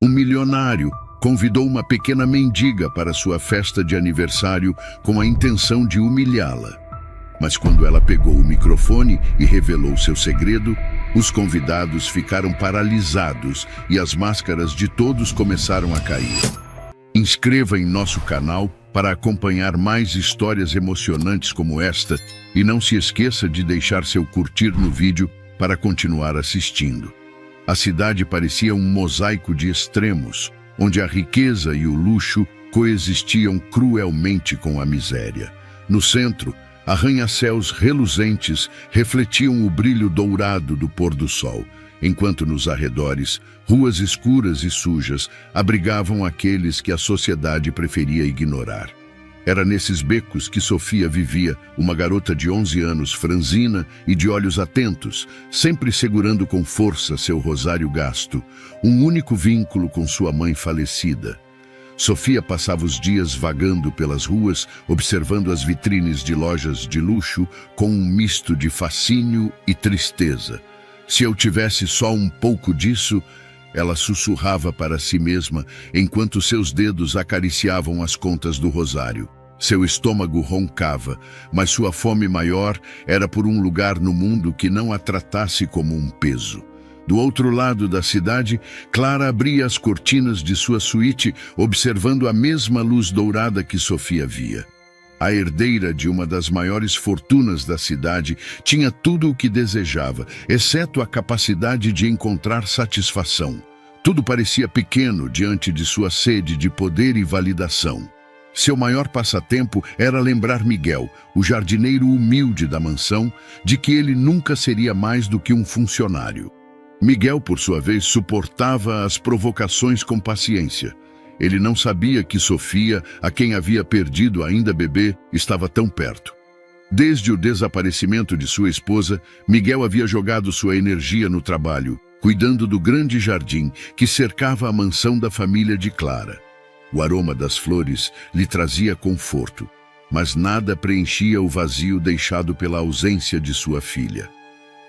Um milionário convidou uma pequena mendiga para sua festa de aniversário com a intenção de humilhá-la. Mas quando ela pegou o microfone e revelou seu segredo, os convidados ficaram paralisados e as máscaras de todos começaram a cair. Inscreva em nosso canal para acompanhar mais histórias emocionantes como esta e não se esqueça de deixar seu curtir no vídeo para continuar assistindo. A cidade parecia um mosaico de extremos, onde a riqueza e o luxo coexistiam cruelmente com a miséria. No centro, arranha-céus reluzentes refletiam o brilho dourado do pôr do sol, enquanto nos arredores, ruas escuras e sujas abrigavam aqueles que a sociedade preferia ignorar. Era nesses becos que Sofia vivia, uma garota de 11 anos, franzina e de olhos atentos, sempre segurando com força seu rosário gasto, um único vínculo com sua mãe falecida. Sofia passava os dias vagando pelas ruas, observando as vitrines de lojas de luxo com um misto de fascínio e tristeza. Se eu tivesse só um pouco disso, ela sussurrava para si mesma enquanto seus dedos acariciavam as contas do rosário. Seu estômago roncava, mas sua fome maior era por um lugar no mundo que não a tratasse como um peso. Do outro lado da cidade, Clara abria as cortinas de sua suíte, observando a mesma luz dourada que Sofia via. A herdeira de uma das maiores fortunas da cidade tinha tudo o que desejava, exceto a capacidade de encontrar satisfação. Tudo parecia pequeno diante de sua sede de poder e validação. Seu maior passatempo era lembrar Miguel, o jardineiro humilde da mansão, de que ele nunca seria mais do que um funcionário. Miguel, por sua vez, suportava as provocações com paciência. Ele não sabia que Sofia, a quem havia perdido ainda bebê, estava tão perto. Desde o desaparecimento de sua esposa, Miguel havia jogado sua energia no trabalho, cuidando do grande jardim que cercava a mansão da família de Clara. O aroma das flores lhe trazia conforto, mas nada preenchia o vazio deixado pela ausência de sua filha.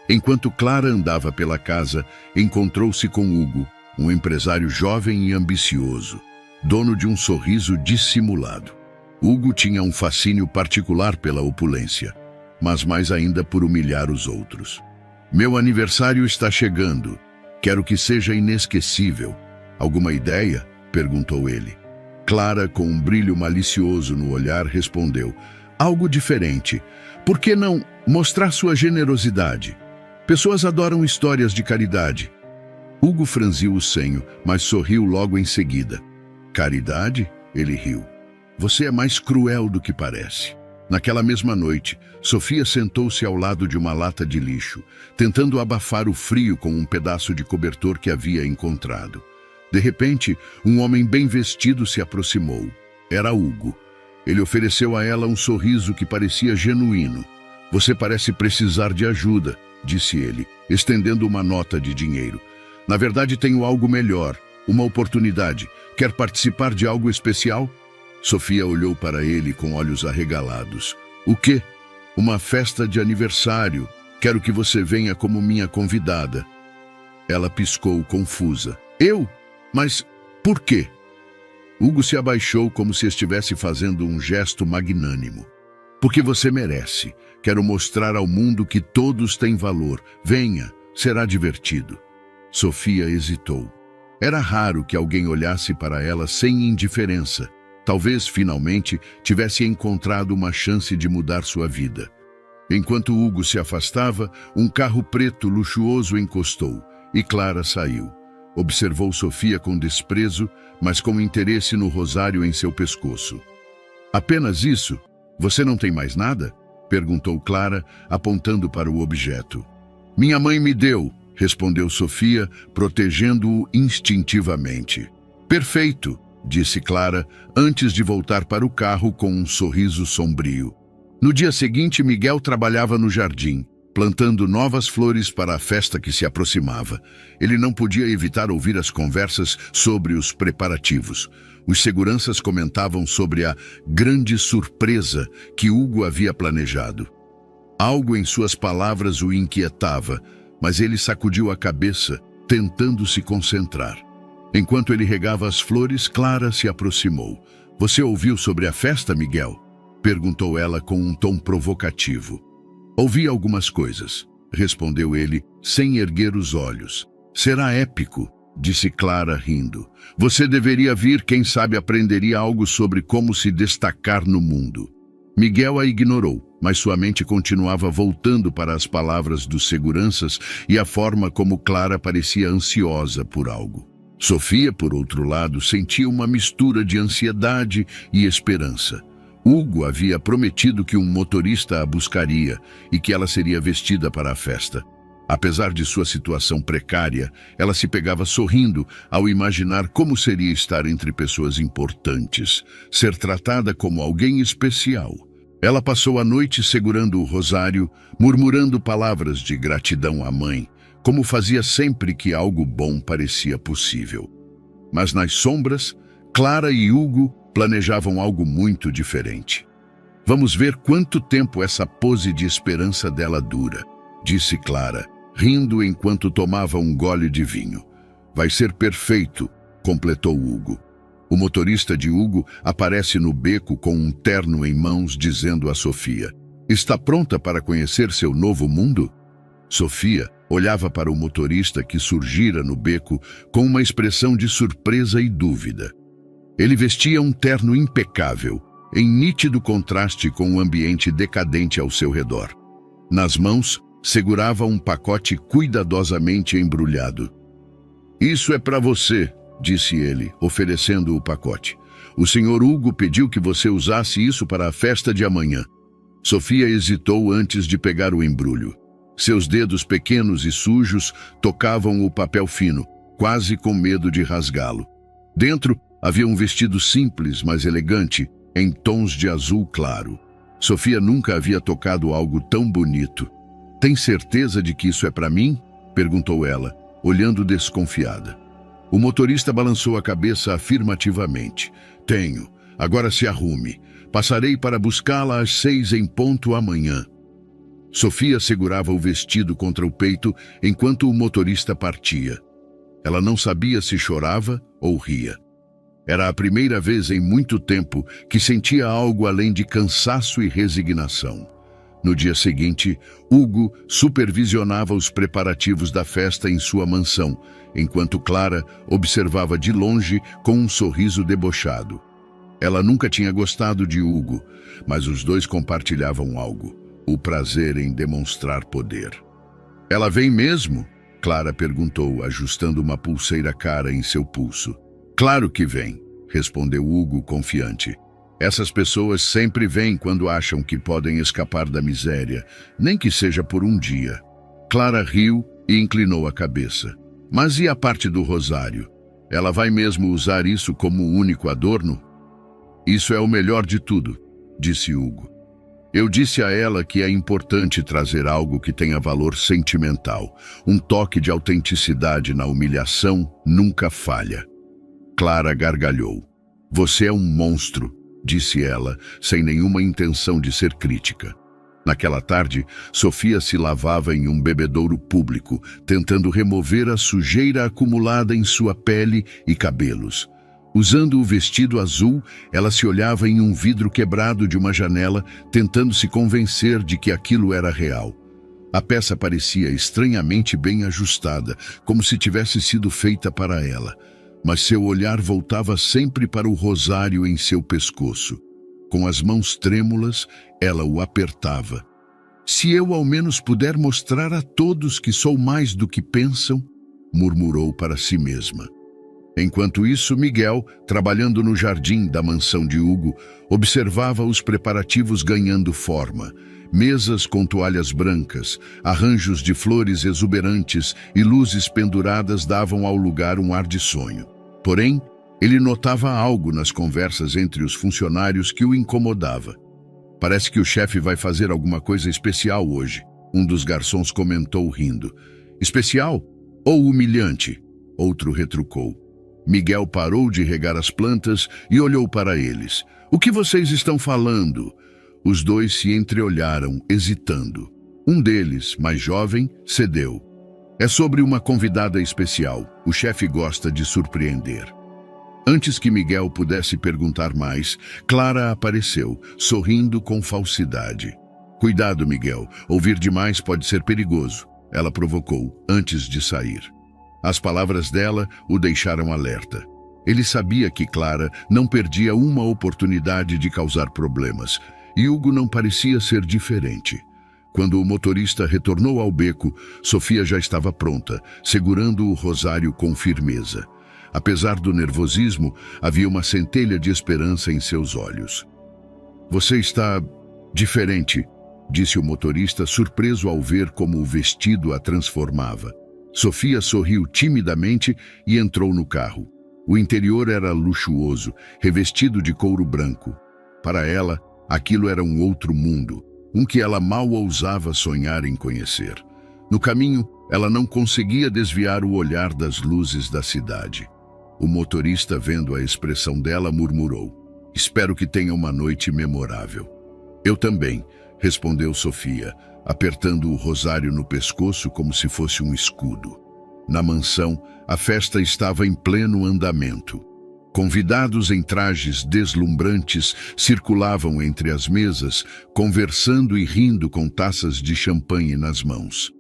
Enquanto Clara andava pela casa, encontrou-se com Hugo, um empresário jovem e ambicioso, dono de um sorriso dissimulado. Hugo tinha um fascínio particular pela opulência, mas mais ainda por humilhar os outros. Meu aniversário está chegando. Quero que seja inesquecível. Alguma ideia? Perguntou ele. Clara, com um brilho malicioso no olhar, respondeu: algo diferente. Por que não mostrar sua generosidade? Pessoas adoram histórias de caridade. Hugo franziu o senho, mas sorriu logo em seguida. Caridade? Ele riu. Você é mais cruel do que parece. Naquela mesma noite, Sofia sentou-se ao lado de uma lata de lixo, tentando abafar o frio com um pedaço de cobertor que havia encontrado. De repente, um homem bem vestido se aproximou. Era Hugo. Ele ofereceu a ela um sorriso que parecia genuíno. Você parece precisar de ajuda, disse ele, estendendo uma nota de dinheiro. Na verdade, tenho algo melhor, uma oportunidade. Quer participar de algo especial? Sofia olhou para ele com olhos arregalados. O quê? Uma festa de aniversário. Quero que você venha como minha convidada. Ela piscou, confusa. Eu? Mas por quê? Hugo se abaixou como se estivesse fazendo um gesto magnânimo. Porque você merece. Quero mostrar ao mundo que todos têm valor. Venha, será divertido. Sofia hesitou. Era raro que alguém olhasse para ela sem indiferença. Talvez, finalmente, tivesse encontrado uma chance de mudar sua vida. Enquanto Hugo se afastava, um carro preto luxuoso encostou, e Clara saiu. Observou Sofia com desprezo, mas com interesse no rosário em seu pescoço. Apenas isso? Você não tem mais nada? Perguntou Clara, apontando para o objeto. Minha mãe me deu, respondeu Sofia, protegendo-o instintivamente. Perfeito, disse Clara, antes de voltar para o carro com um sorriso sombrio. No dia seguinte, Miguel trabalhava no jardim, plantando novas flores para a festa que se aproximava. Ele não podia evitar ouvir as conversas sobre os preparativos. Os seguranças comentavam sobre a grande surpresa que Hugo havia planejado. Algo em suas palavras o inquietava, mas ele sacudiu a cabeça, tentando se concentrar. Enquanto ele regava as flores, Clara se aproximou. "Você ouviu sobre a festa, Miguel?" perguntou ela com um tom provocativo. "Ouvi algumas coisas", respondeu ele, sem erguer os olhos. "Será épico", disse Clara, rindo. "Você deveria vir, quem sabe aprenderia algo sobre como se destacar no mundo." Miguel a ignorou, mas sua mente continuava voltando para as palavras dos seguranças e a forma como Clara parecia ansiosa por algo. Sofia, por outro lado, sentia uma mistura de ansiedade e esperança. Hugo havia prometido que um motorista a buscaria e que ela seria vestida para a festa. Apesar de sua situação precária, ela se pegava sorrindo ao imaginar como seria estar entre pessoas importantes, ser tratada como alguém especial. Ela passou a noite segurando o rosário, murmurando palavras de gratidão à mãe, como fazia sempre que algo bom parecia possível. Mas nas sombras, Clara e Hugo planejavam algo muito diferente. "Vamos ver quanto tempo essa pose de esperança dela dura", disse Clara, rindo enquanto tomava um gole de vinho. "Vai ser perfeito", completou Hugo. O motorista de Hugo aparece no beco com um terno em mãos, dizendo a Sofia: "Está pronta para conhecer seu novo mundo?" Sofia olhava para o motorista que surgira no beco com uma expressão de surpresa e dúvida. Ele vestia um terno impecável, em nítido contraste com o ambiente decadente ao seu redor. Nas mãos, segurava um pacote cuidadosamente embrulhado. "Isso é para você", disse ele, oferecendo o pacote. "O Sr. Hugo pediu que você usasse isso para a festa de amanhã." Sofia hesitou antes de pegar o embrulho. Seus dedos pequenos e sujos tocavam o papel fino, quase com medo de rasgá-lo. Dentro havia um vestido simples, mas elegante, em tons de azul claro. Sofia nunca havia tocado algo tão bonito. "Tem certeza de que isso é para mim?" perguntou ela, olhando desconfiada. O motorista balançou a cabeça afirmativamente. "Tenho. Agora se arrume. Passarei para buscá-la às 6 em ponto amanhã." Sofia segurava o vestido contra o peito enquanto o motorista partia. Ela não sabia se chorava ou ria. Era a primeira vez em muito tempo que sentia algo além de cansaço e resignação. No dia seguinte, Hugo supervisionava os preparativos da festa em sua mansão, enquanto Clara observava de longe com um sorriso debochado. Ela nunca tinha gostado de Hugo, mas os dois compartilhavam algo: o prazer em demonstrar poder. "Ela vem mesmo?" Clara perguntou, ajustando uma pulseira cara em seu pulso. "Claro que vem", respondeu Hugo confiante. "Essas pessoas sempre vêm quando acham que podem escapar da miséria, nem que seja por um dia." Clara riu e inclinou a cabeça. "Mas e a parte do rosário? Ela vai mesmo usar isso como único adorno?" "Isso é o melhor de tudo", disse Hugo. "Eu disse a ela que é importante trazer algo que tenha valor sentimental. Um toque de autenticidade na humilhação nunca falha." Clara gargalhou. "Você é um monstro", disse ela, sem nenhuma intenção de ser crítica. Naquela tarde, Sofia se lavava em um bebedouro público, tentando remover a sujeira acumulada em sua pele e cabelos. Usando o vestido azul, ela se olhava em um vidro quebrado de uma janela, tentando se convencer de que aquilo era real. A peça parecia estranhamente bem ajustada, como se tivesse sido feita para ela. Mas seu olhar voltava sempre para o rosário em seu pescoço. Com as mãos trêmulas, ela o apertava. "Se eu ao menos puder mostrar a todos que sou mais do que pensam", murmurou para si mesma. Enquanto isso, Miguel, trabalhando no jardim da mansão de Hugo, observava os preparativos ganhando forma. Mesas com toalhas brancas, arranjos de flores exuberantes e luzes penduradas davam ao lugar um ar de sonho. Porém, ele notava algo nas conversas entre os funcionários que o incomodava. "Parece que o chefe vai fazer alguma coisa especial hoje", um dos garçons comentou rindo. "Especial ou humilhante?", outro retrucou. Miguel parou de regar as plantas e olhou para eles. "O que vocês estão falando?" Os dois se entreolharam, hesitando. Um deles, mais jovem, cedeu. É sobre uma convidada especial. O chefe gosta de surpreender. Antes que Miguel pudesse perguntar mais, Clara apareceu, sorrindo com falsidade. Cuidado, Miguel. Ouvir demais pode ser perigoso, ela provocou, antes de sair. As palavras dela o deixaram alerta. Ele sabia que Clara não perdia uma oportunidade de causar problemas, e Hugo não parecia ser diferente. Quando o motorista retornou ao beco, Sofia já estava pronta, segurando o rosário com firmeza. Apesar do nervosismo, havia uma centelha de esperança em seus olhos. "Você está diferente", disse o motorista, surpreso ao ver como o vestido a transformava. Sofia sorriu timidamente e entrou no carro. O interior era luxuoso, revestido de couro branco. Para ela, aquilo era um outro mundo, um que ela mal ousava sonhar em conhecer. No caminho, ela não conseguia desviar o olhar das luzes da cidade. O motorista, vendo a expressão dela, murmurou: "Espero que tenha uma noite memorável." "Eu também", respondeu Sofia, apertando o rosário no pescoço como se fosse um escudo. Na mansão, a festa estava em pleno andamento. Convidados em trajes deslumbrantes circulavam entre as mesas, conversando e rindo com taças de champanhe nas mãos.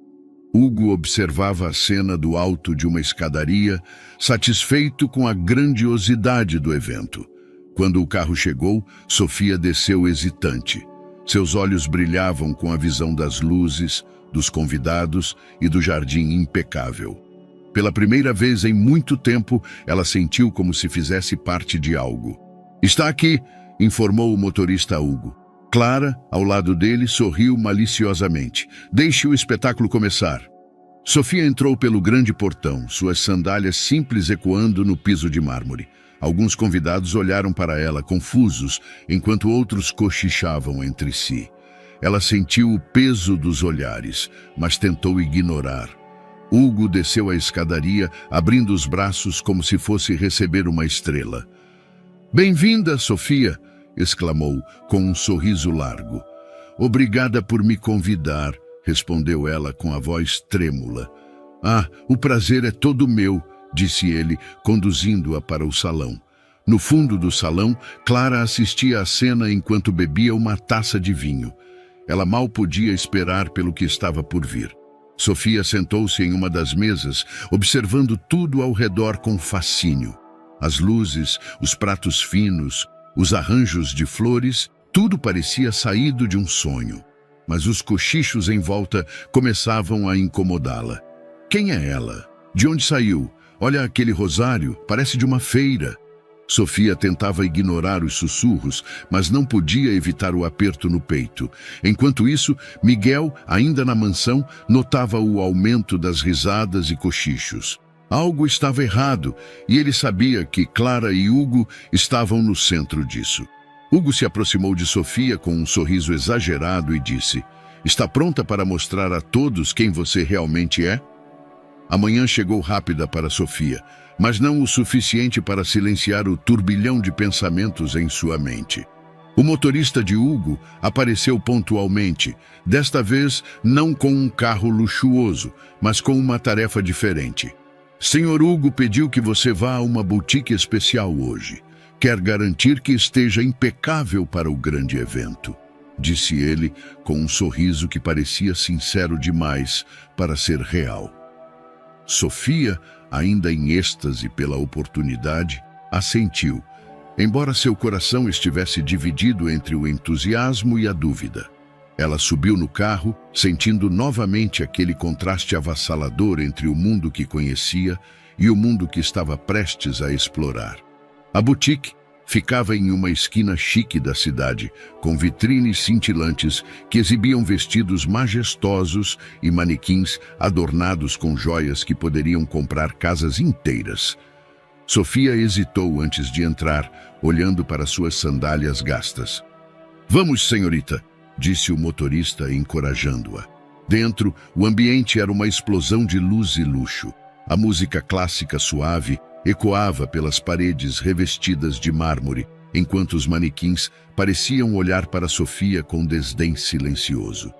Hugo observava a cena do alto de uma escadaria, satisfeito com a grandiosidade do evento. Quando o carro chegou, Sofia desceu hesitante. Seus olhos brilhavam com a visão das luzes, dos convidados e do jardim impecável. Pela primeira vez em muito tempo, ela sentiu como se fizesse parte de algo. "Está aqui", informou o motorista a Hugo. Clara, ao lado dele, sorriu maliciosamente. "Deixe o espetáculo começar." Sofia entrou pelo grande portão, suas sandálias simples ecoando no piso de mármore. Alguns convidados olharam para ela, confusos, enquanto outros cochichavam entre si. Ela sentiu o peso dos olhares, mas tentou ignorar. Hugo desceu a escadaria, abrindo os braços como se fosse receber uma estrela. "Bem-vinda, Sofia!" exclamou, com um sorriso largo. "Obrigada por me convidar", respondeu ela com a voz trêmula. "Ah, o prazer é todo meu", disse ele, conduzindo-a para o salão. No fundo do salão, Clara assistia à cena enquanto bebia uma taça de vinho. Ela mal podia esperar pelo que estava por vir. Sofia sentou-se em uma das mesas, observando tudo ao redor com fascínio. As luzes, os pratos finos, os arranjos de flores, tudo parecia saído de um sonho. Mas os cochichos em volta começavam a incomodá-la. "Quem é ela? De onde saiu? Olha aquele rosário, parece de uma feira." Sofia tentava ignorar os sussurros, mas não podia evitar o aperto no peito. Enquanto isso, Miguel, ainda na mansão, notava o aumento das risadas e cochichos. Algo estava errado, e ele sabia que Clara e Hugo estavam no centro disso. Hugo se aproximou de Sofia com um sorriso exagerado e disse: "Está pronta para mostrar a todos quem você realmente é?" A manhã chegou rápida para Sofia, mas não o suficiente para silenciar o turbilhão de pensamentos em sua mente. O motorista de Hugo apareceu pontualmente, desta vez não com um carro luxuoso, mas com uma tarefa diferente. "Senhor Hugo pediu que você vá a uma boutique especial hoje. Quer garantir que esteja impecável para o grande evento", disse ele com um sorriso que parecia sincero demais para ser real. Sofia, ainda em êxtase pela oportunidade, assentiu, embora seu coração estivesse dividido entre o entusiasmo e a dúvida. Ela subiu no carro, sentindo novamente aquele contraste avassalador entre o mundo que conhecia e o mundo que estava prestes a explorar. A boutique ficava em uma esquina chique da cidade, com vitrines cintilantes que exibiam vestidos majestosos e manequins adornados com joias que poderiam comprar casas inteiras. Sofia hesitou antes de entrar, olhando para suas sandálias gastas. "Vamos, senhorita", disse o motorista, encorajando-a. Dentro, o ambiente era uma explosão de luz e luxo. A música clássica suave ecoava pelas paredes revestidas de mármore, enquanto os manequins pareciam olhar para Sofia com desdém silencioso.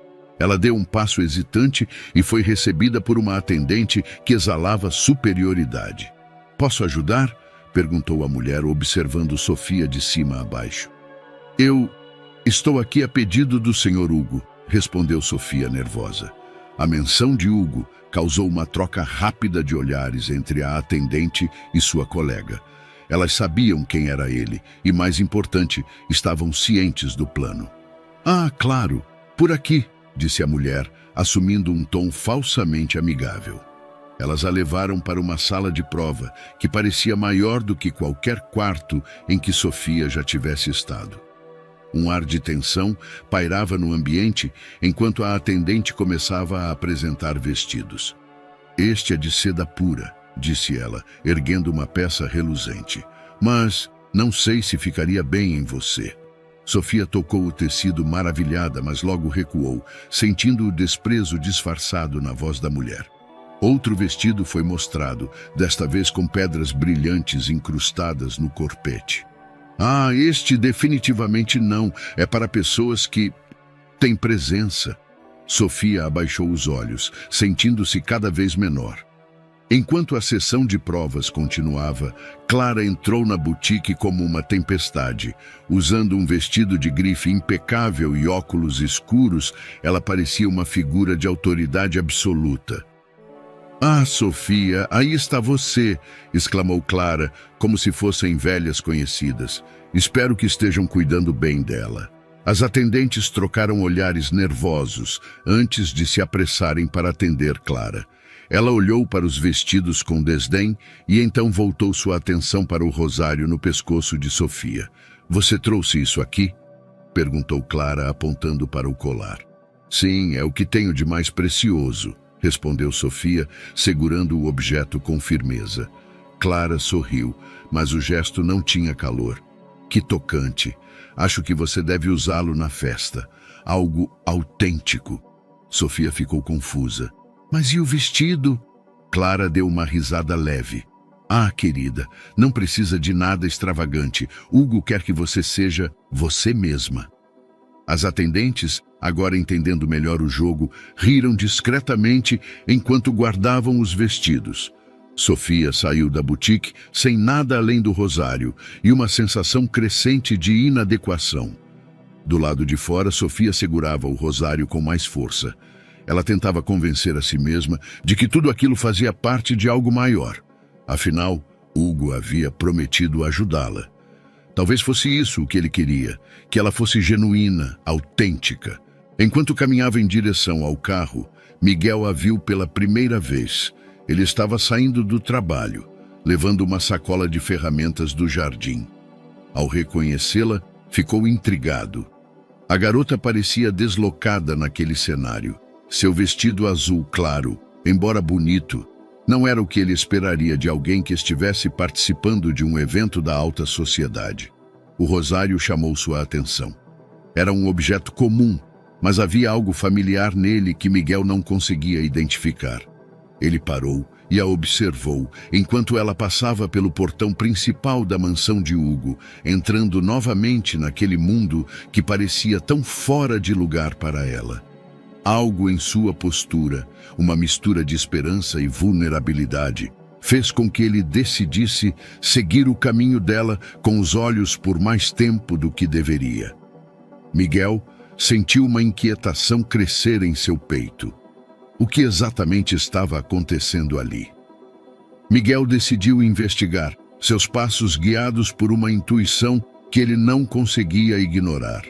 Ela deu um passo hesitante e foi recebida por uma atendente que exalava superioridade. "Posso ajudar?" perguntou a mulher, observando Sofia de cima a baixo. "Eu estou aqui a pedido do Sr. Hugo", respondeu Sofia nervosa. A menção de Hugo causou uma troca rápida de olhares entre a atendente e sua colega. Elas sabiam quem era ele e, mais importante, estavam cientes do plano. "Ah, claro, por aqui", disse a mulher, assumindo um tom falsamente amigável. Elas a levaram para uma sala de prova que parecia maior do que qualquer quarto em que Sofia já tivesse estado. Um ar de tensão pairava no ambiente enquanto a atendente começava a apresentar vestidos. "Este é de seda pura", disse ela, erguendo uma peça reluzente. "Mas não sei se ficaria bem em você." Sofia tocou o tecido maravilhada, mas logo recuou, sentindo o desprezo disfarçado na voz da mulher. Outro vestido foi mostrado, desta vez com pedras brilhantes incrustadas no corpete. "Ah, este definitivamente não. É para pessoas que têm presença." Sofia abaixou os olhos, sentindo-se cada vez menor. Enquanto a sessão de provas continuava, Clara entrou na boutique como uma tempestade. Usando um vestido de grife impecável e óculos escuros, ela parecia uma figura de autoridade absoluta. "Ah, Sofia, aí está você!" exclamou Clara, como se fossem velhas conhecidas. "Espero que estejam cuidando bem dela." As atendentes trocaram olhares nervosos antes de se apressarem para atender Clara. Ela olhou para os vestidos com desdém e então voltou sua atenção para o rosário no pescoço de Sofia. "Você trouxe isso aqui?" perguntou Clara, apontando para o colar. "Sim, é o que tenho de mais precioso", respondeu Sofia, segurando o objeto com firmeza. Clara sorriu, mas o gesto não tinha calor. "Que tocante! Acho que você deve usá-lo na festa. Algo autêntico." Sofia ficou confusa. "Mas e o vestido?" Clara deu uma risada leve. "Ah, querida, não precisa de nada extravagante. Hugo quer que você seja você mesma." As atendentes, agora entendendo melhor o jogo, riram discretamente enquanto guardavam os vestidos. Sofia saiu da boutique sem nada além do rosário e uma sensação crescente de inadequação. Do lado de fora, Sofia segurava o rosário com mais força. Ela tentava convencer a si mesma de que tudo aquilo fazia parte de algo maior. Afinal, Hugo havia prometido ajudá-la. Talvez fosse isso o que ele queria, que ela fosse genuína, autêntica. Enquanto caminhava em direção ao carro, Miguel a viu pela primeira vez. Ele estava saindo do trabalho, levando uma sacola de ferramentas do jardim. Ao reconhecê-la, ficou intrigado. A garota parecia deslocada naquele cenário. Seu vestido azul claro, embora bonito, não era o que ele esperaria de alguém que estivesse participando de um evento da alta sociedade. O rosário chamou sua atenção. Era um objeto comum, mas havia algo familiar nele que Miguel não conseguia identificar. Ele parou e a observou enquanto ela passava pelo portão principal da mansão de Hugo, entrando novamente naquele mundo que parecia tão fora de lugar para ela. Algo em sua postura, uma mistura de esperança e vulnerabilidade, fez com que ele decidisse seguir o caminho dela com os olhos por mais tempo do que deveria. Miguel sentiu uma inquietação crescer em seu peito. O que exatamente estava acontecendo ali? Miguel decidiu investigar, seus passos guiados por uma intuição que ele não conseguia ignorar.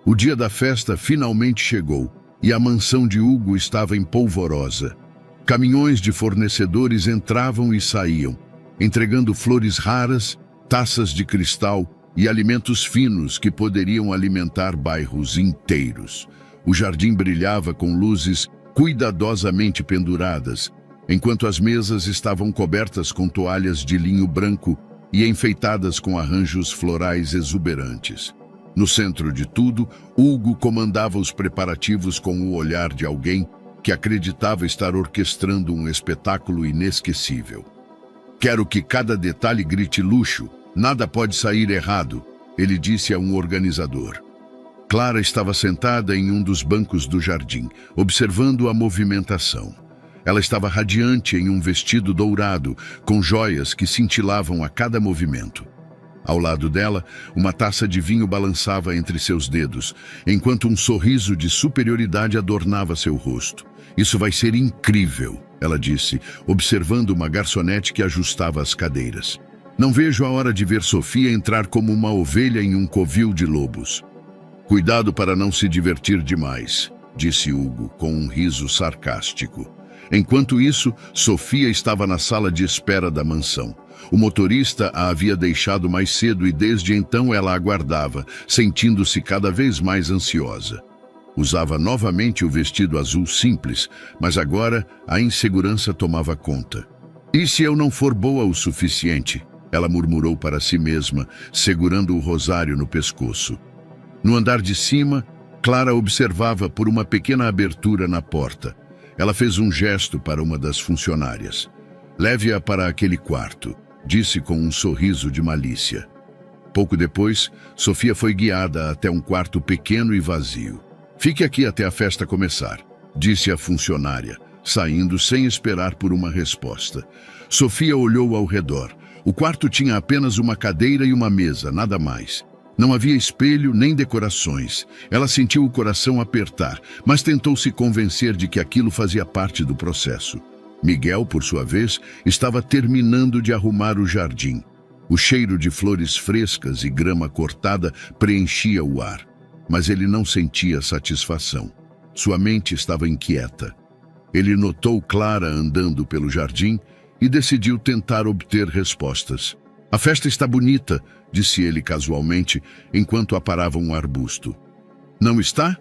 O dia da festa finalmente chegou e a mansão de Hugo estava em polvorosa. Caminhões de fornecedores entravam e saíam, entregando flores raras, taças de cristal e alimentos finos que poderiam alimentar bairros inteiros. O jardim brilhava com luzes cuidadosamente penduradas, enquanto as mesas estavam cobertas com toalhas de linho branco e enfeitadas com arranjos florais exuberantes. No centro de tudo, Hugo comandava os preparativos com o olhar de alguém que acreditava estar orquestrando um espetáculo inesquecível. "Quero que cada detalhe grite luxo, nada pode sair errado", ele disse a um organizador. Clara estava sentada em um dos bancos do jardim, observando a movimentação. Ela estava radiante em um vestido dourado, com joias que cintilavam a cada movimento. Ao lado dela, uma taça de vinho balançava entre seus dedos, enquanto um sorriso de superioridade adornava seu rosto. "Isso vai ser incrível", ela disse, observando uma garçonete que ajustava as cadeiras. "Não vejo a hora de ver Sofia entrar como uma ovelha em um covil de lobos." "Cuidado para não se divertir demais", disse Hugo, com um riso sarcástico. Enquanto isso, Sofia estava na sala de espera da mansão. O motorista a havia deixado mais cedo e desde então ela aguardava, sentindo-se cada vez mais ansiosa. Usava novamente o vestido azul simples, mas agora a insegurança tomava conta. "E se eu não for boa o suficiente?", ela murmurou para si mesma, segurando o rosário no pescoço. No andar de cima, Clara observava por uma pequena abertura na porta. Ela fez um gesto para uma das funcionárias. "Leve-a para aquele quarto", disse com um sorriso de malícia. Pouco depois, Sofia foi guiada até um quarto pequeno e vazio. "Fique aqui até a festa começar", disse a funcionária, saindo sem esperar por uma resposta. Sofia olhou ao redor. O quarto tinha apenas uma cadeira e uma mesa, nada mais. Não havia espelho nem decorações. Ela sentiu o coração apertar, mas tentou se convencer de que aquilo fazia parte do processo. Miguel, por sua vez, estava terminando de arrumar o jardim. O cheiro de flores frescas e grama cortada preenchia o ar, mas ele não sentia satisfação. Sua mente estava inquieta. Ele notou Clara andando pelo jardim e decidiu tentar obter respostas. "A festa está bonita", disse ele casualmente, enquanto aparava um arbusto. "Não está?",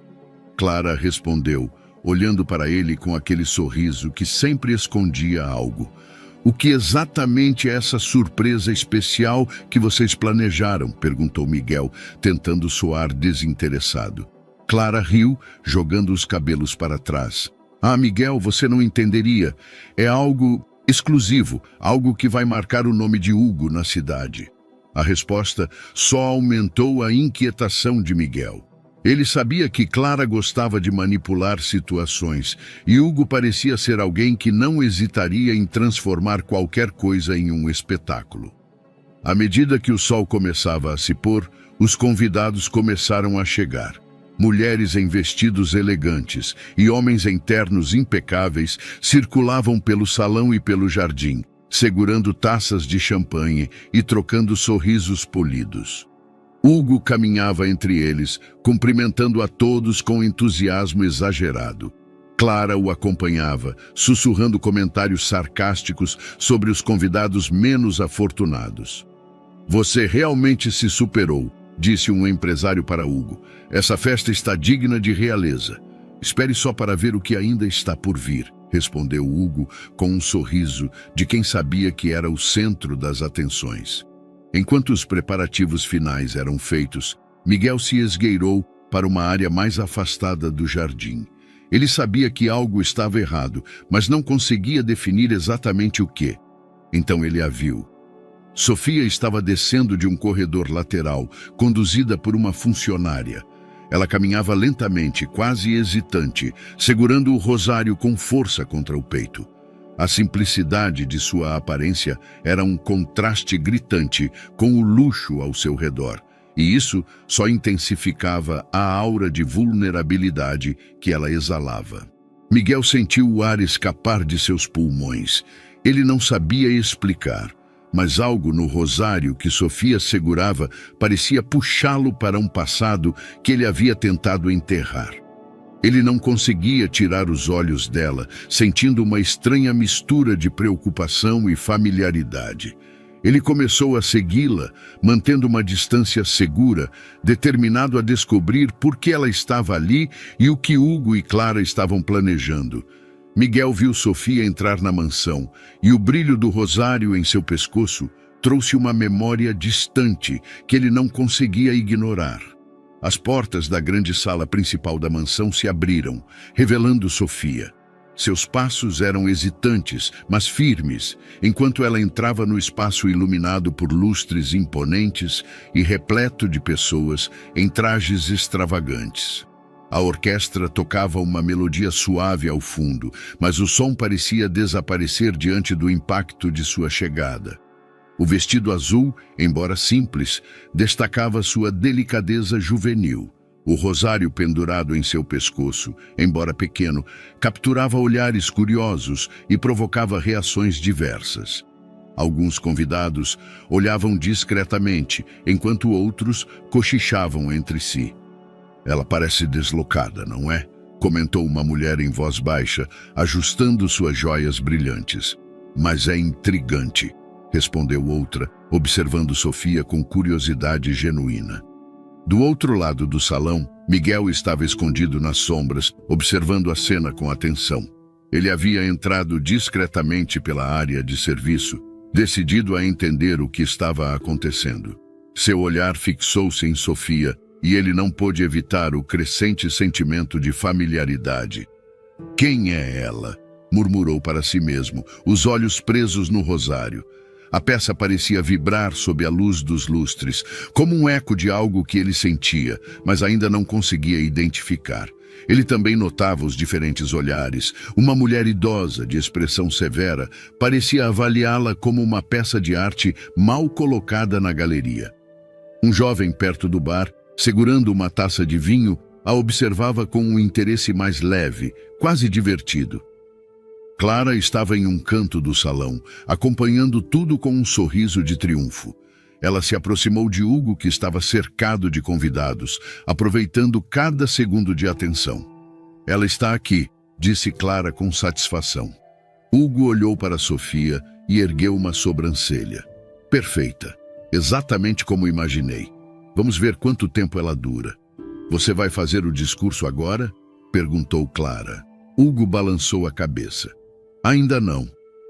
Clara respondeu, olhando para ele com aquele sorriso que sempre escondia algo. "O que exatamente é essa surpresa especial que vocês planejaram?", perguntou Miguel, tentando soar desinteressado. Clara riu, jogando os cabelos para trás. "Ah, Miguel, você não entenderia. É algo exclusivo, algo que vai marcar o nome de Hugo na cidade." A resposta só aumentou a inquietação de Miguel. Ele sabia que Clara gostava de manipular situações, e Hugo parecia ser alguém que não hesitaria em transformar qualquer coisa em um espetáculo. À medida que o sol começava a se pôr, os convidados começaram a chegar. Mulheres em vestidos elegantes e homens em ternos impecáveis circulavam pelo salão e pelo jardim, segurando taças de champanhe e trocando sorrisos polidos. Hugo caminhava entre eles, cumprimentando a todos com entusiasmo exagerado. Clara o acompanhava, sussurrando comentários sarcásticos sobre os convidados menos afortunados. "Você realmente se superou", disse um empresário para Hugo. "Essa festa está digna de realeza. Espere só para ver o que ainda está por vir", respondeu Hugo com um sorriso de quem sabia que era o centro das atenções. Enquanto os preparativos finais eram feitos, Miguel se esgueirou para uma área mais afastada do jardim. Ele sabia que algo estava errado, mas não conseguia definir exatamente o que. Então ele a viu. Sofia estava descendo de um corredor lateral, conduzida por uma funcionária. Ela caminhava lentamente, quase hesitante, segurando o rosário com força contra o peito. A simplicidade de sua aparência era um contraste gritante com o luxo ao seu redor, e isso só intensificava a aura de vulnerabilidade que ela exalava. Miguel sentiu o ar escapar de seus pulmões. Ele não sabia explicar, mas algo no rosário que Sofia segurava parecia puxá-lo para um passado que ele havia tentado enterrar. Ele não conseguia tirar os olhos dela, sentindo uma estranha mistura de preocupação e familiaridade. Ele começou a segui-la, mantendo uma distância segura, determinado a descobrir por que ela estava ali e o que Hugo e Clara estavam planejando. Miguel viu Sofia entrar na mansão, e o brilho do rosário em seu pescoço trouxe uma memória distante que ele não conseguia ignorar. As portas da grande sala principal da mansão se abriram, revelando Sofia. Seus passos eram hesitantes, mas firmes, enquanto ela entrava no espaço iluminado por lustres imponentes e repleto de pessoas em trajes extravagantes. A orquestra tocava uma melodia suave ao fundo, mas o som parecia desaparecer diante do impacto de sua chegada. O vestido azul, embora simples, destacava sua delicadeza juvenil. O rosário pendurado em seu pescoço, embora pequeno, capturava olhares curiosos e provocava reações diversas. Alguns convidados olhavam discretamente, enquanto outros cochichavam entre si. "Ela parece deslocada, não é?" comentou uma mulher em voz baixa, ajustando suas joias brilhantes. "Mas é intrigante", respondeu outra, observando Sofia com curiosidade genuína. Do outro lado do salão, Miguel estava escondido nas sombras, observando a cena com atenção. Ele havia entrado discretamente pela área de serviço, decidido a entender o que estava acontecendo. Seu olhar fixou-se em Sofia, e ele não pôde evitar o crescente sentimento de familiaridade. "Quem é ela?" murmurou para si mesmo, os olhos presos no rosário. A peça parecia vibrar sob a luz dos lustres, como um eco de algo que ele sentia, mas ainda não conseguia identificar. Ele também notava os diferentes olhares. Uma mulher idosa, de expressão severa, parecia avaliá-la como uma peça de arte mal colocada na galeria. Um jovem perto do bar, segurando uma taça de vinho, a observava com um interesse mais leve, quase divertido. Clara estava em um canto do salão, acompanhando tudo com um sorriso de triunfo. Ela se aproximou de Hugo, que estava cercado de convidados, aproveitando cada segundo de atenção. "Ela está aqui", disse Clara com satisfação. Hugo olhou para Sofia e ergueu uma sobrancelha. "Perfeita, exatamente como imaginei. Vamos ver quanto tempo ela dura." "Você vai fazer o discurso agora?" perguntou Clara. Hugo balançou a cabeça. "Ainda não.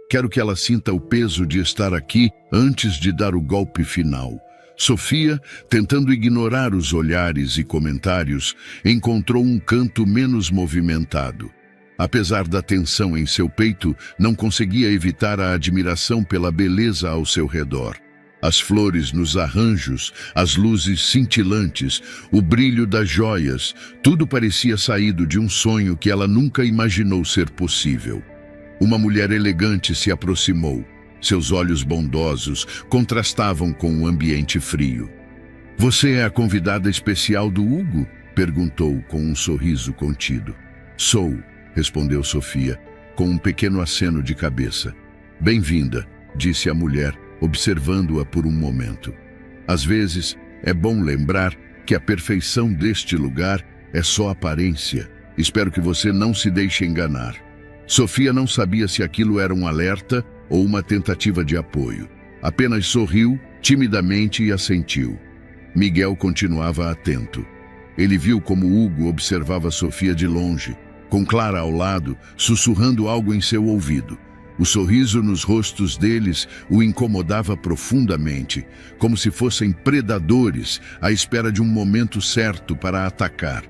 Quero que ela sinta o peso de estar aqui antes de dar o golpe final." Sofia, tentando ignorar os olhares e comentários, encontrou um canto menos movimentado. Apesar da tensão em seu peito, não conseguia evitar a admiração pela beleza ao seu redor. As flores nos arranjos, as luzes cintilantes, o brilho das joias, tudo parecia saído de um sonho que ela nunca imaginou ser possível. Uma mulher elegante se aproximou. Seus olhos bondosos contrastavam com o ambiente frio. "Você é a convidada especial do Hugo?" perguntou com um sorriso contido. "Sou", respondeu Sofia, com um pequeno aceno de cabeça. "Bem-vinda", disse a mulher, observando-a por um momento. "Às vezes, é bom lembrar que a perfeição deste lugar é só aparência. Espero que você não se deixe enganar." Sofia não sabia se aquilo era um alerta ou uma tentativa de apoio. Apenas sorriu, timidamente, e assentiu. Miguel continuava atento. Ele viu como Hugo observava Sofia de longe, com Clara ao lado, sussurrando algo em seu ouvido. O sorriso nos rostos deles o incomodava profundamente, como se fossem predadores à espera de um momento certo para atacar.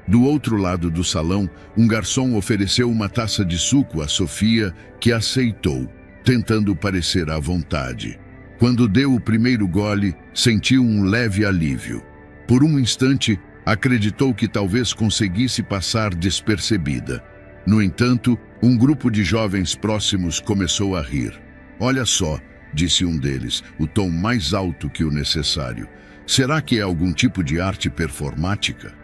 Do outro lado do salão, um garçom ofereceu uma taça de suco a Sofia, que aceitou, tentando parecer à vontade. Quando deu o primeiro gole, sentiu um leve alívio. Por um instante, acreditou que talvez conseguisse passar despercebida. No entanto, um grupo de jovens próximos começou a rir. "Olha só", disse um deles, o tom mais alto que o necessário. "Será que é algum tipo de arte performática?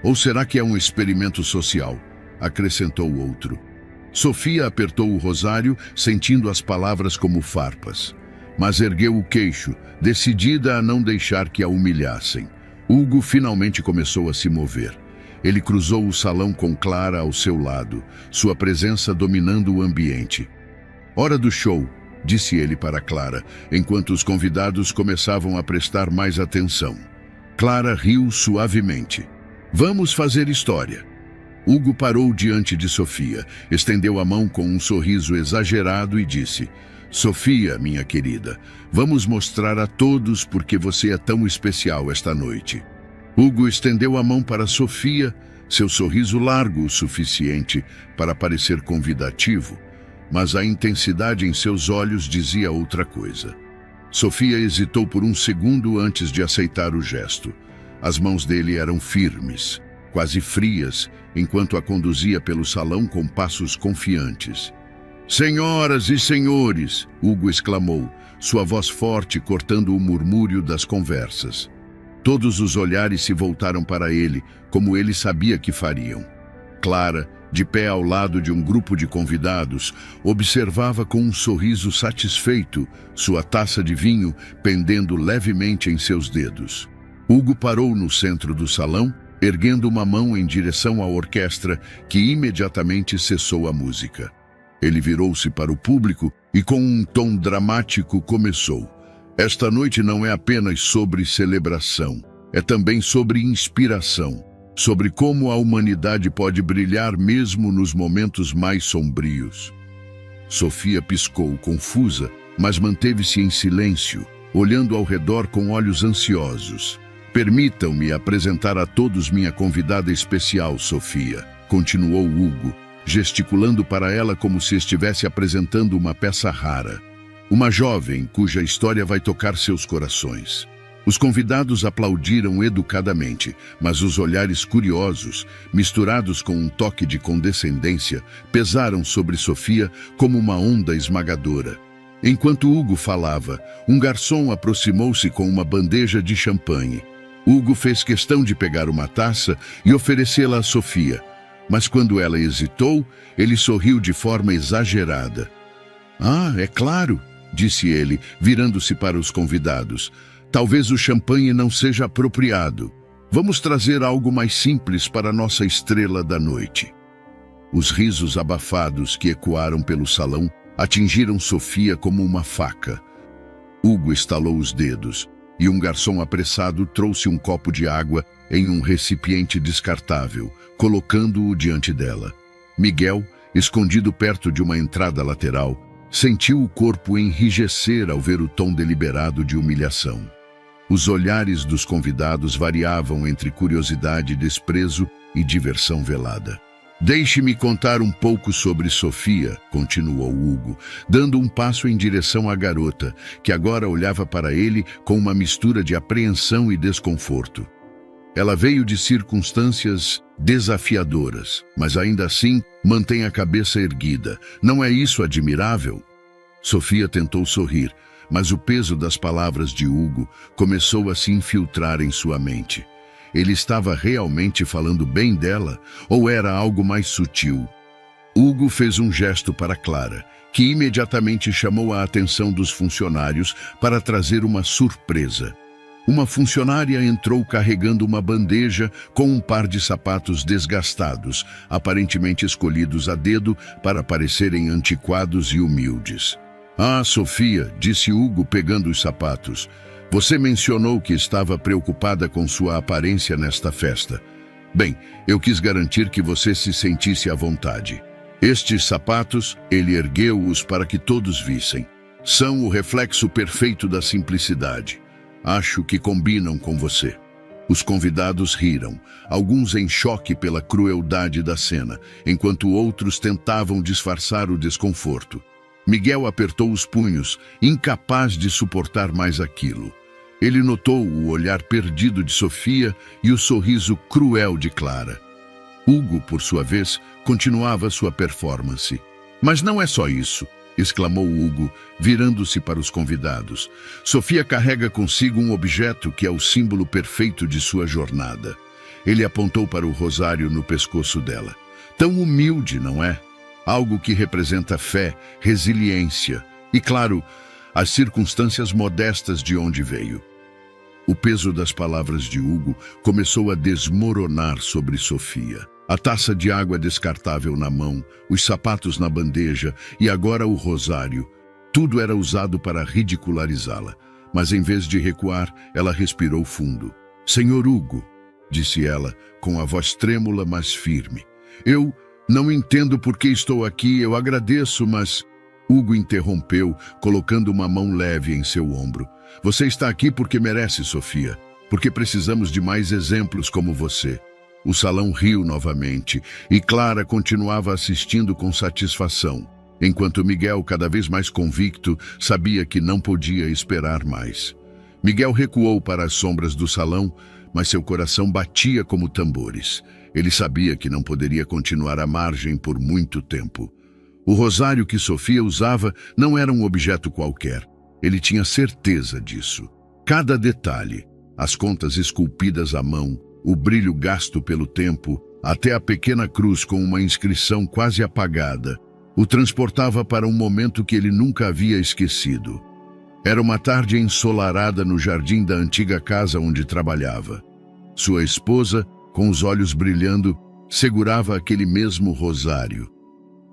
Ou será que é um experimento social?" acrescentou o outro. Sofia apertou o rosário, sentindo as palavras como farpas. Mas ergueu o queixo, decidida a não deixar que a humilhassem. Hugo finalmente começou a se mover. Ele cruzou o salão com Clara ao seu lado, sua presença dominando o ambiente. "Hora do show", disse ele para Clara, enquanto os convidados começavam a prestar mais atenção. Clara riu suavemente. "Vamos fazer história." Hugo parou diante de Sofia, estendeu a mão com um sorriso exagerado e disse: "Sofia, minha querida, vamos mostrar a todos por que você é tão especial esta noite." Hugo estendeu a mão para Sofia, seu sorriso largo o suficiente para parecer convidativo, mas a intensidade em seus olhos dizia outra coisa. Sofia hesitou por um segundo antes de aceitar o gesto. As mãos dele eram firmes, quase frias, enquanto a conduzia pelo salão com passos confiantes. "Senhoras e senhores!" Hugo exclamou, sua voz forte cortando o murmúrio das conversas. Todos os olhares se voltaram para ele, como ele sabia que fariam. Clara, de pé ao lado de um grupo de convidados, observava com um sorriso satisfeito sua taça de vinho pendendo levemente em seus dedos. Hugo parou no centro do salão, erguendo uma mão em direção à orquestra, que imediatamente cessou a música. Ele virou-se para o público e, com um tom dramático, começou. "Esta noite não é apenas sobre celebração, é também sobre inspiração, sobre como a humanidade pode brilhar mesmo nos momentos mais sombrios." Sofia piscou, confusa, mas manteve-se em silêncio, olhando ao redor com olhos ansiosos. "Permitam-me apresentar a todos minha convidada especial, Sofia", continuou Hugo, gesticulando para ela como se estivesse apresentando uma peça rara. "Uma jovem cuja história vai tocar seus corações." Os convidados aplaudiram educadamente, mas os olhares curiosos, misturados com um toque de condescendência, pesaram sobre Sofia como uma onda esmagadora. Enquanto Hugo falava, um garçom aproximou-se com uma bandeja de champanhe. Hugo fez questão de pegar uma taça e oferecê-la a Sofia, mas quando ela hesitou, ele sorriu de forma exagerada. "Ah, é claro", disse ele, virando-se para os convidados. "Talvez o champanhe não seja apropriado. Vamos trazer algo mais simples para nossa estrela da noite." Os risos abafados que ecoaram pelo salão atingiram Sofia como uma faca. Hugo estalou os dedos e um garçom apressado trouxe um copo de água em um recipiente descartável, colocando-o diante dela. Miguel, escondido perto de uma entrada lateral, sentiu o corpo enrijecer ao ver o tom deliberado de humilhação. Os olhares dos convidados variavam entre curiosidade, desprezo e diversão velada. "Deixe-me contar um pouco sobre Sofia", continuou Hugo, dando um passo em direção à garota, que agora olhava para ele com uma mistura de apreensão e desconforto. "Ela veio de circunstâncias desafiadoras, mas ainda assim mantém a cabeça erguida. Não é isso admirável?" Sofia tentou sorrir, mas o peso das palavras de Hugo começou a se infiltrar em sua mente. Ele estava realmente falando bem dela, ou era algo mais sutil? Hugo fez um gesto para Clara, que imediatamente chamou a atenção dos funcionários para trazer uma surpresa. Uma funcionária entrou carregando uma bandeja com um par de sapatos desgastados, aparentemente escolhidos a dedo para parecerem antiquados e humildes. "Ah, Sofia", disse Hugo pegando os sapatos, "você mencionou que estava preocupada com sua aparência nesta festa. Bem, eu quis garantir que você se sentisse à vontade. Estes sapatos", ele ergueu-os para que todos vissem, "são o reflexo perfeito da simplicidade. Acho que combinam com você." Os convidados riram, alguns em choque pela crueldade da cena, enquanto outros tentavam disfarçar o desconforto. Miguel apertou os punhos, incapaz de suportar mais aquilo. Ele notou o olhar perdido de Sofia e o sorriso cruel de Clara. Hugo, por sua vez, continuava sua performance. "Mas não é só isso", exclamou Hugo, virando-se para os convidados. "Sofia carrega consigo um objeto que é o símbolo perfeito de sua jornada." Ele apontou para o rosário no pescoço dela. "Tão humilde, não é? Algo que representa fé, resiliência e, claro, as circunstâncias modestas de onde veio." O peso das palavras de Hugo começou a desmoronar sobre Sofia. A taça de água descartável na mão, os sapatos na bandeja e agora o rosário. Tudo era usado para ridicularizá-la. Mas em vez de recuar, ela respirou fundo. "Senhor Hugo", disse ela, com a voz trêmula, mas firme. "Eu não entendo por que estou aqui, eu agradeço, mas..." Hugo interrompeu, colocando uma mão leve em seu ombro. "Você está aqui porque merece, Sofia, porque precisamos de mais exemplos como você." O salão riu novamente e Clara continuava assistindo com satisfação, enquanto Miguel, cada vez mais convicto, sabia que não podia esperar mais. Miguel recuou para as sombras do salão, mas seu coração batia como tambores. Ele sabia que não poderia continuar à margem por muito tempo. O rosário que Sofia usava não era um objeto qualquer. Ele tinha certeza disso. Cada detalhe, as contas esculpidas à mão, o brilho gasto pelo tempo, até a pequena cruz com uma inscrição quase apagada, o transportava para um momento que ele nunca havia esquecido. Era uma tarde ensolarada no jardim da antiga casa onde trabalhava. Sua esposa, com os olhos brilhando, segurava aquele mesmo rosário.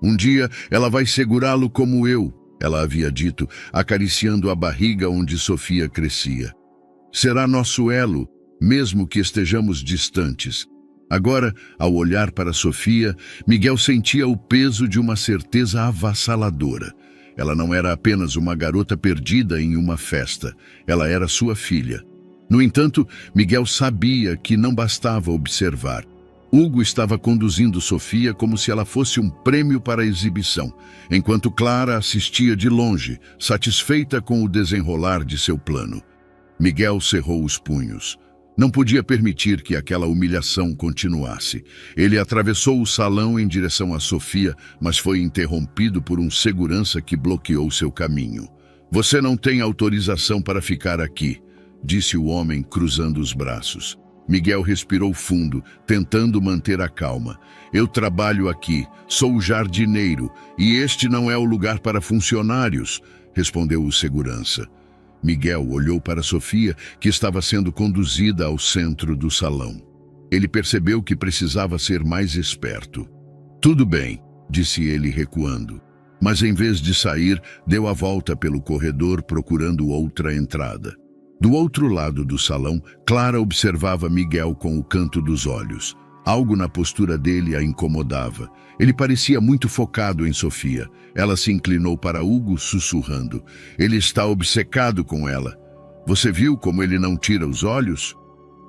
Um dia ela vai segurá-lo como eu, ela havia dito, acariciando a barriga onde Sofia crescia. Será nosso elo, mesmo que estejamos distantes. Agora, ao olhar para Sofia, Miguel sentia o peso de uma certeza avassaladora. Ela não era apenas uma garota perdida em uma festa, ela era sua filha. No entanto, Miguel sabia que não bastava observar. Hugo estava conduzindo Sofia como se ela fosse um prêmio para a exibição, enquanto Clara assistia de longe, satisfeita com o desenrolar de seu plano. Miguel cerrou os punhos. Não podia permitir que aquela humilhação continuasse. Ele atravessou o salão em direção a Sofia, mas foi interrompido por um segurança que bloqueou seu caminho. "Você não tem autorização para ficar aqui", disse o homem, cruzando os braços. Miguel respirou fundo, tentando manter a calma. "Eu trabalho aqui, sou o jardineiro, e este não é o lugar para funcionários", respondeu o segurança. Miguel olhou para Sofia, que estava sendo conduzida ao centro do salão. Ele percebeu que precisava ser mais esperto. "Tudo bem", disse ele recuando. Mas em vez de sair, deu a volta pelo corredor procurando outra entrada. Do outro lado do salão, Clara observava Miguel com o canto dos olhos. Algo na postura dele a incomodava. Ele parecia muito focado em Sofia. Ela se inclinou para Hugo, sussurrando. "Ele está obcecado com ela. Você viu como ele não tira os olhos?"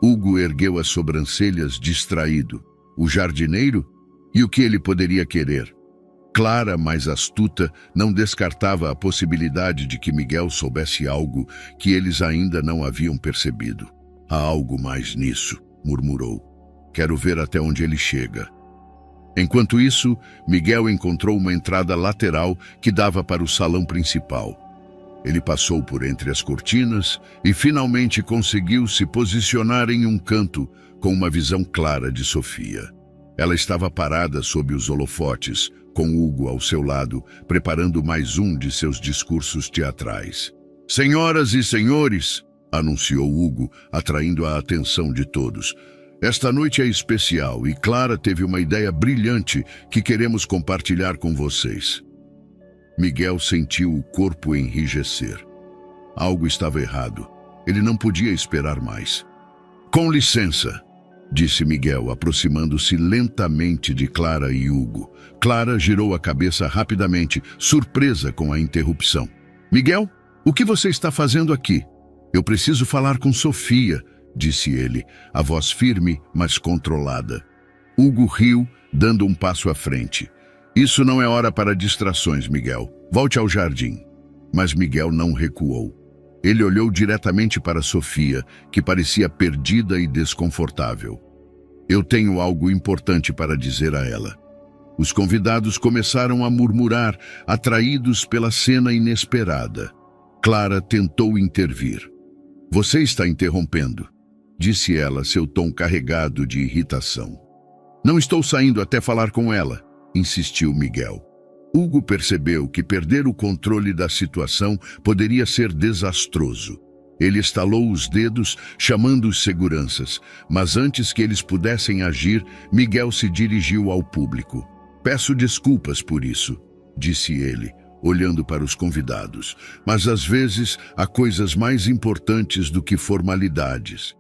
Hugo ergueu as sobrancelhas, distraído. O jardineiro? E o que ele poderia querer? Clara, mais astuta, não descartava a possibilidade de que Miguel soubesse algo que eles ainda não haviam percebido. "Há algo mais nisso", murmurou. "Quero ver até onde ele chega." Enquanto isso, Miguel encontrou uma entrada lateral que dava para o salão principal. Ele passou por entre as cortinas e finalmente conseguiu se posicionar em um canto com uma visão clara de Sofia. Ela estava parada sob os holofotes, com Hugo ao seu lado, preparando mais um de seus discursos teatrais. "Senhoras e senhores", anunciou Hugo, atraindo a atenção de todos, "esta noite é especial e Clara teve uma ideia brilhante que queremos compartilhar com vocês." Miguel sentiu o corpo enrijecer. Algo estava errado. Ele não podia esperar mais. "Com licença", disse Miguel, aproximando-se lentamente de Clara e Hugo. Clara girou a cabeça rapidamente, surpresa com a interrupção. "Miguel, o que você está fazendo aqui?" "Eu preciso falar com Sofia", disse ele, a voz firme, mas controlada. Hugo riu, dando um passo à frente. "Isso não é hora para distrações, Miguel. Volte ao jardim." Mas Miguel não recuou. Ele olhou diretamente para Sofia, que parecia perdida e desconfortável. "Eu tenho algo importante para dizer a ela." Os convidados começaram a murmurar, atraídos pela cena inesperada. Clara tentou intervir. "Você está interrompendo", disse ela, seu tom carregado de irritação. "Não estou saindo até falar com ela", insistiu Miguel. Hugo percebeu que perder o controle da situação poderia ser desastroso. Ele estalou os dedos, chamando os seguranças, mas antes que eles pudessem agir, Miguel se dirigiu ao público. "Peço desculpas por isso", disse ele, olhando para os convidados, "mas às vezes há coisas mais importantes do que formalidades."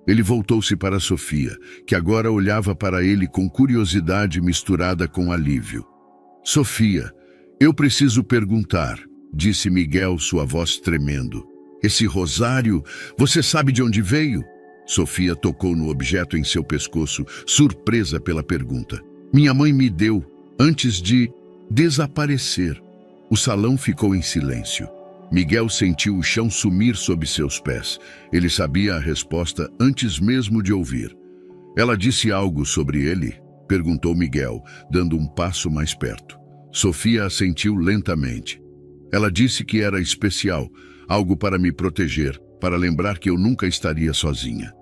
Ele voltou-se para Sofia, que agora olhava para ele com curiosidade misturada com alívio. "Sofia, eu preciso perguntar", disse Miguel, sua voz tremendo. "Esse rosário, você sabe de onde veio?" Sofia tocou no objeto em seu pescoço, surpresa pela pergunta. Minha mãe me deu, antes de desaparecer. O salão ficou em silêncio. Miguel sentiu o chão sumir sob seus pés. Ele sabia a resposta antes mesmo de ouvir. Ela disse algo sobre ele? Perguntou Miguel, dando um passo mais perto. Sofia assentiu lentamente. Ela disse que era especial, algo para me proteger, para lembrar que eu nunca estaria sozinha.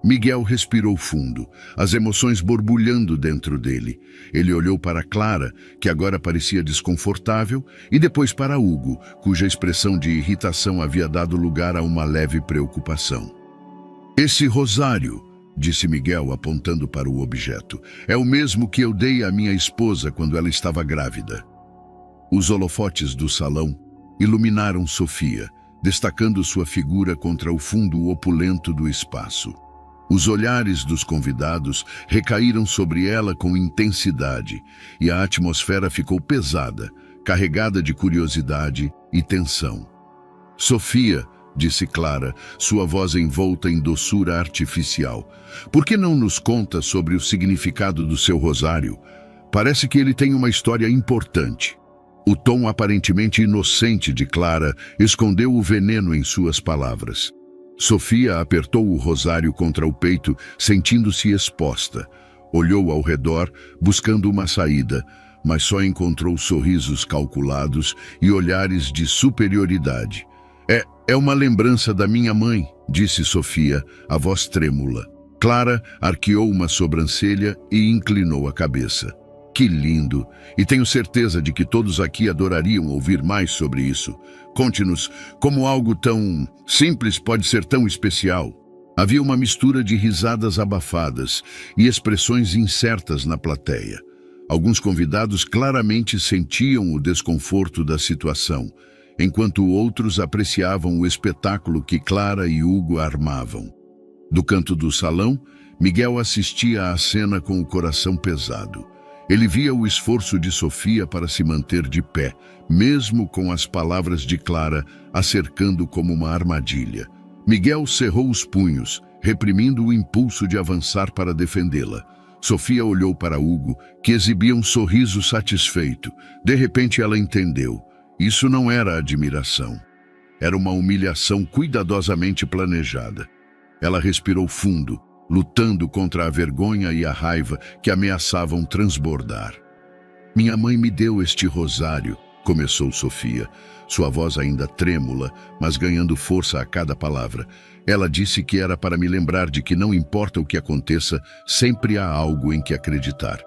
Miguel respirou fundo, as emoções borbulhando dentro dele. Ele olhou para Clara, que agora parecia desconfortável, e depois para Hugo, cuja expressão de irritação havia dado lugar a uma leve preocupação. Esse rosário, disse Miguel apontando para o objeto, é o mesmo que eu dei à minha esposa quando ela estava grávida. Os holofotes do salão iluminaram Sofia, destacando sua figura contra o fundo opulento do espaço. Os olhares dos convidados recaíram sobre ela com intensidade e a atmosfera ficou pesada, carregada de curiosidade e tensão. Sofia, disse Clara, sua voz envolta em doçura artificial, por que não nos conta sobre o significado do seu rosário? Parece que ele tem uma história importante. O tom aparentemente inocente de Clara escondeu o veneno em suas palavras. Sofia apertou o rosário contra o peito, sentindo-se exposta. Olhou ao redor, buscando uma saída, mas só encontrou sorrisos calculados e olhares de superioridade. É uma lembrança da minha mãe, disse Sofia, a voz trêmula. Clara arqueou uma sobrancelha e inclinou a cabeça. Que lindo! E tenho certeza de que todos aqui adorariam ouvir mais sobre isso. Conte-nos como algo tão simples pode ser tão especial. Havia uma mistura de risadas abafadas e expressões incertas na plateia. Alguns convidados claramente sentiam o desconforto da situação, enquanto outros apreciavam o espetáculo que Clara e Hugo armavam. Do canto do salão, Miguel assistia à cena com o coração pesado. Ele via o esforço de Sofia para se manter de pé, mesmo com as palavras de Clara a cercando como uma armadilha. Miguel cerrou os punhos, reprimindo o impulso de avançar para defendê-la. Sofia olhou para Hugo, que exibia um sorriso satisfeito. De repente ela entendeu. Isso não era admiração. Era uma humilhação cuidadosamente planejada. Ela respirou fundo, lutando contra a vergonha e a raiva que ameaçavam transbordar. Minha mãe me deu este rosário, começou Sofia, sua voz ainda trêmula, mas ganhando força a cada palavra. Ela disse que era para me lembrar de que não importa o que aconteça, sempre há algo em que acreditar.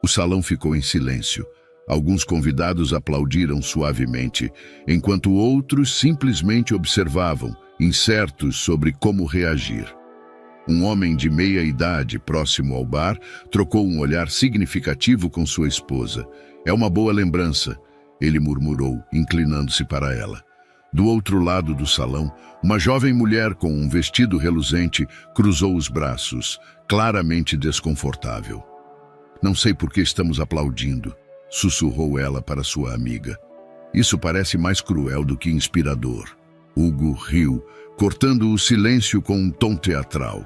O salão ficou em silêncio. Alguns convidados aplaudiram suavemente, enquanto outros simplesmente observavam, incertos sobre como reagir. Um homem de meia idade, próximo ao bar, trocou um olhar significativo com sua esposa. É uma boa lembrança, ele murmurou, inclinando-se para ela. Do outro lado do salão, uma jovem mulher com um vestido reluzente cruzou os braços, claramente desconfortável. Não sei por que estamos aplaudindo, sussurrou ela para sua amiga. Isso parece mais cruel do que inspirador. Hugo riu, cortando o silêncio com um tom teatral.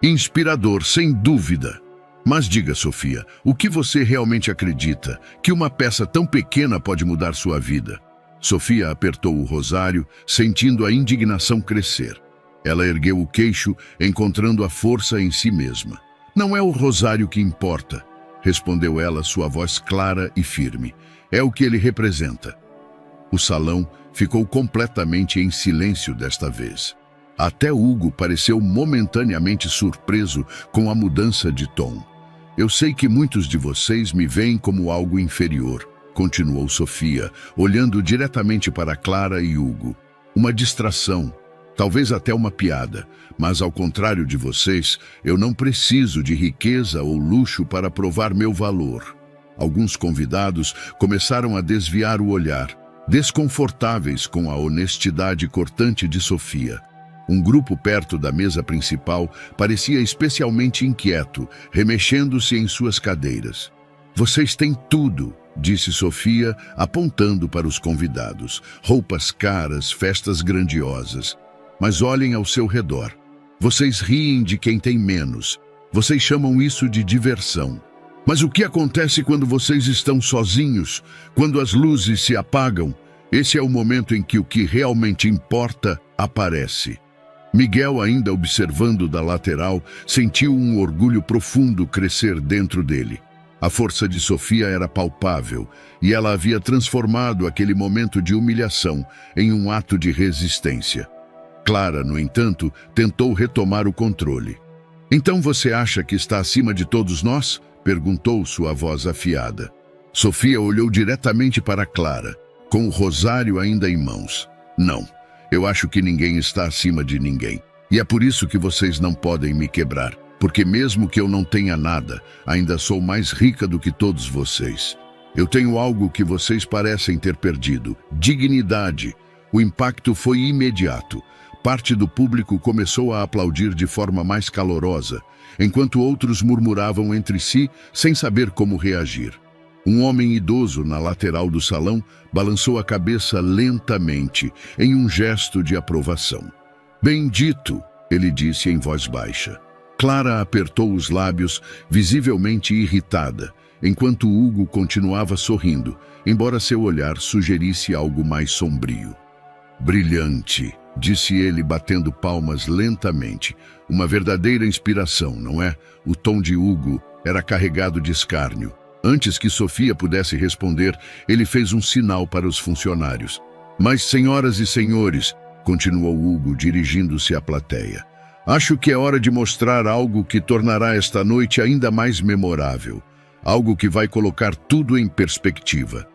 Inspirador, sem dúvida. Mas diga, Sofia, o que você realmente acredita? Que uma peça tão pequena pode mudar sua vida? Sofia apertou o rosário, sentindo a indignação crescer. Ela ergueu o queixo, encontrando a força em si mesma. Não é o rosário que importa, respondeu ela, sua voz clara e firme. É o que ele representa. O salão ficou completamente em silêncio desta vez. Até Hugo pareceu momentaneamente surpreso com a mudança de tom. Eu sei que muitos de vocês me veem como algo inferior, continuou Sofia, olhando diretamente para Clara e Hugo. Uma distração, talvez até uma piada, mas ao contrário de vocês, eu não preciso de riqueza ou luxo para provar meu valor. Alguns convidados começaram a desviar o olhar, desconfortáveis com a honestidade cortante de Sofia. Um grupo perto da mesa principal parecia especialmente inquieto, remexendo-se em suas cadeiras. Vocês têm tudo, disse Sofia, apontando para os convidados. Roupas caras, festas grandiosas. Mas olhem ao seu redor. Vocês riem de quem tem menos. Vocês chamam isso de diversão. Mas o que acontece quando vocês estão sozinhos, quando as luzes se apagam? Esse é o momento em que o que realmente importa aparece. Miguel, ainda observando da lateral, sentiu um orgulho profundo crescer dentro dele. A força de Sofia era palpável e ela havia transformado aquele momento de humilhação em um ato de resistência. Clara, no entanto, tentou retomar o controle. "Então você acha que está acima de todos nós?" perguntou sua voz afiada. Sofia olhou diretamente para Clara, com o rosário ainda em mãos. "Não, eu acho que ninguém está acima de ninguém. E é por isso que vocês não podem me quebrar, porque mesmo que eu não tenha nada, ainda sou mais rica do que todos vocês. Eu tenho algo que vocês parecem ter perdido: dignidade." O impacto foi imediato. Parte do público começou a aplaudir de forma mais calorosa, enquanto outros murmuravam entre si sem saber como reagir. Um homem idoso na lateral do salão balançou a cabeça lentamente, em um gesto de aprovação. "Bendito", ele disse em voz baixa. Clara apertou os lábios, visivelmente irritada, enquanto Hugo continuava sorrindo, embora seu olhar sugerisse algo mais sombrio. "Brilhante", disse ele, batendo palmas lentamente. Uma verdadeira inspiração, não é? O tom de Hugo era carregado de escárnio. Antes que Sofia pudesse responder, ele fez um sinal para os funcionários. "Mas, senhoras e senhores", continuou Hugo, dirigindo-se à plateia, "acho que é hora de mostrar algo que tornará esta noite ainda mais memorável. Algo que vai colocar tudo em perspectiva."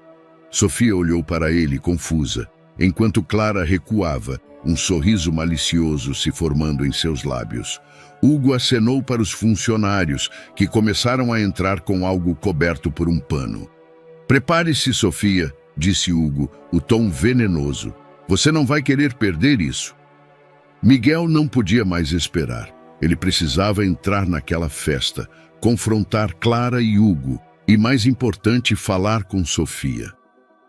Sofia olhou para ele, confusa, enquanto Clara recuava, um sorriso malicioso se formando em seus lábios. Hugo acenou para os funcionários, que começaram a entrar com algo coberto por um pano. "Prepare-se, Sofia", disse Hugo, o tom venenoso. "Você não vai querer perder isso." Miguel não podia mais esperar. Ele precisava entrar naquela festa, confrontar Clara e Hugo, e, mais importante, falar com Sofia.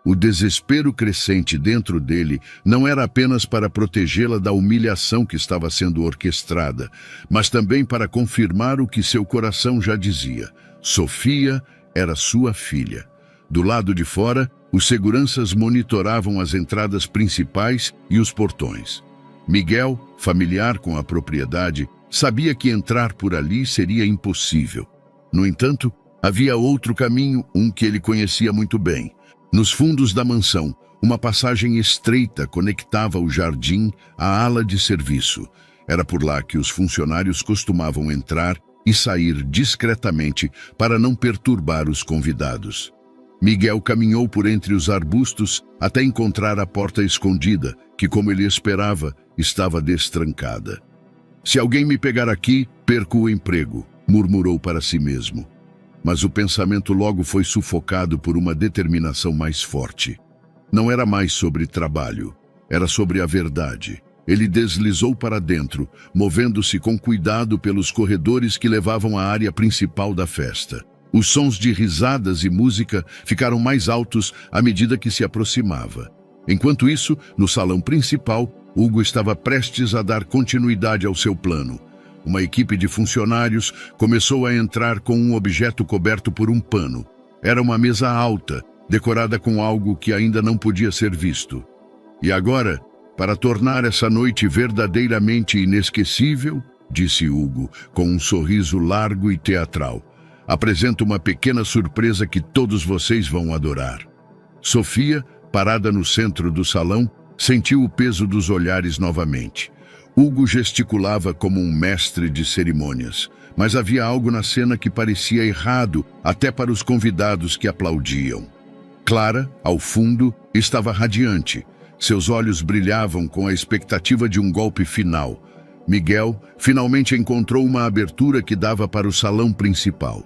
O desespero crescente dentro dele não era apenas para protegê-la da humilhação que estava sendo orquestrada, mas também para confirmar o que seu coração já dizia: Sofia era sua filha. Do lado de fora, os seguranças monitoravam as entradas principais e os portões. Miguel, familiar com a propriedade, sabia que entrar por ali seria impossível. No entanto, havia outro caminho, um que ele conhecia muito bem. Nos fundos da mansão, uma passagem estreita conectava o jardim à ala de serviço. Era por lá que os funcionários costumavam entrar e sair discretamente para não perturbar os convidados. Miguel caminhou por entre os arbustos até encontrar a porta escondida, que, como ele esperava, estava destrancada. "Se alguém me pegar aqui, perco o emprego", murmurou para si mesmo. Mas o pensamento logo foi sufocado por uma determinação mais forte. Não era mais sobre trabalho, era sobre a verdade. Ele deslizou para dentro, movendo-se com cuidado pelos corredores que levavam à área principal da festa. Os sons de risadas e música ficaram mais altos à medida que se aproximava. Enquanto isso, no salão principal, Hugo estava prestes a dar continuidade ao seu plano. Uma equipe de funcionários começou a entrar com um objeto coberto por um pano. Era uma mesa alta, decorada com algo que ainda não podia ser visto. "E agora, para tornar essa noite verdadeiramente inesquecível", disse Hugo, com um sorriso largo e teatral, "apresento uma pequena surpresa que todos vocês vão adorar." Sofia, parada no centro do salão, sentiu o peso dos olhares novamente. Hugo gesticulava como um mestre de cerimônias, mas havia algo na cena que parecia errado até para os convidados que aplaudiam. Clara, ao fundo, estava radiante. Seus olhos brilhavam com a expectativa de um golpe final. Miguel finalmente encontrou uma abertura que dava para o salão principal.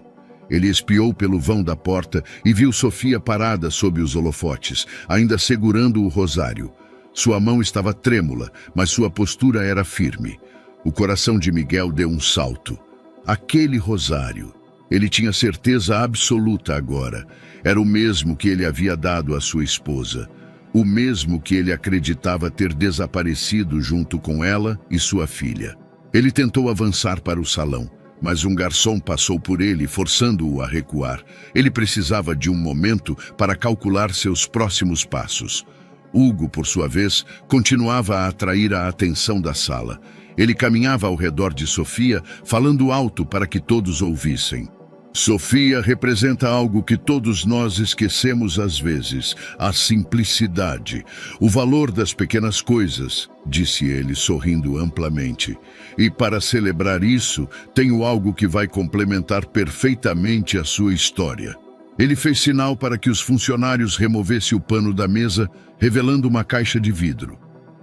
Ele espiou pelo vão da porta e viu Sofia parada sob os holofotes, ainda segurando o rosário. Sua mão estava trêmula, mas sua postura era firme. O coração de Miguel deu um salto. Aquele rosário. Ele tinha certeza absoluta agora. Era o mesmo que ele havia dado à sua esposa. O mesmo que ele acreditava ter desaparecido junto com ela e sua filha. Ele tentou avançar para o salão, mas um garçom passou por ele, forçando-o a recuar. Ele precisava de um momento para calcular seus próximos passos. Hugo, por sua vez, continuava a atrair a atenção da sala. Ele caminhava ao redor de Sofia, falando alto para que todos ouvissem. Sofia representa algo que todos nós esquecemos às vezes, a simplicidade, o valor das pequenas coisas, disse ele, sorrindo amplamente. E para celebrar isso, tenho algo que vai complementar perfeitamente a sua história. Ele fez sinal para que os funcionários removessem o pano da mesa, revelando uma caixa de vidro.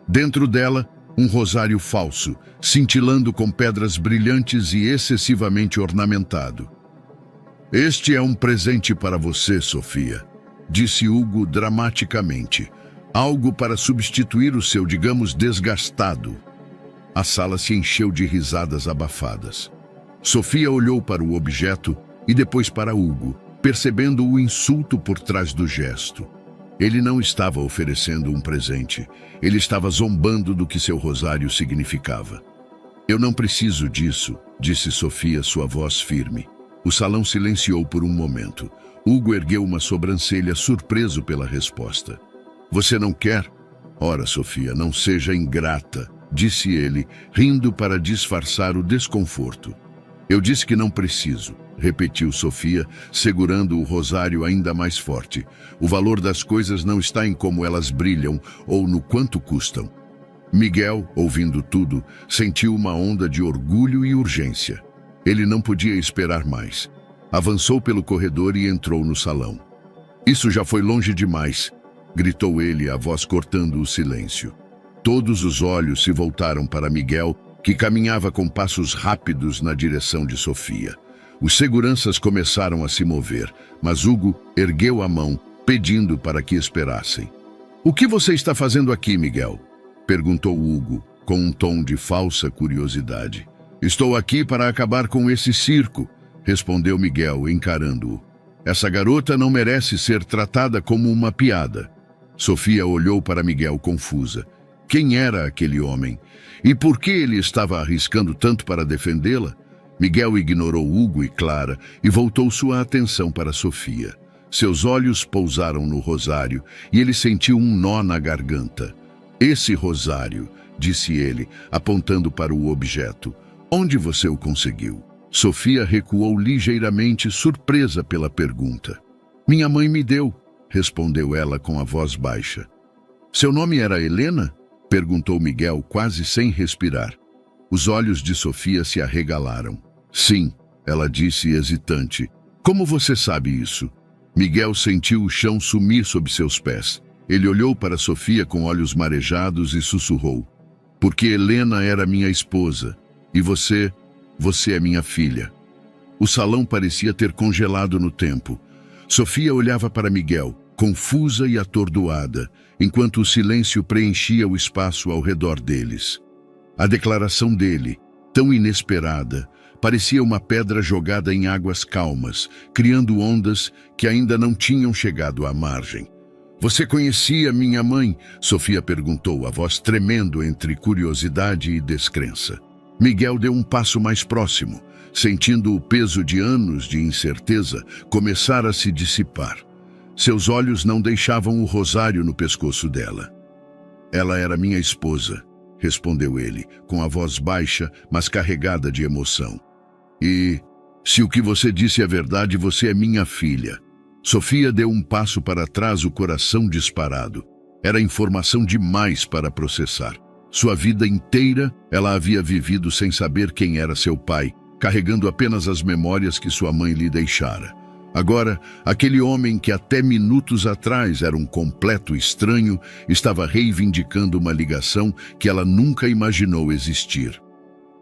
Dentro dela, um rosário falso, cintilando com pedras brilhantes e excessivamente ornamentado. Este é um presente para você, Sofia, disse Hugo dramaticamente. Algo para substituir o seu, digamos, desgastado. A sala se encheu de risadas abafadas. Sofia olhou para o objeto e depois para Hugo, percebendo o insulto por trás do gesto. Ele não estava oferecendo um presente. Ele estava zombando do que seu rosário significava. Eu não preciso disso, disse Sofia, sua voz firme. O salão silenciou por um momento. Hugo ergueu uma sobrancelha, surpreso pela resposta. Você não quer? Ora, Sofia, não seja ingrata, disse ele, rindo para disfarçar o desconforto. Eu disse que não preciso, repetiu Sofia, segurando o rosário ainda mais forte. O valor das coisas não está em como elas brilham ou no quanto custam. Miguel, ouvindo tudo, sentiu uma onda de orgulho e urgência. Ele não podia esperar mais. Avançou pelo corredor e entrou no salão. Isso já foi longe demais, gritou ele, a voz cortando o silêncio. Todos os olhos se voltaram para Miguel, que caminhava com passos rápidos na direção de Sofia. Os seguranças começaram a se mover, mas Hugo ergueu a mão, pedindo para que esperassem. O que você está fazendo aqui, Miguel? Perguntou Hugo, com um tom de falsa curiosidade. Estou aqui para acabar com esse circo, respondeu Miguel, encarando-o. Essa garota não merece ser tratada como uma piada. Sofia olhou para Miguel confusa. Quem era aquele homem? E por que ele estava arriscando tanto para defendê-la? Miguel ignorou Hugo e Clara e voltou sua atenção para Sofia. Seus olhos pousaram no rosário e ele sentiu um nó na garganta. Esse rosário, disse ele, apontando para o objeto. Onde você o conseguiu? Sofia recuou ligeiramente, surpresa pela pergunta. Minha mãe me deu, respondeu ela com a voz baixa. Seu nome era Helena? Perguntou Miguel, quase sem respirar. Os olhos de Sofia se arregalaram. Sim, ela disse hesitante. Como você sabe isso? Miguel sentiu o chão sumir sob seus pés. Ele olhou para Sofia com olhos marejados e sussurrou. Porque Helena era minha esposa. E você é minha filha. O salão parecia ter congelado no tempo. Sofia olhava para Miguel, confusa e atordoada, enquanto o silêncio preenchia o espaço ao redor deles. A declaração dele, tão inesperada, parecia uma pedra jogada em águas calmas, criando ondas que ainda não tinham chegado à margem. Você conhecia minha mãe? Sofia perguntou, a voz tremendo entre curiosidade e descrença. Miguel deu um passo mais próximo, sentindo o peso de anos de incerteza começar a se dissipar. Seus olhos não deixavam o rosário no pescoço dela. Ela era minha esposa, respondeu ele, com a voz baixa, mas carregada de emoção. E, se o que você disse é verdade, você é minha filha. Sofia deu um passo para trás, o coração disparado. Era informação demais para processar. Sua vida inteira, ela havia vivido sem saber quem era seu pai, carregando apenas as memórias que sua mãe lhe deixara. Agora, aquele homem que até minutos atrás era um completo estranho, estava reivindicando uma ligação que ela nunca imaginou existir.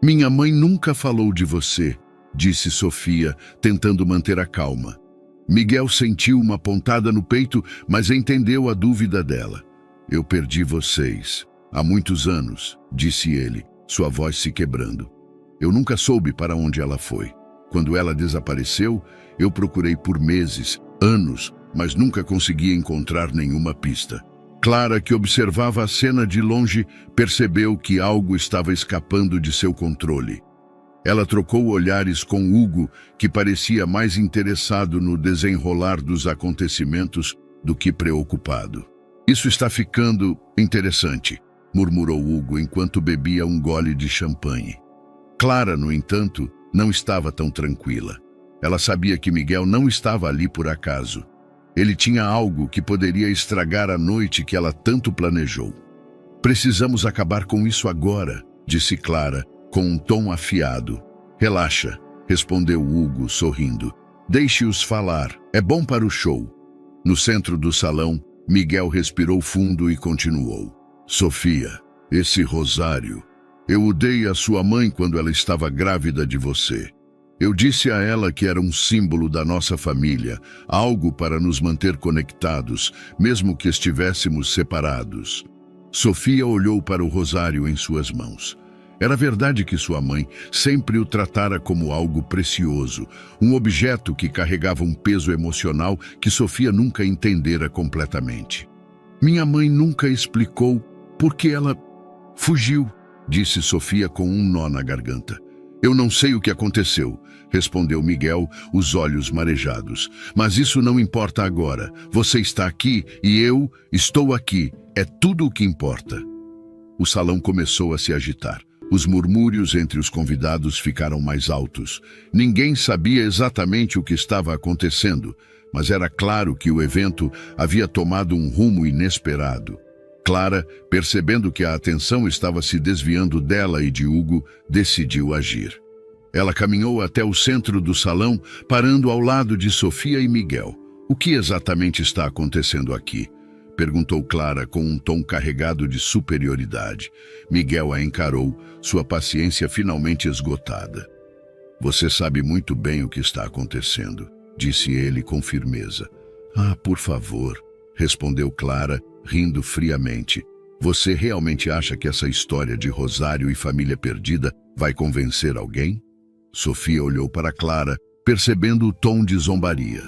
Minha mãe nunca falou de você, disse Sofia, tentando manter a calma. Miguel sentiu uma pontada no peito, mas entendeu a dúvida dela. Eu perdi vocês. Há muitos anos, disse ele, sua voz se quebrando. Eu nunca soube para onde ela foi. Quando ela desapareceu, eu procurei por meses, anos, mas nunca consegui encontrar nenhuma pista. Clara, que observava a cena de longe, percebeu que algo estava escapando de seu controle. Ela trocou olhares com Hugo, que parecia mais interessado no desenrolar dos acontecimentos do que preocupado. Isso está ficando interessante, murmurou Hugo enquanto bebia um gole de champanhe. Clara, no entanto, não estava tão tranquila. Ela sabia que Miguel não estava ali por acaso. Ele tinha algo que poderia estragar a noite que ela tanto planejou. Precisamos acabar com isso agora, disse Clara, com um tom afiado. Relaxa, respondeu Hugo, sorrindo. Deixe-os falar, é bom para o show. No centro do salão, Miguel respirou fundo e continuou. Sofia, esse rosário. Eu o dei à sua mãe quando ela estava grávida de você. Eu disse a ela que era um símbolo da nossa família, algo para nos manter conectados, mesmo que estivéssemos separados. Sofia olhou para o rosário em suas mãos. Era verdade que sua mãe sempre o tratara como algo precioso, um objeto que carregava um peso emocional que Sofia nunca entendera completamente. Minha mãe nunca explicou por que ela fugiu, disse Sofia com um nó na garganta. Eu não sei o que aconteceu, respondeu Miguel, os olhos marejados. Mas isso não importa agora. Você está aqui e eu estou aqui. É tudo o que importa. O salão começou a se agitar. Os murmúrios entre os convidados ficaram mais altos. Ninguém sabia exatamente o que estava acontecendo, mas era claro que o evento havia tomado um rumo inesperado. Clara, percebendo que a atenção estava se desviando dela e de Hugo, decidiu agir. Ela caminhou até o centro do salão, parando ao lado de Sofia e Miguel. O que exatamente está acontecendo aqui? Perguntou Clara com um tom carregado de superioridade. Miguel a encarou, sua paciência finalmente esgotada. Você sabe muito bem o que está acontecendo, disse ele com firmeza. Ah, por favor, respondeu Clara, rindo friamente. Você realmente acha que essa história de Rosário e família perdida vai convencer alguém? Sofia olhou para Clara, percebendo o tom de zombaria.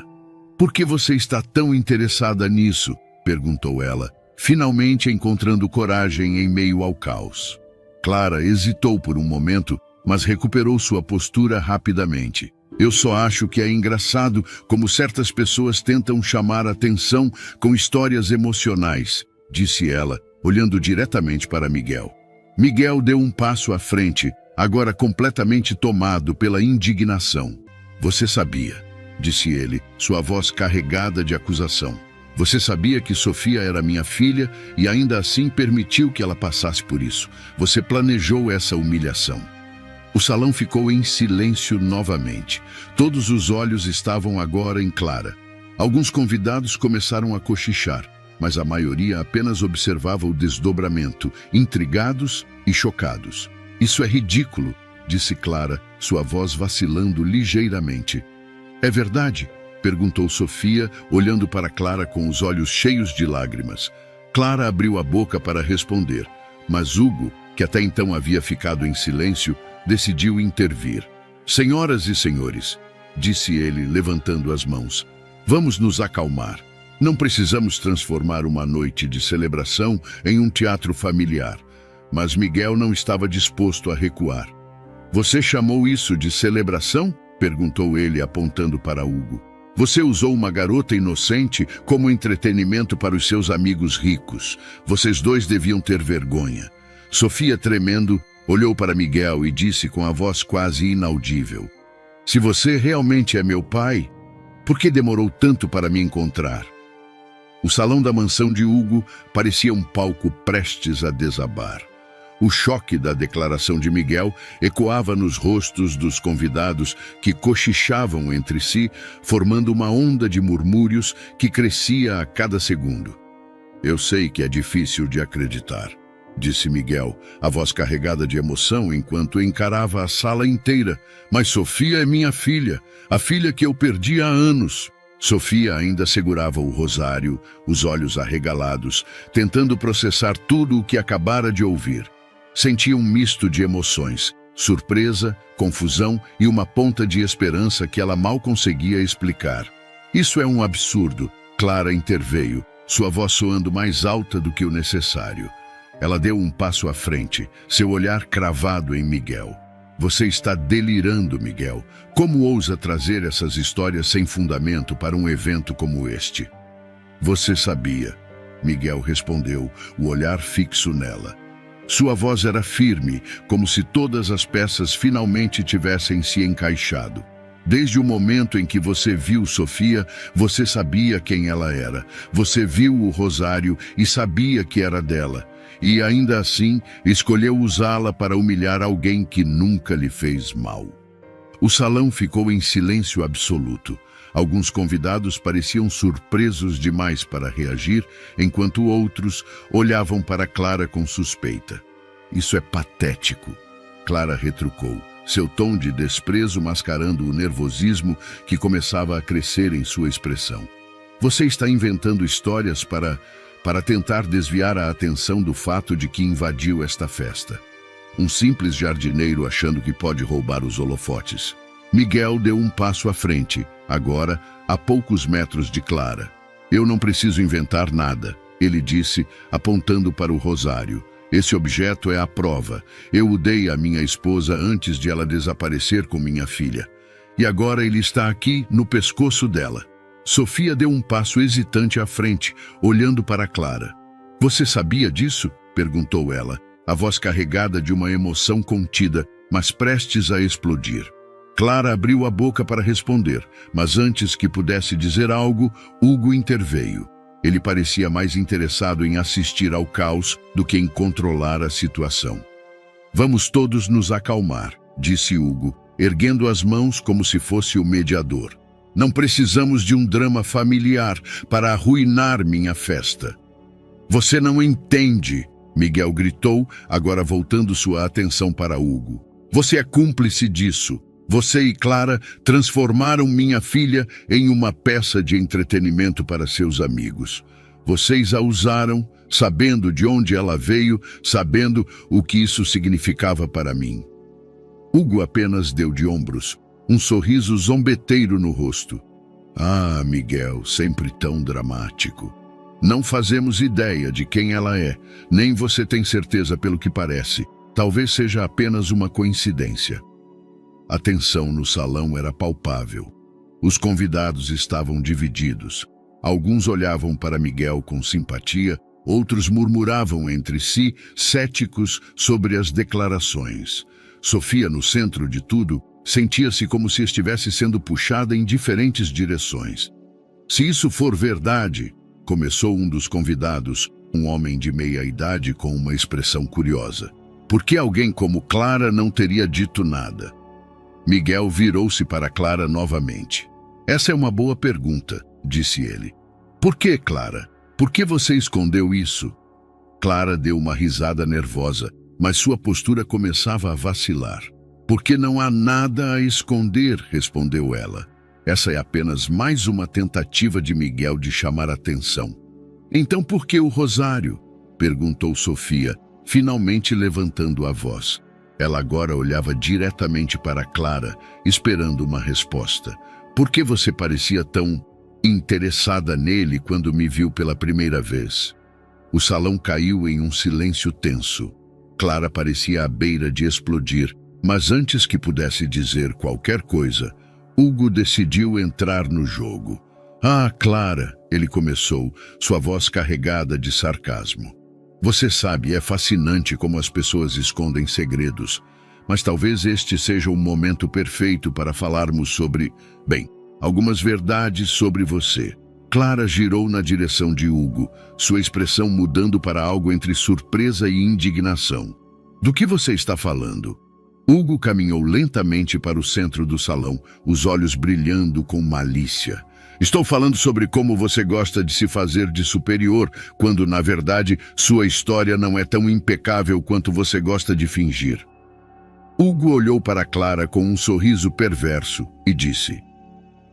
Por que você está tão interessada nisso? Perguntou ela, finalmente encontrando coragem em meio ao caos. Clara hesitou por um momento, mas recuperou sua postura rapidamente. Eu só acho que é engraçado como certas pessoas tentam chamar atenção com histórias emocionais, disse ela, olhando diretamente para Miguel. Miguel deu um passo à frente, agora completamente tomado pela indignação. Você sabia, disse ele, sua voz carregada de acusação. Você sabia que Sofia era minha filha e ainda assim permitiu que ela passasse por isso. Você planejou essa humilhação. O salão ficou em silêncio novamente. Todos os olhos estavam agora em Clara. Alguns convidados começaram a cochichar, mas a maioria apenas observava o desdobramento, intrigados e chocados. Isso é ridículo, disse Clara, sua voz vacilando ligeiramente. É verdade? Perguntou Sofia, olhando para Clara com os olhos cheios de lágrimas. Clara abriu a boca para responder, mas Hugo, que até então havia ficado em silêncio, decidiu intervir. Senhoras e senhores, disse ele, levantando as mãos, vamos nos acalmar. Não precisamos transformar uma noite de celebração em um teatro familiar. Mas Miguel não estava disposto a recuar. Você chamou isso de celebração? Perguntou ele, apontando para Hugo. Você usou uma garota inocente como entretenimento para os seus amigos ricos. Vocês dois deviam ter vergonha. Sofia, tremendo, olhou para Miguel e disse com a voz quase inaudível. Se você realmente é meu pai, por que demorou tanto para me encontrar? O salão da mansão de Hugo parecia um palco prestes a desabar. O choque da declaração de Miguel ecoava nos rostos dos convidados que cochichavam entre si, formando uma onda de murmúrios que crescia a cada segundo. Eu sei que é difícil de acreditar, disse Miguel, a voz carregada de emoção enquanto encarava a sala inteira. Mas Sofia é minha filha, a filha que eu perdi há anos. Sofia ainda segurava o rosário, os olhos arregalados, tentando processar tudo o que acabara de ouvir. Sentia um misto de emoções, surpresa, confusão e uma ponta de esperança que ela mal conseguia explicar. Isso é um absurdo, Clara interveio. sua voz soando mais alta do que o necessário. Ela deu um passo à frente, seu olhar cravado em Miguel. Você está delirando, Miguel. Como ousa trazer essas histórias sem fundamento para um evento como este? Você sabia, Miguel respondeu, o olhar fixo nela. Sua voz era firme, como se todas as peças finalmente tivessem se encaixado. Desde o momento em que você viu Sofia, você sabia quem ela era. Você viu o rosário e sabia que era dela. E ainda assim, escolheu usá-la para humilhar alguém que nunca lhe fez mal. O salão ficou em silêncio absoluto. Alguns convidados pareciam surpresos demais para reagir, enquanto outros olhavam para Clara com suspeita. Isso é patético, Clara retrucou, seu tom de desprezo mascarando o nervosismo que começava a crescer em sua expressão. Você está inventando histórias para tentar desviar a atenção do fato de que invadiu esta festa. Um simples jardineiro achando que pode roubar os holofotes. Miguel deu um passo à frente, agora a poucos metros de Clara. Eu não preciso inventar nada, ele disse, apontando para o rosário. Esse objeto é a prova. Eu o dei à minha esposa antes de ela desaparecer com minha filha. E agora ele está aqui, no pescoço dela. Sofia deu um passo hesitante à frente, olhando para Clara. Você sabia disso? Perguntou ela, a voz carregada de uma emoção contida, mas prestes a explodir. Clara abriu a boca para responder, mas antes que pudesse dizer algo, Hugo interveio. Ele parecia mais interessado em assistir ao caos do que em controlar a situação. Vamos todos nos acalmar, disse Hugo, erguendo as mãos como se fosse o mediador. Não precisamos de um drama familiar para arruinar minha festa. Você não entende, Miguel gritou, agora voltando sua atenção para Hugo. Você é cúmplice disso. Você e Clara transformaram minha filha em uma peça de entretenimento para seus amigos. Vocês a usaram, sabendo de onde ela veio, sabendo o que isso significava para mim. Hugo apenas deu de ombros, um sorriso zombeteiro no rosto. Ah, Miguel, sempre tão dramático. Não fazemos ideia de quem ela é, nem você tem certeza pelo que parece. Talvez seja apenas uma coincidência. A tensão no salão era palpável. Os convidados estavam divididos. Alguns olhavam para Miguel com simpatia, outros murmuravam entre si, céticos sobre as declarações. Sofia, no centro de tudo, sentia-se como se estivesse sendo puxada em diferentes direções. Se isso for verdade, começou um dos convidados, um homem de meia-idade com uma expressão curiosa. Por que alguém como Clara não teria dito nada? Miguel virou-se para Clara novamente. Essa é uma boa pergunta, disse ele. Por que, Clara? Por que você escondeu isso? Clara deu uma risada nervosa, mas sua postura começava a vacilar. Porque não há nada a esconder, respondeu ela. Essa é apenas mais uma tentativa de Miguel de chamar atenção. Então por que o rosário? Perguntou Sofia, finalmente levantando a voz. Ela agora olhava diretamente para Clara, esperando uma resposta. Por que você parecia tão interessada nele quando me viu pela primeira vez? O salão caiu em um silêncio tenso. Clara parecia à beira de explodir, mas antes que pudesse dizer qualquer coisa, Hugo decidiu entrar no jogo. Ah, Clara, ele começou, sua voz carregada de sarcasmo. Você sabe, é fascinante como as pessoas escondem segredos, mas talvez este seja o momento perfeito para falarmos sobre, algumas verdades sobre você. Clara girou na direção de Hugo, sua expressão mudando para algo entre surpresa e indignação. Do que você está falando? Hugo caminhou lentamente para o centro do salão, os olhos brilhando com malícia. Estou falando sobre como você gosta de se fazer de superior, quando, na verdade, sua história não é tão impecável quanto você gosta de fingir. Hugo olhou para Clara com um sorriso perverso e disse: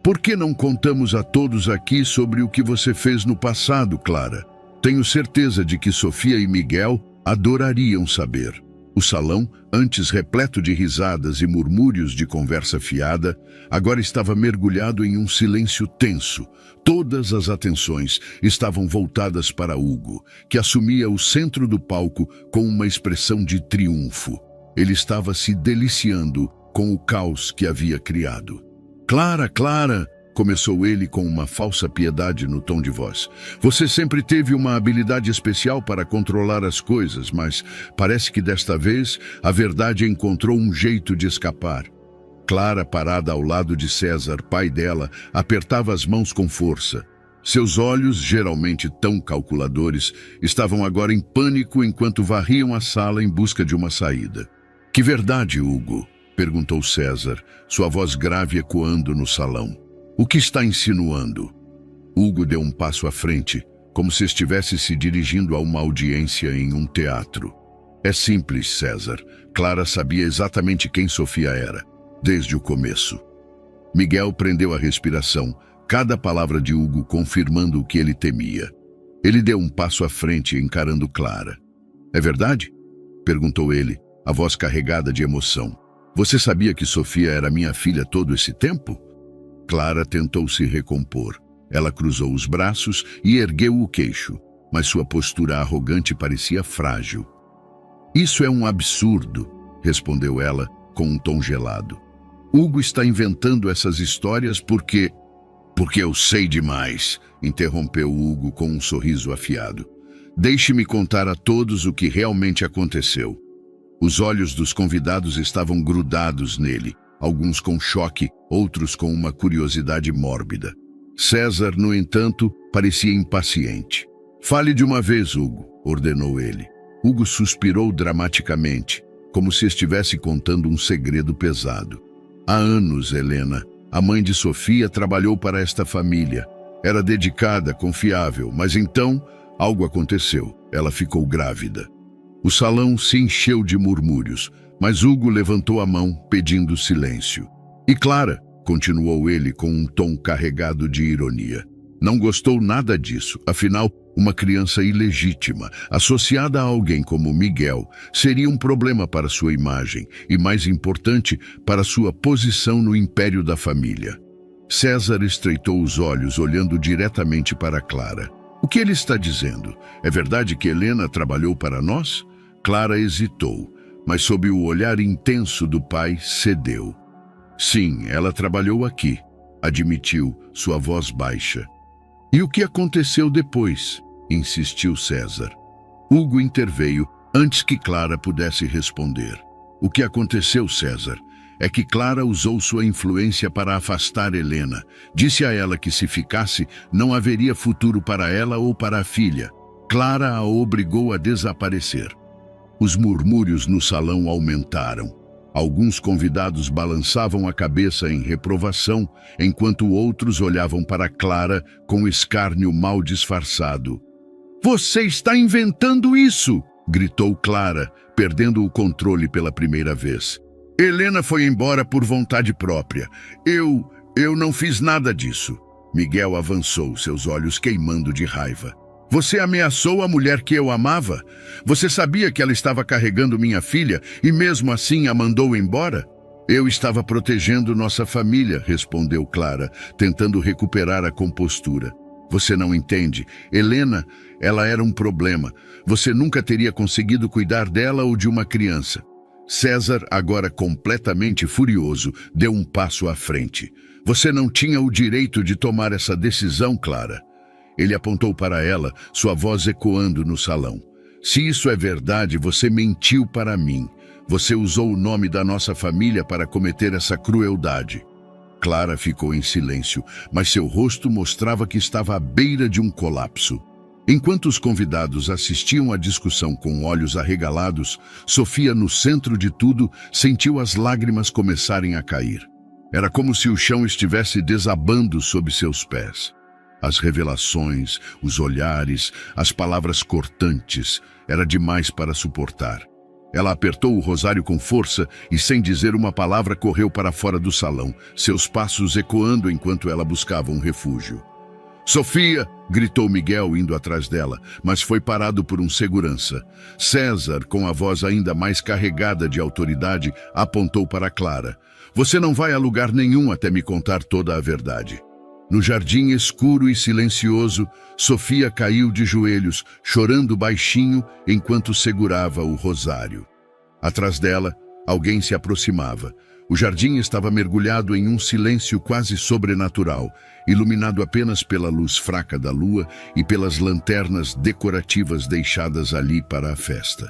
Por que não contamos a todos aqui sobre o que você fez no passado, Clara? Tenho certeza de que Sofia e Miguel adorariam saber. O salão, antes repleto de risadas e murmúrios de conversa fiada, agora estava mergulhado em um silêncio tenso. Todas as atenções estavam voltadas para Hugo, que assumia o centro do palco com uma expressão de triunfo. Ele estava se deliciando com o caos que havia criado. "Clara, Clara!" começou ele com uma falsa piedade no tom de voz. "Você sempre teve uma habilidade especial para controlar as coisas, mas parece que desta vez a verdade encontrou um jeito de escapar." Clara, parada ao lado de César, pai dela, apertava as mãos com força. Seus olhos, geralmente tão calculadores, estavam agora em pânico enquanto varriam a sala em busca de uma saída. "Que verdade, Hugo?" perguntou César, sua voz grave ecoando no salão. "O que está insinuando?" Hugo deu um passo à frente, como se estivesse se dirigindo a uma audiência em um teatro. "É simples, César. Clara sabia exatamente quem Sofia era, desde o começo." Miguel prendeu a respiração, cada palavra de Hugo confirmando o que ele temia. Ele deu um passo à frente, encarando Clara. "É verdade?" perguntou ele, a voz carregada de emoção. "Você sabia que Sofia era minha filha todo esse tempo?" Clara tentou se recompor. Ela cruzou os braços e ergueu o queixo, mas sua postura arrogante parecia frágil. "Isso é um absurdo", respondeu ela com um tom gelado. "Hugo está inventando essas histórias porque eu sei demais", interrompeu Hugo com um sorriso afiado. "Deixe-me contar a todos o que realmente aconteceu." Os olhos dos convidados estavam grudados nele, alguns com choque, outros com uma curiosidade mórbida. César, no entanto, parecia impaciente. "Fale de uma vez, Hugo", ordenou ele. Hugo suspirou dramaticamente, como se estivesse contando um segredo pesado. "Há anos, Helena, a mãe de Sofia trabalhou para esta família. Era dedicada, confiável, mas então algo aconteceu. Ela ficou grávida." O salão se encheu de murmúrios, mas Hugo levantou a mão, pedindo silêncio. "E Clara", continuou ele com um tom carregado de ironia, "não gostou nada disso. Afinal, uma criança ilegítima, associada a alguém como Miguel, seria um problema para sua imagem e, mais importante, para sua posição no império da família." César estreitou os olhos, olhando diretamente para Clara. "O que ele está dizendo? É verdade que Helena trabalhou para nós?" Clara hesitou, mas sob o olhar intenso do pai, cedeu. "Sim, ela trabalhou aqui", admitiu, sua voz baixa. "E o que aconteceu depois?" insistiu César. Hugo interveio antes que Clara pudesse responder. "O que aconteceu, César, é que Clara usou sua influência para afastar Helena. Disse a ela que se ficasse, não haveria futuro para ela ou para a filha. Clara a obrigou a desaparecer." Os murmúrios no salão aumentaram. Alguns convidados balançavam a cabeça em reprovação, enquanto outros olhavam para Clara com escárnio mal disfarçado. "Você está inventando isso!" gritou Clara, perdendo o controle pela primeira vez. "Helena foi embora por vontade própria. Eu não fiz nada disso." Miguel avançou, seus olhos queimando de raiva. "Você ameaçou a mulher que eu amava? Você sabia que ela estava carregando minha filha e mesmo assim a mandou embora?" "Eu estava protegendo nossa família", respondeu Clara, tentando recuperar a compostura. "Você não entende. Helena, ela era um problema. Você nunca teria conseguido cuidar dela ou de uma criança." César, agora completamente furioso, deu um passo à frente. "Você não tinha o direito de tomar essa decisão, Clara." Ele apontou para ela, sua voz ecoando no salão. "Se isso é verdade, você mentiu para mim. Você usou o nome da nossa família para cometer essa crueldade." Clara ficou em silêncio, mas seu rosto mostrava que estava à beira de um colapso. Enquanto os convidados assistiam à discussão com olhos arregalados, Sofia, no centro de tudo, sentiu as lágrimas começarem a cair. Era como se o chão estivesse desabando sob seus pés. As revelações, os olhares, as palavras cortantes, era demais para suportar. Ela apertou o rosário com força e, sem dizer uma palavra, correu para fora do salão, seus passos ecoando enquanto ela buscava um refúgio. Sofia! Gritou Miguel indo atrás dela, mas foi parado por um segurança. César, com a voz ainda mais carregada de autoridade, apontou para Clara. Você não vai a lugar nenhum até me contar toda a verdade. No jardim escuro e silencioso, Sofia caiu de joelhos, chorando baixinho enquanto segurava o rosário. Atrás dela, alguém se aproximava. O jardim estava mergulhado em um silêncio quase sobrenatural, iluminado apenas pela luz fraca da lua e pelas lanternas decorativas deixadas ali para a festa.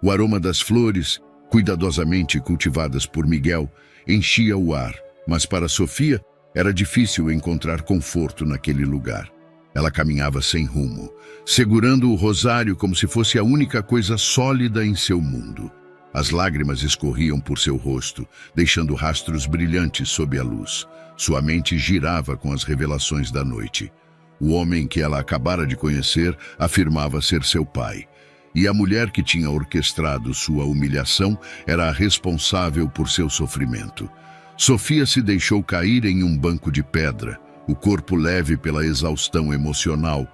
O aroma das flores, cuidadosamente cultivadas por Miguel, enchia o ar, mas para Sofia era difícil encontrar conforto naquele lugar. Ela caminhava sem rumo, segurando o rosário como se fosse a única coisa sólida em seu mundo. As lágrimas escorriam por seu rosto, deixando rastros brilhantes sob a luz. Sua mente girava com as revelações da noite. O homem que ela acabara de conhecer afirmava ser seu pai. E a mulher que tinha orquestrado sua humilhação era a responsável por seu sofrimento. Sofia se deixou cair em um banco de pedra, o corpo leve pela exaustão emocional,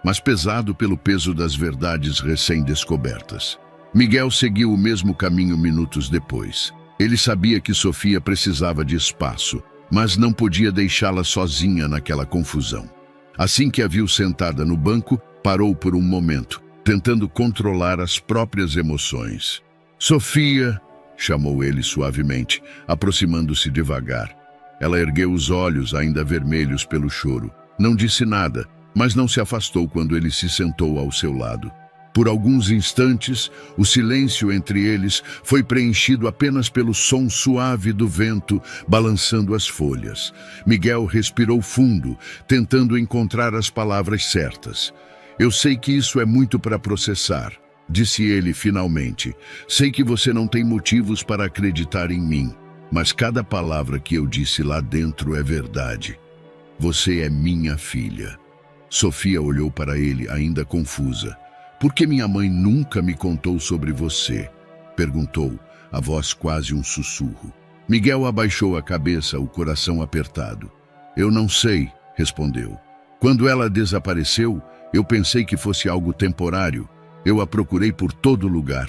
mas pesado pelo peso das verdades recém-descobertas. Miguel seguiu o mesmo caminho minutos depois. Ele sabia que Sofia precisava de espaço, mas não podia deixá-la sozinha naquela confusão. Assim que a viu sentada no banco, parou por um momento, tentando controlar as próprias emoções. Sofia! Chamou ele suavemente, aproximando-se devagar. Ela ergueu os olhos, ainda vermelhos pelo choro. Não disse nada, mas não se afastou quando ele se sentou ao seu lado. Por alguns instantes, o silêncio entre eles foi preenchido apenas pelo som suave do vento balançando as folhas. Miguel respirou fundo, tentando encontrar as palavras certas. Eu sei que isso é muito para processar, disse ele finalmente. Sei que você não tem motivos para acreditar em mim, mas cada palavra que eu disse lá dentro é verdade. Você é minha filha. Sofia olhou para ele, ainda confusa. Por que minha mãe nunca me contou sobre você? Perguntou, a voz quase um sussurro. Miguel abaixou a cabeça, o coração apertado. Eu não sei, respondeu. Quando ela desapareceu, eu pensei que fosse algo temporário. Eu a procurei por todo lugar.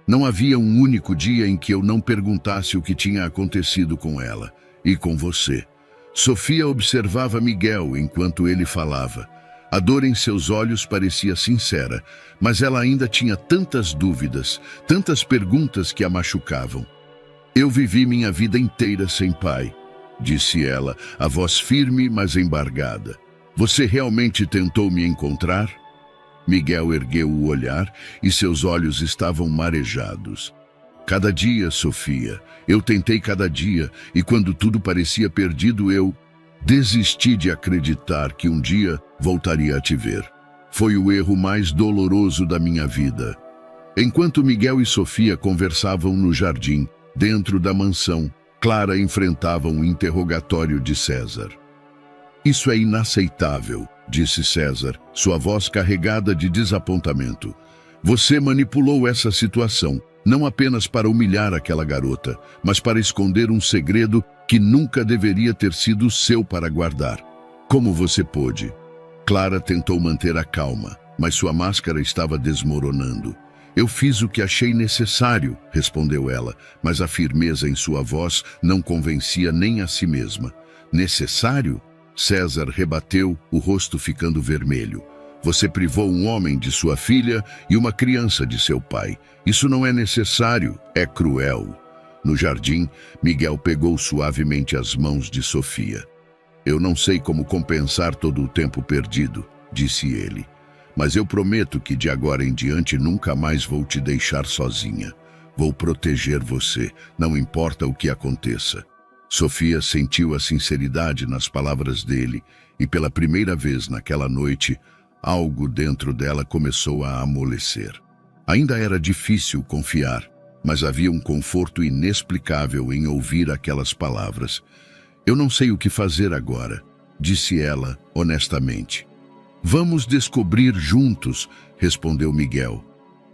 Não havia um único dia em que eu não perguntasse o que tinha acontecido com ela e com você. Sofia observava Miguel enquanto ele falava. A dor em seus olhos parecia sincera, mas ela ainda tinha tantas dúvidas, tantas perguntas que a machucavam. Eu vivi minha vida inteira sem pai, disse ela, a voz firme, mas embargada. Você realmente tentou me encontrar? Miguel ergueu o olhar e seus olhos estavam marejados. Cada dia, Sofia, eu tentei cada dia, e quando tudo parecia perdido, eu desisti de acreditar que um dia voltaria a te ver. Foi o erro mais doloroso da minha vida. Enquanto Miguel e Sofia conversavam no jardim, dentro da mansão, Clara enfrentava um interrogatório de César. Isso é inaceitável, disse César, sua voz carregada de desapontamento. Você manipulou essa situação, não apenas para humilhar aquela garota, mas para esconder um segredo que nunca deveria ter sido seu para guardar. Como você pôde? Clara tentou manter a calma, mas sua máscara estava desmoronando. Eu fiz o que achei necessário, respondeu ela, mas a firmeza em sua voz não convencia nem a si mesma. Necessário? César rebateu, o rosto ficando vermelho. Você privou um homem de sua filha e uma criança de seu pai. Isso não é necessário, é cruel. No jardim, Miguel pegou suavemente as mãos de Sofia. Eu não sei como compensar todo o tempo perdido, disse ele. Mas eu prometo que de agora em diante nunca mais vou te deixar sozinha. Vou proteger você, não importa o que aconteça. Sofia sentiu a sinceridade nas palavras dele e pela primeira vez naquela noite, algo dentro dela começou a amolecer. Ainda era difícil confiar, mas havia um conforto inexplicável em ouvir aquelas palavras. Eu não sei o que fazer agora, disse ela honestamente. Vamos descobrir juntos, respondeu Miguel.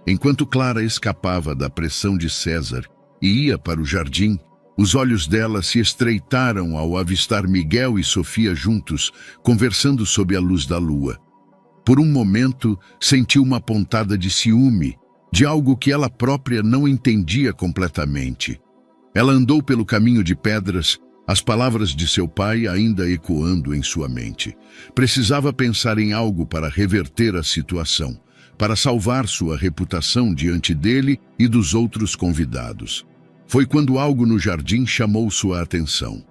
Enquanto Clara escapava da pressão de César e ia para o jardim, Os olhos dela se estreitaram ao avistar Miguel e Sofia juntos, conversando sob a luz da lua. Por um momento, sentiu uma pontada de ciúme, de algo que ela própria não entendia completamente. Ela andou pelo caminho de pedras, as palavras de seu pai ainda ecoando em sua mente. Precisava pensar em algo para reverter a situação, para salvar sua reputação diante dele e dos outros convidados. Foi quando algo no jardim chamou sua atenção.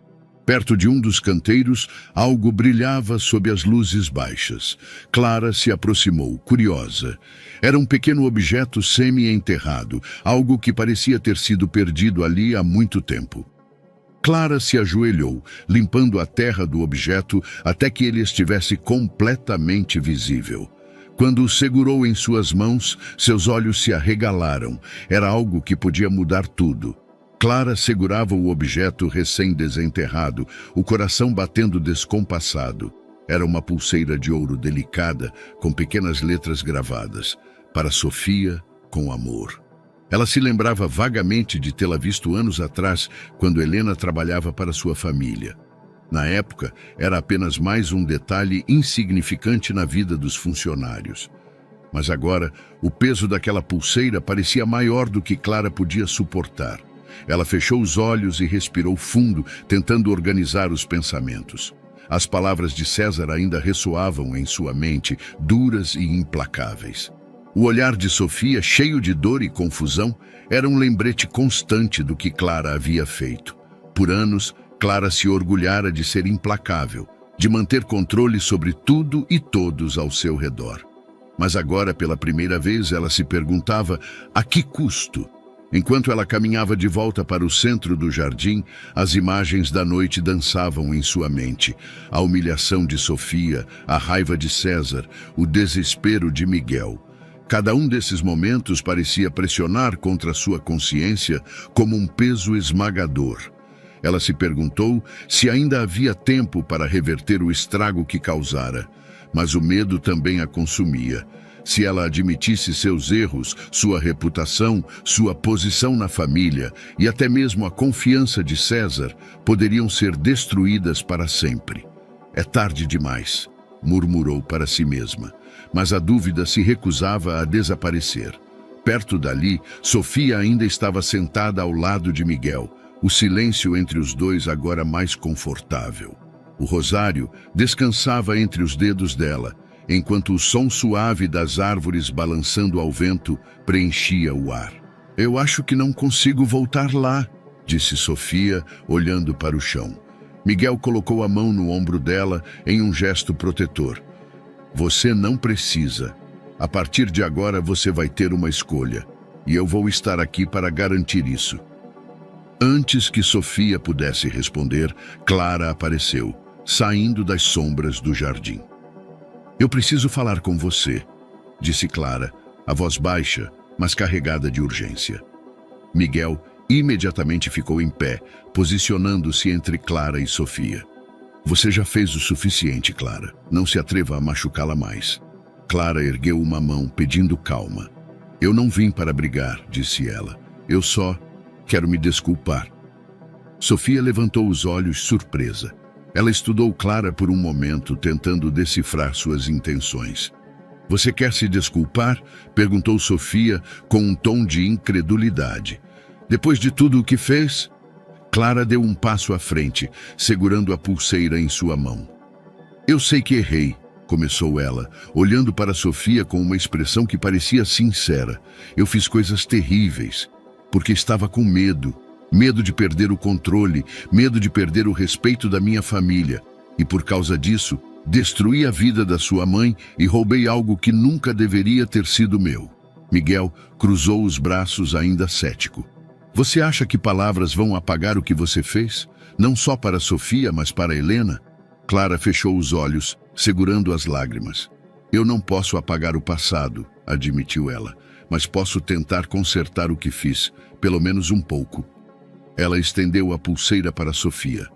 Perto de um dos canteiros, algo brilhava sob as luzes baixas. Clara se aproximou, curiosa. Era um pequeno objeto semi-enterrado, algo que parecia ter sido perdido ali há muito tempo. Clara se ajoelhou, limpando a terra do objeto até que ele estivesse completamente visível. Quando o segurou em suas mãos, seus olhos se arregalaram. Era algo que podia mudar tudo. Clara segurava o objeto recém-desenterrado, o coração batendo descompassado. Era uma pulseira de ouro delicada, com pequenas letras gravadas. Para Sofia, com amor. Ela se lembrava vagamente de tê-la visto anos atrás, quando Helena trabalhava para sua família. Na época, era apenas mais um detalhe insignificante na vida dos funcionários. Mas agora, o peso daquela pulseira parecia maior do que Clara podia suportar. Ela fechou os olhos e respirou fundo, tentando organizar os pensamentos. As palavras de César ainda ressoavam em sua mente, duras e implacáveis. O olhar de Sofia, cheio de dor e confusão, era um lembrete constante do que Clara havia feito. Por anos, Clara se orgulhara de ser implacável, de manter controle sobre tudo e todos ao seu redor. Mas agora, pela primeira vez, ela se perguntava a que custo? Enquanto ela caminhava de volta para o centro do jardim, as imagens da noite dançavam em sua mente. A humilhação de Sofia, a raiva de César, o desespero de Miguel. Cada um desses momentos parecia pressionar contra sua consciência como um peso esmagador. Ela se perguntou se ainda havia tempo para reverter o estrago que causara, mas o medo também a consumia. Se ela admitisse seus erros, sua reputação, sua posição na família e até mesmo a confiança de César poderiam ser destruídas para sempre. É tarde demais, murmurou para si mesma, mas a dúvida se recusava a desaparecer. Perto dali, Sofia ainda estava sentada ao lado de Miguel, o silêncio entre os dois agora mais confortável. O rosário descansava entre os dedos dela, enquanto o som suave das árvores balançando ao vento preenchia o ar. Eu acho que não consigo voltar lá, disse Sofia, olhando para o chão. Miguel colocou a mão no ombro dela em um gesto protetor. Você não precisa. A partir de agora você vai ter uma escolha, e eu vou estar aqui para garantir isso. Antes que Sofia pudesse responder, Clara apareceu, saindo das sombras do jardim. Eu preciso falar com você, disse Clara, a voz baixa, mas carregada de urgência. Miguel imediatamente ficou em pé, posicionando-se entre Clara e Sofia. Você já fez o suficiente, Clara. Não se atreva a machucá-la mais. Clara ergueu uma mão, pedindo calma. Eu não vim para brigar, disse ela. Eu só quero me desculpar. Sofia levantou os olhos, surpresa. Ela estudou Clara por um momento, tentando decifrar suas intenções. Você quer se desculpar? Perguntou Sofia com um tom de incredulidade. Depois de tudo o que fez? Clara deu um passo à frente, segurando a pulseira em sua mão. Eu sei que errei, começou ela, olhando para Sofia com uma expressão que parecia sincera. Eu fiz coisas terríveis, porque estava com medo. Medo de perder o controle, medo de perder o respeito da minha família. E por causa disso, destruí a vida da sua mãe e roubei algo que nunca deveria ter sido meu. Miguel cruzou os braços ainda cético. Você acha que palavras vão apagar o que você fez? Não só para Sofia, mas para Helena? Clara fechou os olhos, segurando as lágrimas. Eu não posso apagar o passado, admitiu ela, mas posso tentar consertar o que fiz, pelo menos um pouco. Ela estendeu a pulseira para Sofia.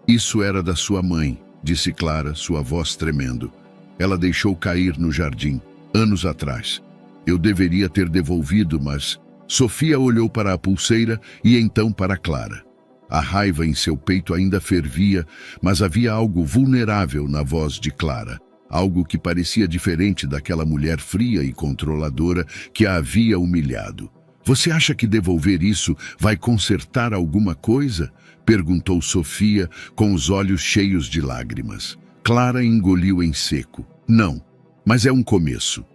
Isso era da sua mãe, disse Clara, sua voz tremendo. Ela deixou cair no jardim, anos atrás. Eu deveria ter devolvido, mas... Sofia olhou para a pulseira e então para Clara. A raiva em seu peito ainda fervia, mas havia algo vulnerável na voz de Clara. Algo que parecia diferente daquela mulher fria e controladora que a havia humilhado. Você acha que devolver isso vai consertar alguma coisa? Perguntou Sofia, com os olhos cheios de lágrimas. Clara engoliu em seco. Não, mas é um começo.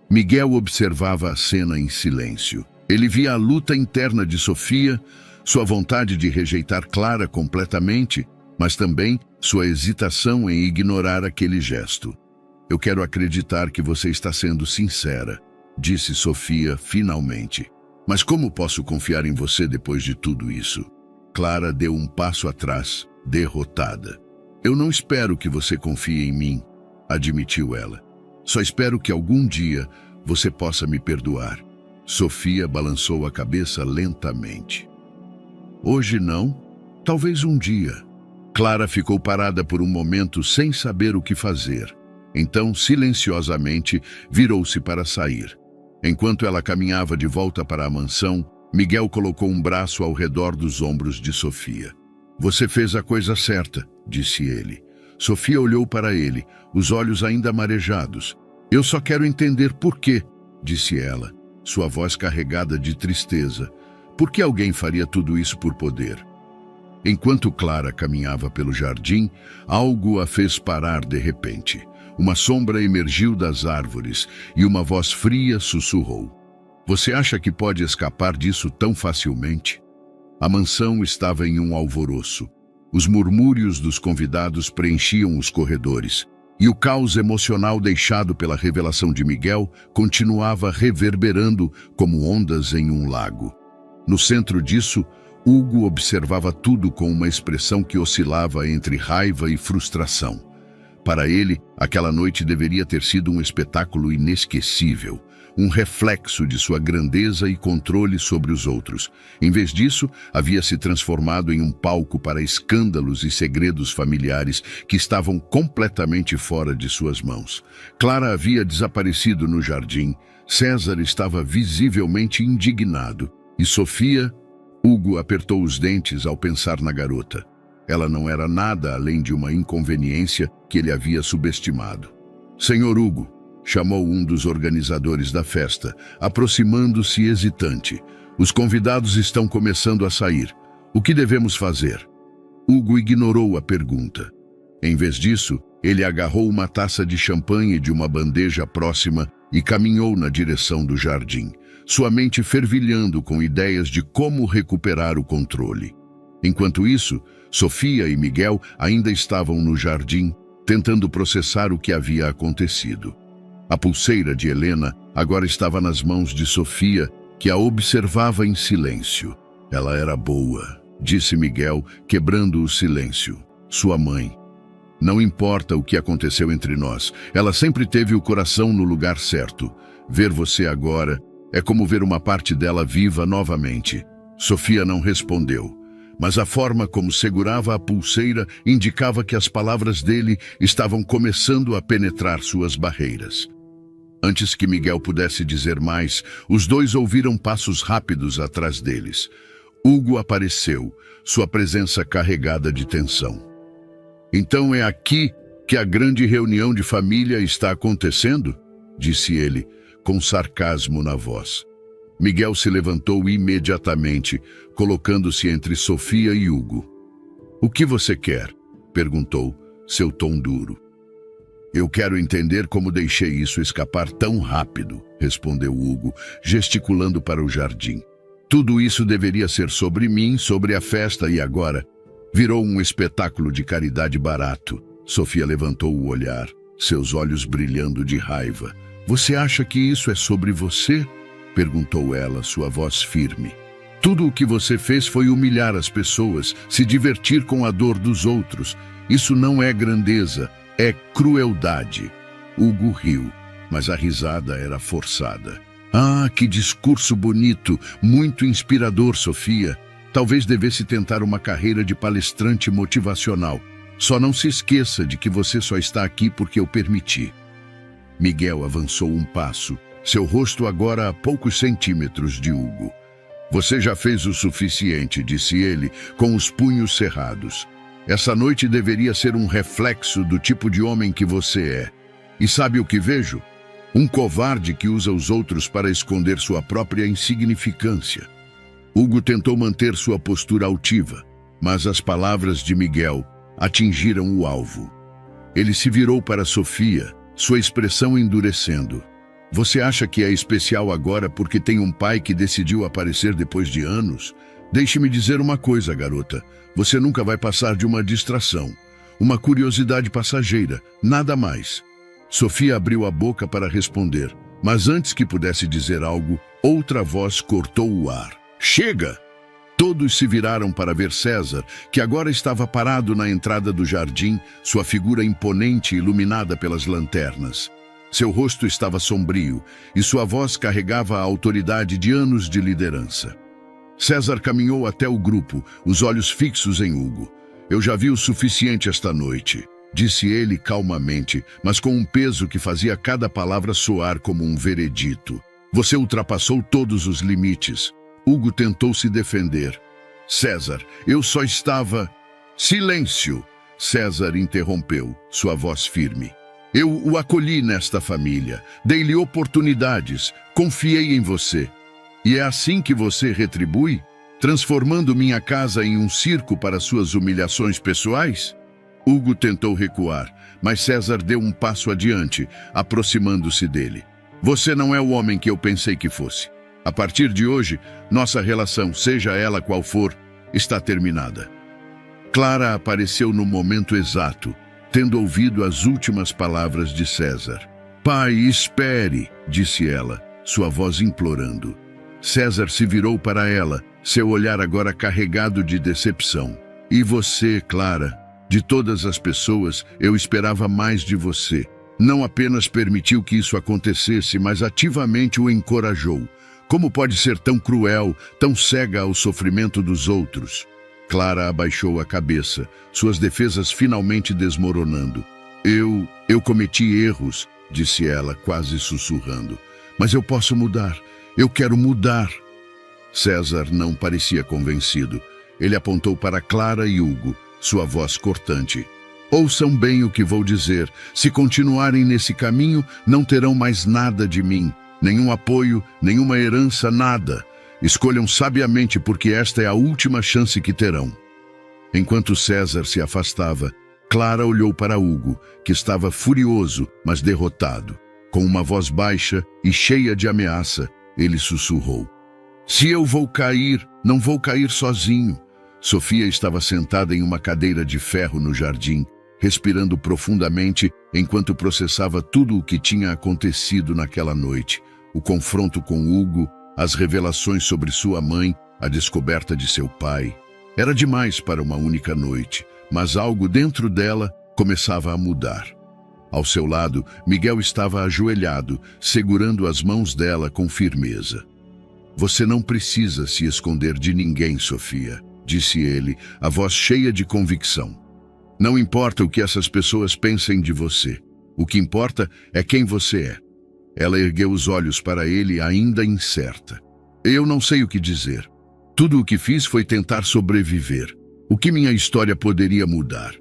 Miguel observava a cena em silêncio. Ele via a luta interna de Sofia, sua vontade de rejeitar Clara completamente, mas também sua hesitação em ignorar aquele gesto. Eu quero acreditar que você está sendo sincera, disse Sofia finalmente. Mas como posso confiar em você depois de tudo isso? Clara deu um passo atrás, derrotada. Eu não espero que você confie em mim, admitiu ela. Só espero que algum dia você possa me perdoar. Sofia balançou a cabeça lentamente. Hoje não, talvez um dia. Clara ficou parada por um momento sem saber o que fazer. Então, silenciosamente, virou-se para sair. Enquanto ela caminhava de volta para a mansão, Miguel colocou um braço ao redor dos ombros de Sofia. Você fez a coisa certa, disse ele. Sofia olhou para ele, os olhos ainda marejados. Eu só quero entender por quê, disse ela, sua voz carregada de tristeza. Por que alguém faria tudo isso por poder? Enquanto Clara caminhava pelo jardim, algo a fez parar de repente. Uma sombra emergiu das árvores e uma voz fria sussurrou. Você acha que pode escapar disso tão facilmente? A mansão estava em um alvoroço. Os murmúrios dos convidados preenchiam os corredores, e o caos emocional deixado pela revelação de Miguel continuava reverberando como ondas em um lago. No centro disso, Hugo observava tudo com uma expressão que oscilava entre raiva e frustração. Para ele, aquela noite deveria ter sido um espetáculo inesquecível, um reflexo de sua grandeza e controle sobre os outros. Em vez disso, havia se transformado em um palco para escândalos e segredos familiares que estavam completamente fora de suas mãos. Clara havia desaparecido no jardim, César estava visivelmente indignado, e Sofia... Hugo apertou os dentes ao pensar na garota. Ela não era nada além de uma inconveniência que ele havia subestimado. Senhor Hugo, chamou um dos organizadores da festa, aproximando-se hesitante. Os convidados estão começando a sair. O que devemos fazer? Hugo ignorou a pergunta. Em vez disso, ele agarrou uma taça de champanhe de uma bandeja próxima e caminhou na direção do jardim, sua mente fervilhando com ideias de como recuperar o controle. Enquanto isso, Sofia e Miguel ainda estavam no jardim, tentando processar o que havia acontecido. A pulseira de Helena agora estava nas mãos de Sofia, que a observava em silêncio. Ela era boa, disse Miguel, quebrando o silêncio. Sua mãe. Não importa o que aconteceu entre nós, ela sempre teve o coração no lugar certo. Ver você agora é como ver uma parte dela viva novamente. Sofia não respondeu, mas a forma como segurava a pulseira indicava que as palavras dele estavam começando a penetrar suas barreiras. Antes que Miguel pudesse dizer mais, os dois ouviram passos rápidos atrás deles. Hugo apareceu, sua presença carregada de tensão. Então é aqui que a grande reunião de família está acontecendo? Disse ele, com sarcasmo na voz. Miguel se levantou imediatamente, colocando-se entre Sofia e Hugo. O que você quer? Perguntou, seu tom duro. Eu quero entender como deixei isso escapar tão rápido, respondeu Hugo, gesticulando para o jardim. Tudo isso deveria ser sobre mim, sobre a festa e agora virou um espetáculo de caridade barato. Sofia levantou o olhar, seus olhos brilhando de raiva. Você acha que isso é sobre você? Perguntou ela, sua voz firme. Tudo o que você fez foi humilhar as pessoas, se divertir com a dor dos outros. Isso não é grandeza, é crueldade. Hugo riu, mas a risada era forçada. Ah, que discurso bonito, muito inspirador, Sofia. Talvez devesse tentar uma carreira de palestrante motivacional. Só não se esqueça de que você só está aqui porque eu permiti. Miguel avançou um passo, seu rosto agora a poucos centímetros de Hugo. Você já fez o suficiente, disse ele, com os punhos cerrados. Essa noite deveria ser um reflexo do tipo de homem que você é. E sabe o que vejo? Um covarde que usa os outros para esconder sua própria insignificância. Hugo tentou manter sua postura altiva, mas as palavras de Miguel atingiram o alvo. Ele se virou para Sofia, sua expressão endurecendo. Você acha que é especial agora porque tem um pai que decidiu aparecer depois de anos? Deixe-me dizer uma coisa, garota. Você nunca vai passar de uma distração, uma curiosidade passageira, nada mais. Sofia abriu a boca para responder, mas antes que pudesse dizer algo, outra voz cortou o ar. Chega! Todos se viraram para ver César, que agora estava parado na entrada do jardim, sua figura imponente iluminada pelas lanternas. Seu rosto estava sombrio e sua voz carregava a autoridade de anos de liderança. César caminhou até o grupo, os olhos fixos em Hugo. Eu já vi o suficiente esta noite, disse ele calmamente, mas com um peso que fazia cada palavra soar como um veredito. Você ultrapassou todos os limites. Hugo tentou se defender. César, eu só estava... Silêncio! César interrompeu, sua voz firme. Eu o acolhi nesta família, dei-lhe oportunidades, confiei em você. E é assim que você retribui? Transformando minha casa em um circo para suas humilhações pessoais? Hugo tentou recuar, mas César deu um passo adiante, aproximando-se dele. Você não é o homem que eu pensei que fosse. A partir de hoje, nossa relação, seja ela qual for, está terminada. Clara apareceu no momento exato, tendo ouvido as últimas palavras de César. Pai, espere, disse ela, sua voz implorando. César se virou para ela, seu olhar agora carregado de decepção. E você, Clara, de todas as pessoas, eu esperava mais de você. Não apenas permitiu que isso acontecesse, mas ativamente o encorajou. Como pode ser tão cruel, tão cega ao sofrimento dos outros? Clara abaixou a cabeça, suas defesas finalmente desmoronando. Eu cometi erros, disse ela, quase sussurrando. Mas eu posso mudar. Eu quero mudar. César não parecia convencido. Ele apontou para Clara e Hugo, sua voz cortante. Ouçam bem o que vou dizer. Se continuarem nesse caminho, não terão mais nada de mim. Nenhum apoio, nenhuma herança, nada. Escolham sabiamente, porque esta é a última chance que terão. Enquanto César se afastava, Clara olhou para Hugo, que estava furioso, mas derrotado. Com uma voz baixa e cheia de ameaça, ele sussurrou. Se eu vou cair, não vou cair sozinho. Sofia estava sentada em uma cadeira de ferro no jardim, respirando profundamente enquanto processava tudo o que tinha acontecido naquela noite. O confronto com Hugo, as revelações sobre sua mãe, a descoberta de seu pai. Era demais para uma única noite, mas algo dentro dela começava a mudar. Ao seu lado, Miguel estava ajoelhado, segurando as mãos dela com firmeza. Você não precisa se esconder de ninguém, Sofia, disse ele, a voz cheia de convicção. Não importa o que essas pessoas pensem de você. O que importa é quem você é. Ela ergueu os olhos para ele, ainda incerta. Eu não sei o que dizer. Tudo o que fiz foi tentar sobreviver. O que minha história poderia mudar?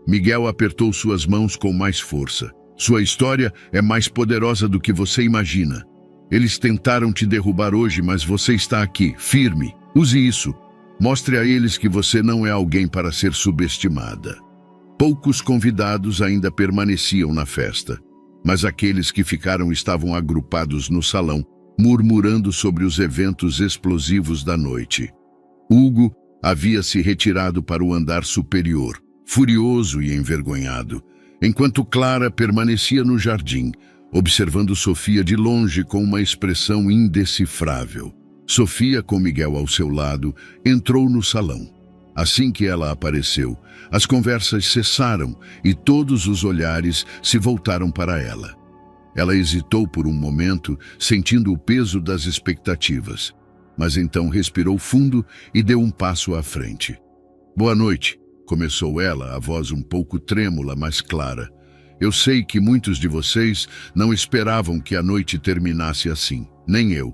Miguel apertou suas mãos com mais força. Sua história é mais poderosa do que você imagina. Eles tentaram te derrubar hoje, mas você está aqui, firme. Use isso. Mostre a eles que você não é alguém para ser subestimada. Poucos convidados ainda permaneciam na festa, mas aqueles que ficaram estavam agrupados no salão, murmurando sobre os eventos explosivos da noite. Hugo havia se retirado para o andar superior, furioso e envergonhado, enquanto Clara permanecia no jardim, observando Sofia de longe com uma expressão indecifrável. Sofia, com Miguel ao seu lado, entrou no salão. Assim que ela apareceu, as conversas cessaram e todos os olhares se voltaram para ela. Ela hesitou por um momento, sentindo o peso das expectativas, mas então respirou fundo e deu um passo à frente. Boa noite, começou ela, a voz um pouco trêmula, mas clara. Eu sei que muitos de vocês não esperavam que a noite terminasse assim, nem eu.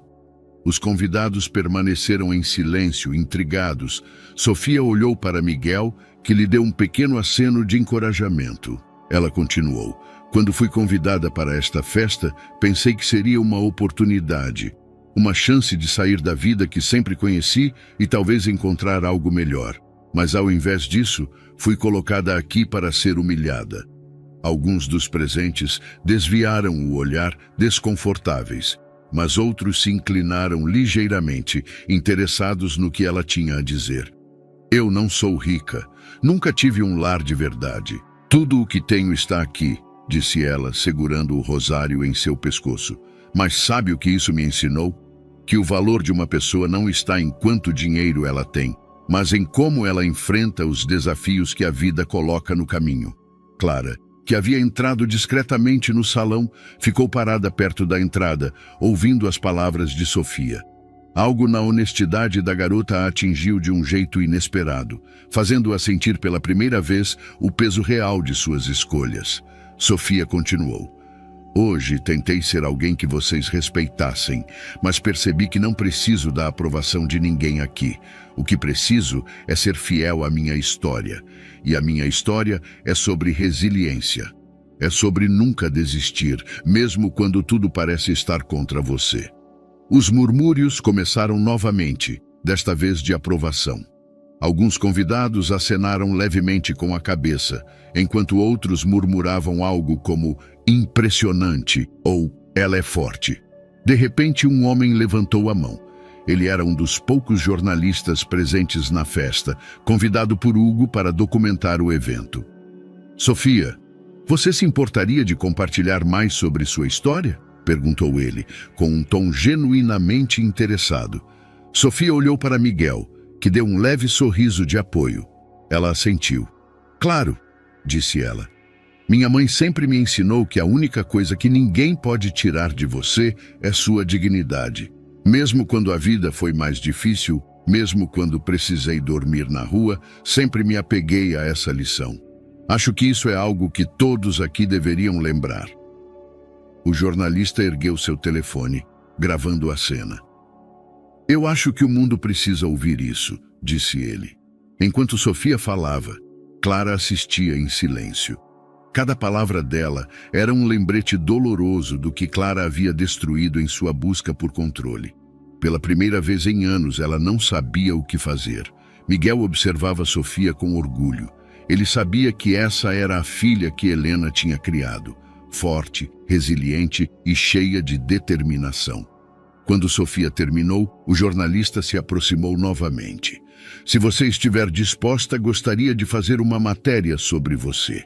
Os convidados permaneceram em silêncio, intrigados. Sofia olhou para Miguel, que lhe deu um pequeno aceno de encorajamento. Ela continuou: quando fui convidada para esta festa, pensei que seria uma oportunidade, uma chance de sair da vida que sempre conheci e talvez encontrar algo melhor. Mas ao invés disso, fui colocada aqui para ser humilhada. Alguns dos presentes desviaram o olhar, desconfortáveis, mas outros se inclinaram ligeiramente, interessados no que ela tinha a dizer. Eu não sou rica, nunca tive um lar de verdade. Tudo o que tenho está aqui, disse ela, segurando o rosário em seu pescoço. Mas sabe o que isso me ensinou? Que o valor de uma pessoa não está em quanto dinheiro ela tem, mas em como ela enfrenta os desafios que a vida coloca no caminho. Clara, que havia entrado discretamente no salão, ficou parada perto da entrada, ouvindo as palavras de Sofia. Algo na honestidade da garota a atingiu de um jeito inesperado, fazendo-a sentir pela primeira vez o peso real de suas escolhas. Sofia continuou: hoje tentei ser alguém que vocês respeitassem, mas percebi que não preciso da aprovação de ninguém aqui. O que preciso é ser fiel à minha história. E a minha história é sobre resiliência. É sobre nunca desistir, mesmo quando tudo parece estar contra você. Os murmúrios começaram novamente, desta vez de aprovação. Alguns convidados acenaram levemente com a cabeça, enquanto outros murmuravam algo como impressionante ou ela é forte. De repente, um homem levantou a mão. Ele era um dos poucos jornalistas presentes na festa, convidado por Hugo para documentar o evento. Sofia, você se importaria de compartilhar mais sobre sua história? Perguntou ele, com um tom genuinamente interessado. Sofia olhou para Miguel, que deu um leve sorriso de apoio. Ela assentiu. Claro, disse ela. Minha mãe sempre me ensinou que a única coisa que ninguém pode tirar de você é sua dignidade. Mesmo quando a vida foi mais difícil, mesmo quando precisei dormir na rua, sempre me apeguei a essa lição. Acho que isso é algo que todos aqui deveriam lembrar. O jornalista ergueu seu telefone, gravando a cena. Eu acho que o mundo precisa ouvir isso, disse ele. Enquanto Sofia falava, Clara assistia em silêncio. Cada palavra dela era um lembrete doloroso do que Clara havia destruído em sua busca por controle. Pela primeira vez em anos, ela não sabia o que fazer. Miguel observava Sofia com orgulho. Ele sabia que essa era a filha que Helena tinha criado, forte, resiliente e cheia de determinação. Quando Sofia terminou, o jornalista se aproximou novamente. Se você estiver disposta, gostaria de fazer uma matéria sobre você.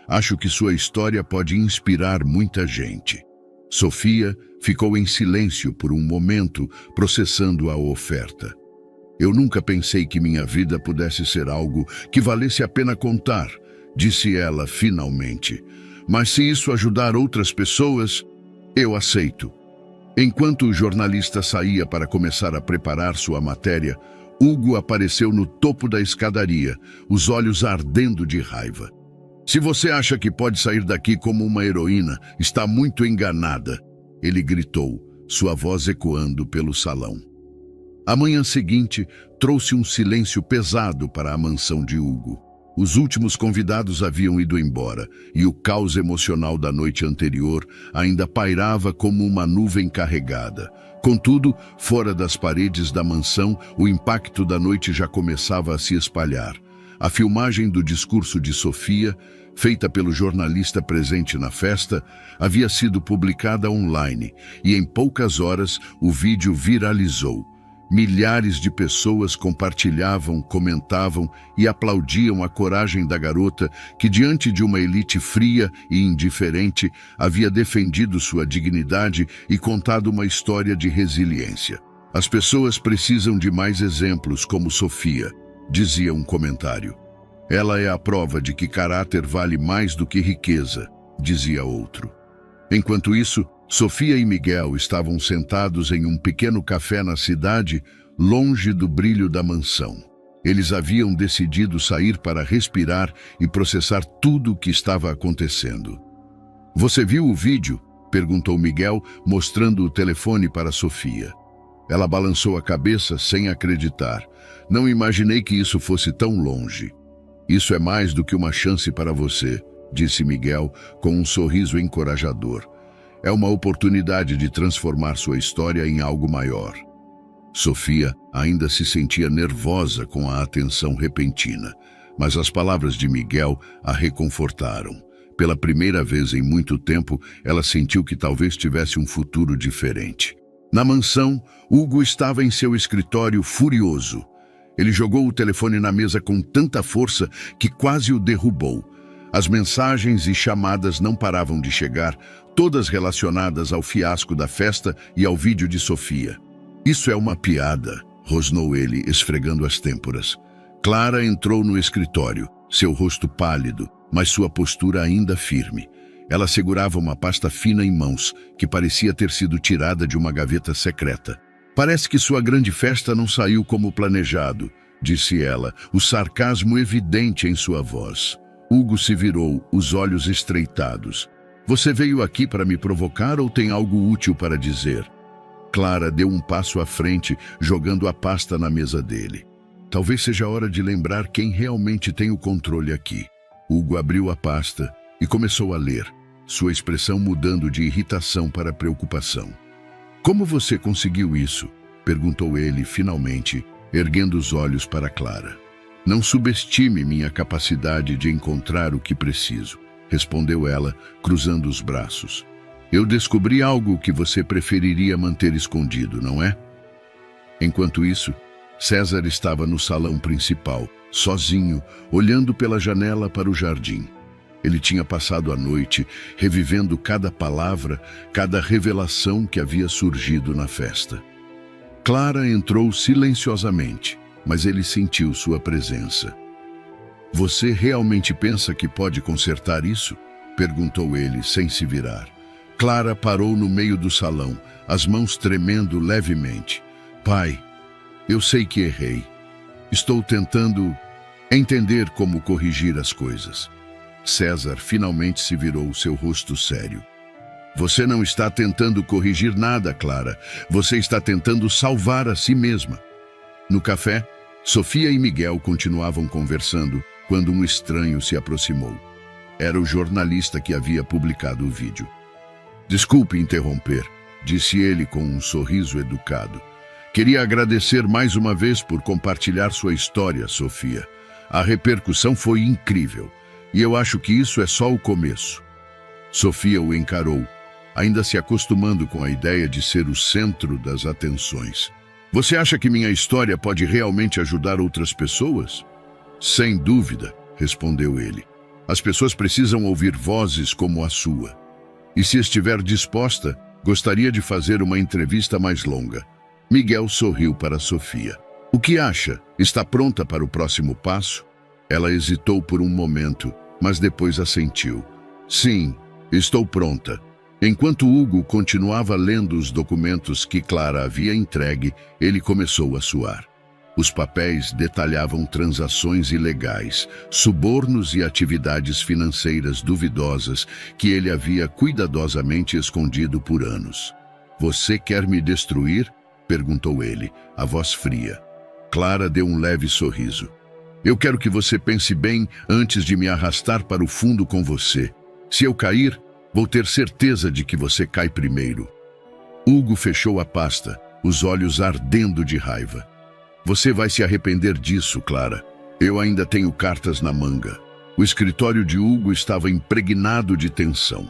Acho que sua história pode inspirar muita gente. Sofia ficou em silêncio por um momento, processando a oferta. Eu nunca pensei que minha vida pudesse ser algo que valesse a pena contar, disse ela finalmente. Mas se isso ajudar outras pessoas, eu aceito. Enquanto o jornalista saía para começar a preparar sua matéria, Hugo apareceu no topo da escadaria, os olhos ardendo de raiva. Se você acha que pode sair daqui como uma heroína, está muito enganada, ele gritou, sua voz ecoando pelo salão. A manhã seguinte trouxe um silêncio pesado para a mansão de Hugo. Os últimos convidados haviam ido embora e o caos emocional da noite anterior ainda pairava como uma nuvem carregada. Contudo, fora das paredes da mansão, o impacto da noite já começava a se espalhar. A filmagem do discurso de Sofia, feita pelo jornalista presente na festa, havia sido publicada online e em poucas horas o vídeo viralizou. Milhares de pessoas compartilhavam, comentavam e aplaudiam a coragem da garota que, diante de uma elite fria e indiferente, havia defendido sua dignidade e contado uma história de resiliência. As pessoas precisam de mais exemplos como Sofia, dizia um comentário. Ela é a prova de que caráter vale mais do que riqueza, dizia outro. Enquanto isso, Sofia e Miguel estavam sentados em um pequeno café na cidade, longe do brilho da mansão. Eles haviam decidido sair para respirar e processar tudo o que estava acontecendo. Você viu o vídeo? Perguntou Miguel, mostrando o telefone para Sofia. Ela balançou a cabeça sem acreditar. Não imaginei que isso fosse tão longe. Isso é mais do que uma chance para você, disse Miguel com um sorriso encorajador. É uma oportunidade de transformar sua história em algo maior. Sofia ainda se sentia nervosa com a atenção repentina, mas as palavras de Miguel a reconfortaram. Pela primeira vez em muito tempo, ela sentiu que talvez tivesse um futuro diferente. Na mansão, Hugo estava em seu escritório furioso. Ele jogou o telefone na mesa com tanta força que quase o derrubou. As mensagens e chamadas não paravam de chegar, todas relacionadas ao fiasco da festa e ao vídeo de Sofia. Isso é uma piada, rosnou ele, esfregando as têmporas. Clara entrou no escritório, seu rosto pálido, mas sua postura ainda firme. Ela segurava uma pasta fina em mãos, que parecia ter sido tirada de uma gaveta secreta. Parece que sua grande festa não saiu como planejado, disse ela, o sarcasmo evidente em sua voz. Hugo se virou, os olhos estreitados. Você veio aqui para me provocar ou tem algo útil para dizer? Clara deu um passo à frente, jogando a pasta na mesa dele. Talvez seja a hora de lembrar quem realmente tem o controle aqui. Hugo abriu a pasta e começou a ler, sua expressão mudando de irritação para preocupação. Como você conseguiu isso? Perguntou ele, finalmente, erguendo os olhos para Clara. Não subestime minha capacidade de encontrar o que preciso, respondeu ela, cruzando os braços. Eu descobri algo que você preferiria manter escondido, não é? Enquanto isso, César estava no salão principal, sozinho, olhando pela janela para o jardim. Ele tinha passado a noite revivendo cada palavra, cada revelação que havia surgido na festa. Clara entrou silenciosamente, mas ele sentiu sua presença. Você realmente pensa que pode consertar isso? Perguntou ele, sem se virar. Clara parou no meio do salão, as mãos tremendo levemente. Pai, eu sei que errei. Estou tentando entender como corrigir as coisas. César finalmente se virou, seu rosto sério. Você não está tentando corrigir nada, Clara. Você está tentando salvar a si mesma. No café, Sofia e Miguel continuavam conversando quando um estranho se aproximou. Era o jornalista que havia publicado o vídeo. Desculpe interromper, disse ele com um sorriso educado. Queria agradecer mais uma vez por compartilhar sua história, Sofia. A repercussão foi incrível, e eu acho que isso é só o começo. Sofia o encarou, ainda se acostumando com a ideia de ser o centro das atenções. Você acha que minha história pode realmente ajudar outras pessoas? Sem dúvida, respondeu ele. As pessoas precisam ouvir vozes como a sua. E se estiver disposta, gostaria de fazer uma entrevista mais longa. Miguel sorriu para Sofia. O que acha? Está pronta para o próximo passo? Ela hesitou por um momento, mas depois assentiu. Sim, estou pronta. Enquanto Hugo continuava lendo os documentos que Clara havia entregue, ele começou a suar. Os papéis detalhavam transações ilegais, subornos e atividades financeiras duvidosas que ele havia cuidadosamente escondido por anos. Você quer me destruir? Perguntou ele, a voz fria. Clara deu um leve sorriso. Eu quero que você pense bem antes de me arrastar para o fundo com você. Se eu cair, vou ter certeza de que você cai primeiro. Hugo fechou a pasta, os olhos ardendo de raiva. Você vai se arrepender disso, Clara. Eu ainda tenho cartas na manga. O escritório de Hugo estava impregnado de tensão.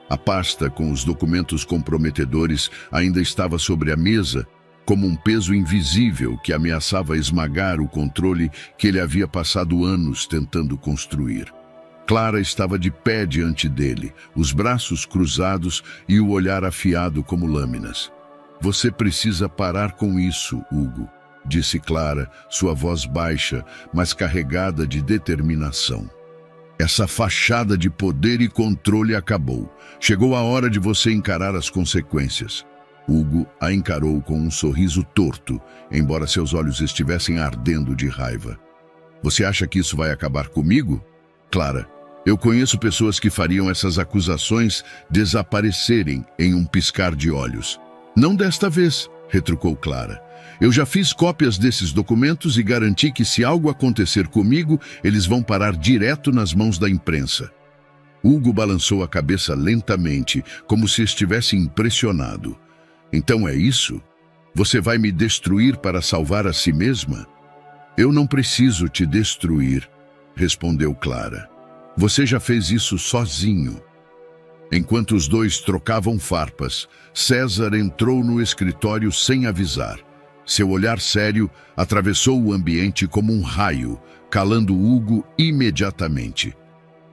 A pasta com os documentos comprometedores ainda estava sobre a mesa, como um peso invisível que ameaçava esmagar o controle que ele havia passado anos tentando construir. Clara estava de pé diante dele, os braços cruzados e o olhar afiado como lâminas. Você precisa parar com isso, Hugo, disse Clara, sua voz baixa, mas carregada de determinação. Essa fachada de poder e controle acabou. Chegou a hora de você encarar as consequências. Hugo a encarou com um sorriso torto, embora seus olhos estivessem ardendo de raiva. Você acha que isso vai acabar comigo? Clara, eu conheço pessoas que fariam essas acusações desaparecerem em um piscar de olhos. Não desta vez, retrucou Clara. Eu já fiz cópias desses documentos e garanti que se algo acontecer comigo, eles vão parar direto nas mãos da imprensa. Hugo balançou a cabeça lentamente, como se estivesse impressionado. Então é isso? Você vai me destruir para salvar a si mesma? Eu não preciso te destruir, respondeu Clara. Você já fez isso sozinho. Enquanto os dois trocavam farpas, César entrou no escritório sem avisar. Seu olhar sério atravessou o ambiente como um raio, calando Hugo imediatamente.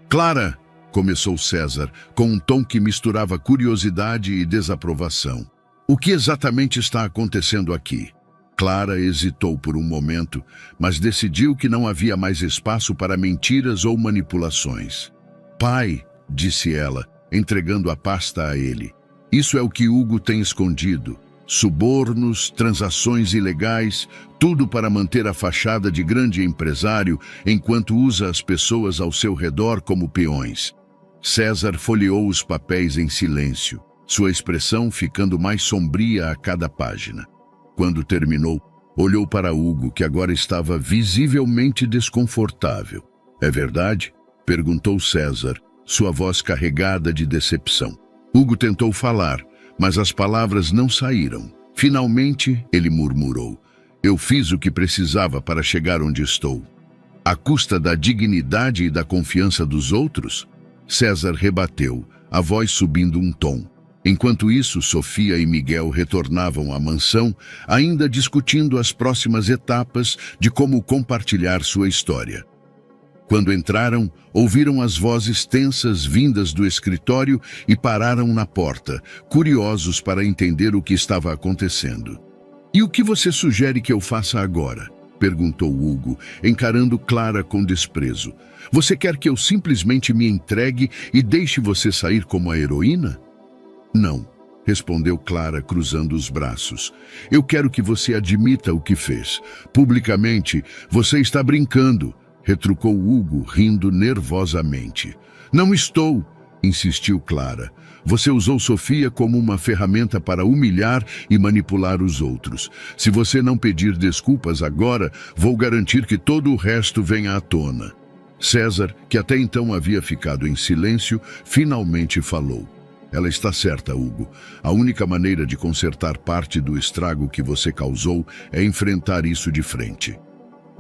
Clara, começou César, com um tom que misturava curiosidade e desaprovação. O que exatamente está acontecendo aqui? Clara hesitou por um momento, mas decidiu que não havia mais espaço para mentiras ou manipulações. Pai, disse ela, entregando a pasta a ele. Isso é o que Hugo tem escondido. Subornos, transações ilegais, tudo para manter a fachada de grande empresário enquanto usa as pessoas ao seu redor como peões. César folheou os papéis em silêncio, sua expressão ficando mais sombria a cada página. Quando terminou, olhou para Hugo, que agora estava visivelmente desconfortável. É verdade? Perguntou César, sua voz carregada de decepção. Hugo tentou falar, mas as palavras não saíram. Finalmente, ele murmurou. Eu fiz o que precisava para chegar onde estou. À custa da dignidade e da confiança dos outros? César rebateu, a voz subindo um tom. Enquanto isso, Sofia e Miguel retornavam à mansão, ainda discutindo as próximas etapas de como compartilhar sua história. Quando entraram, ouviram as vozes tensas vindas do escritório e pararam na porta, curiosos para entender o que estava acontecendo. E o que você sugere que eu faça agora? Perguntou Hugo, encarando Clara com desprezo. Você quer que eu simplesmente me entregue e deixe você sair como a heroína? Não, respondeu Clara, cruzando os braços. Eu quero que você admita o que fez. Publicamente, você está brincando, retrucou Hugo, rindo nervosamente. Não estou, insistiu Clara. Você usou Sofia como uma ferramenta para humilhar e manipular os outros. Se você não pedir desculpas agora, vou garantir que todo o resto venha à tona. César, que até então havia ficado em silêncio, finalmente falou. Ela está certa, Hugo. A única maneira de consertar parte do estrago que você causou é enfrentar isso de frente.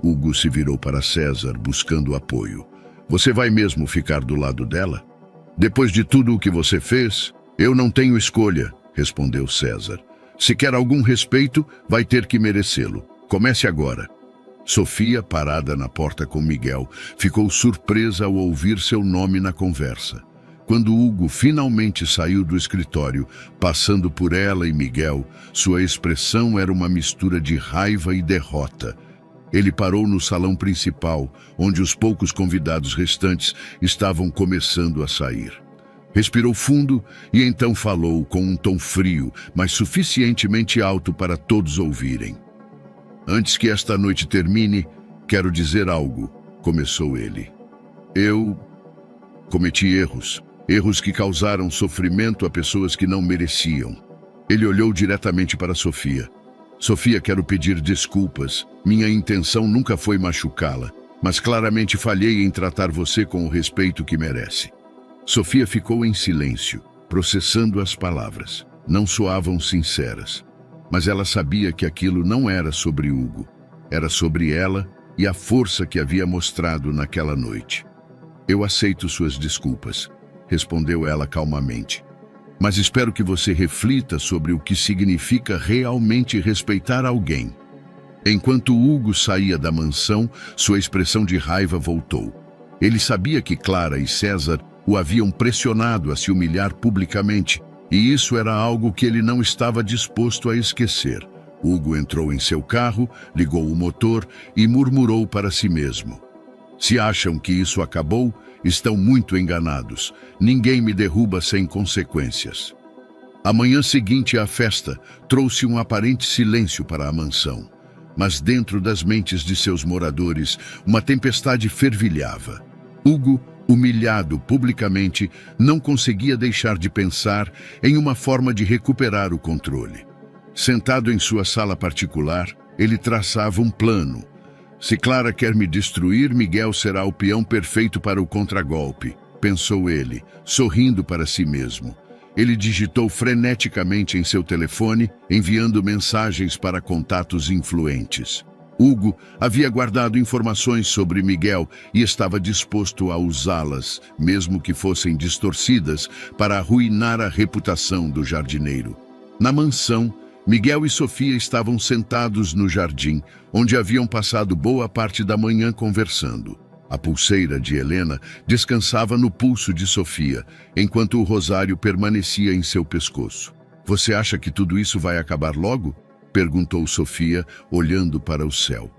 Hugo se virou para César, buscando apoio. Você vai mesmo ficar do lado dela? Depois de tudo o que você fez, eu não tenho escolha, respondeu César. Se quer algum respeito, vai ter que merecê-lo. Comece agora. Sofia, parada na porta com Miguel, ficou surpresa ao ouvir seu nome na conversa. Quando Hugo finalmente saiu do escritório, passando por ela e Miguel, sua expressão era uma mistura de raiva e derrota. Ele parou no salão principal, onde os poucos convidados restantes estavam começando a sair. Respirou fundo e então falou com um tom frio, mas suficientemente alto para todos ouvirem. Antes que esta noite termine, quero dizer algo, começou ele. Eu cometi erros. Erros que causaram sofrimento a pessoas que não mereciam. Ele olhou diretamente para Sofia. Sofia, quero pedir desculpas. Minha intenção nunca foi machucá-la, mas claramente falhei em tratar você com o respeito que merece. Sofia ficou em silêncio, processando as palavras. Não soavam sinceras, mas ela sabia que aquilo não era sobre Hugo. Era sobre ela e a força que havia mostrado naquela noite. Eu aceito suas desculpas, respondeu ela calmamente. Mas espero que você reflita sobre o que significa realmente respeitar alguém. Enquanto Hugo saía da mansão, sua expressão de raiva voltou. Ele sabia que Clara e César o haviam pressionado a se humilhar publicamente, e isso era algo que ele não estava disposto a esquecer. Hugo entrou em seu carro, ligou o motor e murmurou para si mesmo. Se acham que isso acabou, estão muito enganados. Ninguém me derruba sem consequências. A manhã seguinte à festa trouxe um aparente silêncio para a mansão. Mas dentro das mentes de seus moradores, uma tempestade fervilhava. Hugo, humilhado publicamente, não conseguia deixar de pensar em uma forma de recuperar o controle. Sentado em sua sala particular, ele traçava um plano. Se Clara quer me destruir, Miguel será o peão perfeito para o contragolpe, pensou ele, sorrindo para si mesmo. Ele digitou freneticamente em seu telefone, enviando mensagens para contatos influentes. Hugo havia guardado informações sobre Miguel e estava disposto a usá-las, mesmo que fossem distorcidas, para arruinar a reputação do jardineiro. Na mansão, Miguel e Sofia estavam sentados no jardim, onde haviam passado boa parte da manhã conversando. A pulseira de Helena descansava no pulso de Sofia, enquanto o rosário permanecia em seu pescoço. "Você acha que tudo isso vai acabar logo?" perguntou Sofia, olhando para o céu.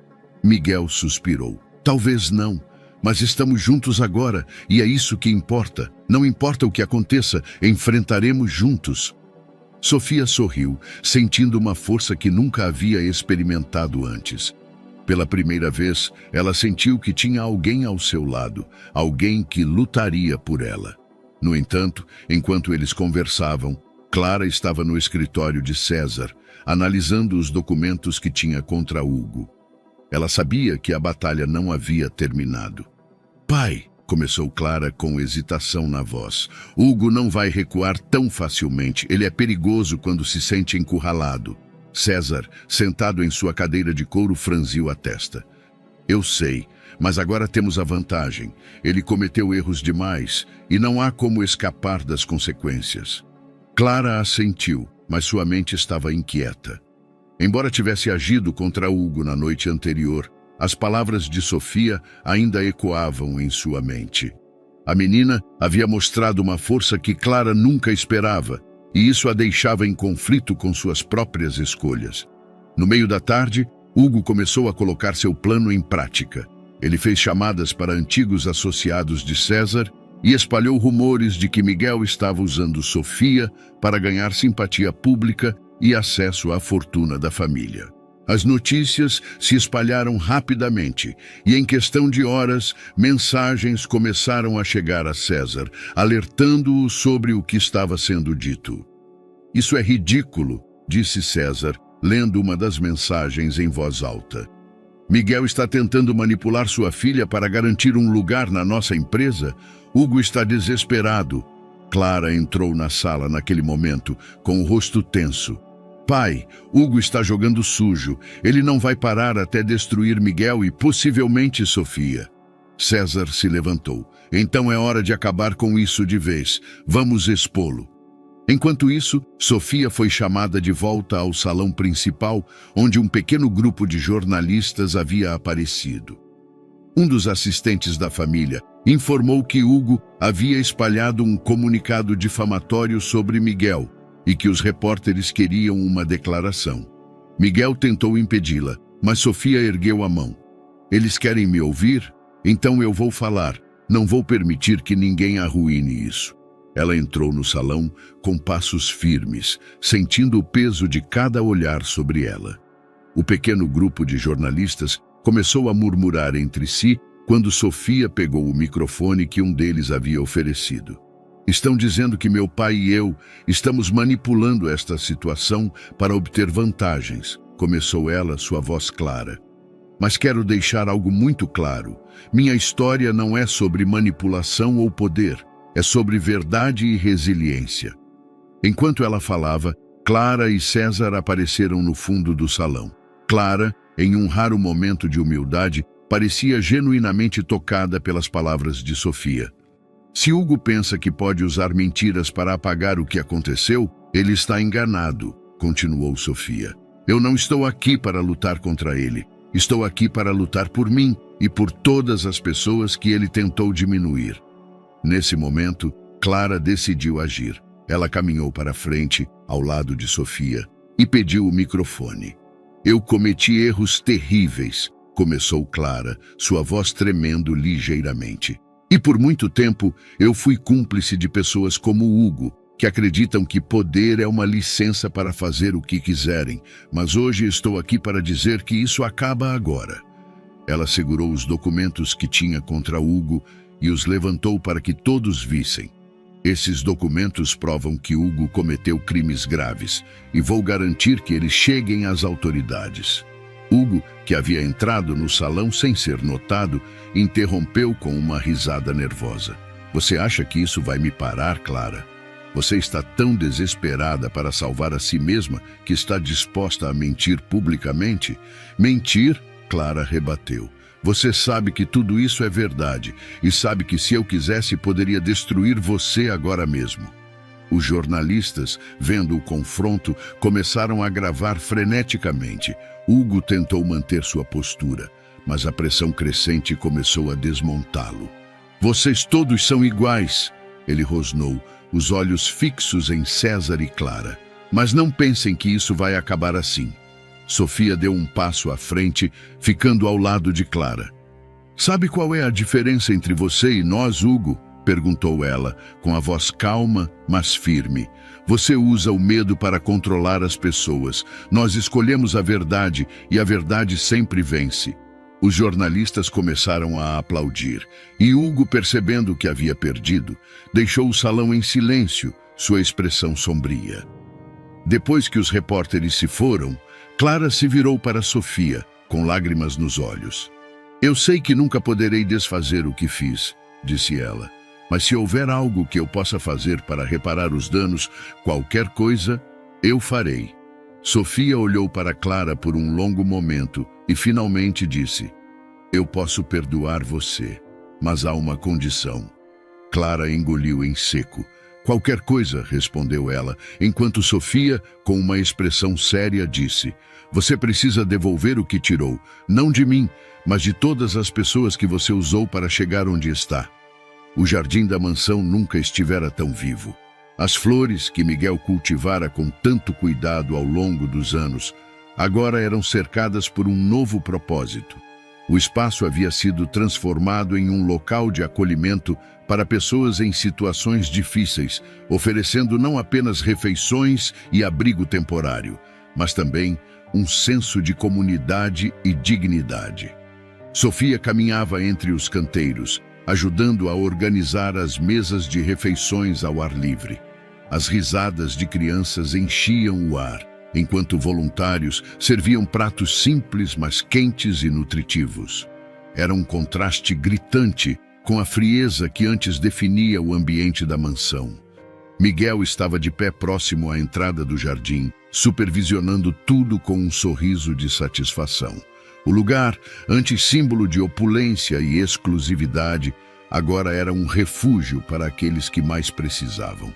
Miguel suspirou. "Talvez não, mas estamos juntos agora, e é isso que importa. Não importa o que aconteça, enfrentaremos juntos." Sofia sorriu, sentindo uma força que nunca havia experimentado antes. Pela primeira vez, ela sentiu que tinha alguém ao seu lado, alguém que lutaria por ela. No entanto, enquanto eles conversavam, Clara estava no escritório de César, analisando os documentos que tinha contra Hugo. Ela sabia que a batalha não havia terminado. "Pai", começou Clara com hesitação na voz, "Hugo não vai recuar tão facilmente. Ele é perigoso quando se sente encurralado." César, sentado em sua cadeira de couro, franziu a testa. "Eu sei, mas agora temos a vantagem. Ele cometeu erros demais e não há como escapar das consequências." Clara assentiu, mas sua mente estava inquieta. Embora tivesse agido contra Hugo na noite anterior, as palavras de Sofia ainda ecoavam em sua mente. A menina havia mostrado uma força que Clara nunca esperava, e isso a deixava em conflito com suas próprias escolhas. No meio da tarde, Hugo começou a colocar seu plano em prática. Ele fez chamadas para antigos associados de César e espalhou rumores de que Miguel estava usando Sofia para ganhar simpatia pública e acesso à fortuna da família. As notícias se espalharam rapidamente e, em questão de horas, mensagens começaram a chegar a César, alertando-o sobre o que estava sendo dito. "Isso é ridículo", disse César, lendo uma das mensagens em voz alta. "Miguel está tentando manipular sua filha para garantir um lugar na nossa empresa. Hugo está desesperado." Clara entrou na sala naquele momento, com o rosto tenso. "Pai, Hugo está jogando sujo. Ele não vai parar até destruir Miguel e possivelmente Sofia." César se levantou. "Então é hora de acabar com isso de vez. Vamos expô-lo." Enquanto isso, Sofia foi chamada de volta ao salão principal, onde um pequeno grupo de jornalistas havia aparecido. Um dos assistentes da família informou que Hugo havia espalhado um comunicado difamatório sobre Miguel e que os repórteres queriam uma declaração. Miguel tentou impedi-la, mas Sofia ergueu a mão. "Eles querem me ouvir? Então eu vou falar. Não vou permitir que ninguém arruine isso." Ela entrou no salão com passos firmes, sentindo o peso de cada olhar sobre ela. O pequeno grupo de jornalistas começou a murmurar entre si quando Sofia pegou o microfone que um deles havia oferecido. "Estão dizendo que meu pai e eu estamos manipulando esta situação para obter vantagens", começou ela, sua voz clara. "Mas quero deixar algo muito claro. Minha história não é sobre manipulação ou poder. É sobre verdade e resiliência." Enquanto ela falava, Clara e César apareceram no fundo do salão. Clara, em um raro momento de humildade, parecia genuinamente tocada pelas palavras de Sofia. "Se Hugo pensa que pode usar mentiras para apagar o que aconteceu, ele está enganado", continuou Sofia. "Eu não estou aqui para lutar contra ele. Estou aqui para lutar por mim e por todas as pessoas que ele tentou diminuir." Nesse momento, Clara decidiu agir. Ela caminhou para frente, ao lado de Sofia, e pediu o microfone. "Eu cometi erros terríveis", começou Clara, sua voz tremendo ligeiramente. "E por muito tempo eu fui cúmplice de pessoas como Hugo, que acreditam que poder é uma licença para fazer o que quiserem, mas hoje estou aqui para dizer que isso acaba agora." Ela segurou os documentos que tinha contra Hugo e os levantou para que todos vissem. Esses documentos provam que Hugo cometeu crimes graves e vou garantir que eles cheguem às autoridades. Hugo, que havia entrado no salão sem ser notado, interrompeu com uma risada nervosa. Você acha que isso vai me parar, Clara? Você está tão desesperada para salvar a si mesma que está disposta a mentir publicamente? Mentir? Clara rebateu. Você sabe que tudo isso é verdade e sabe que se eu quisesse poderia destruir você agora mesmo. Os jornalistas, vendo o confronto, começaram a gravar freneticamente. Hugo tentou manter sua postura, mas a pressão crescente começou a desmontá-lo. Vocês todos são iguais, ele rosnou, os olhos fixos em César e Clara. Mas não pensem que isso vai acabar assim. Sofia deu um passo à frente, ficando ao lado de Clara. Sabe qual é a diferença entre você e nós, Hugo? Perguntou ela, com a voz calma, mas firme. Você usa o medo para controlar as pessoas. Nós escolhemos a verdade e a verdade sempre vence. Os jornalistas começaram a aplaudir, e Hugo, percebendo que havia perdido, deixou o salão em silêncio, sua expressão sombria. Depois que os repórteres se foram, Clara se virou para Sofia, com lágrimas nos olhos. Eu sei que nunca poderei desfazer o que fiz, disse ela, mas se houver algo que eu possa fazer para reparar os danos, qualquer coisa, eu farei. Sofia olhou para Clara por um longo momento e finalmente disse, eu posso perdoar você, mas há uma condição. Clara engoliu em seco. Qualquer coisa, respondeu ela, enquanto Sofia, com uma expressão séria, disse, você precisa devolver o que tirou, não de mim, mas de todas as pessoas que você usou para chegar onde está. O jardim da mansão nunca estivera tão vivo. As flores que Miguel cultivara com tanto cuidado ao longo dos anos, agora eram cercadas por um novo propósito. O espaço havia sido transformado em um local de acolhimento para pessoas em situações difíceis, oferecendo não apenas refeições e abrigo temporário, mas também um senso de comunidade e dignidade. Sofia caminhava entre os canteiros, ajudando a organizar as mesas de refeições ao ar livre. As risadas de crianças enchiam o ar, enquanto voluntários serviam pratos simples, mas quentes e nutritivos. Era um contraste gritante com a frieza que antes definia o ambiente da mansão. Miguel estava de pé próximo à entrada do jardim, supervisionando tudo com um sorriso de satisfação. O lugar, antes símbolo de opulência e exclusividade, agora era um refúgio para aqueles que mais precisavam.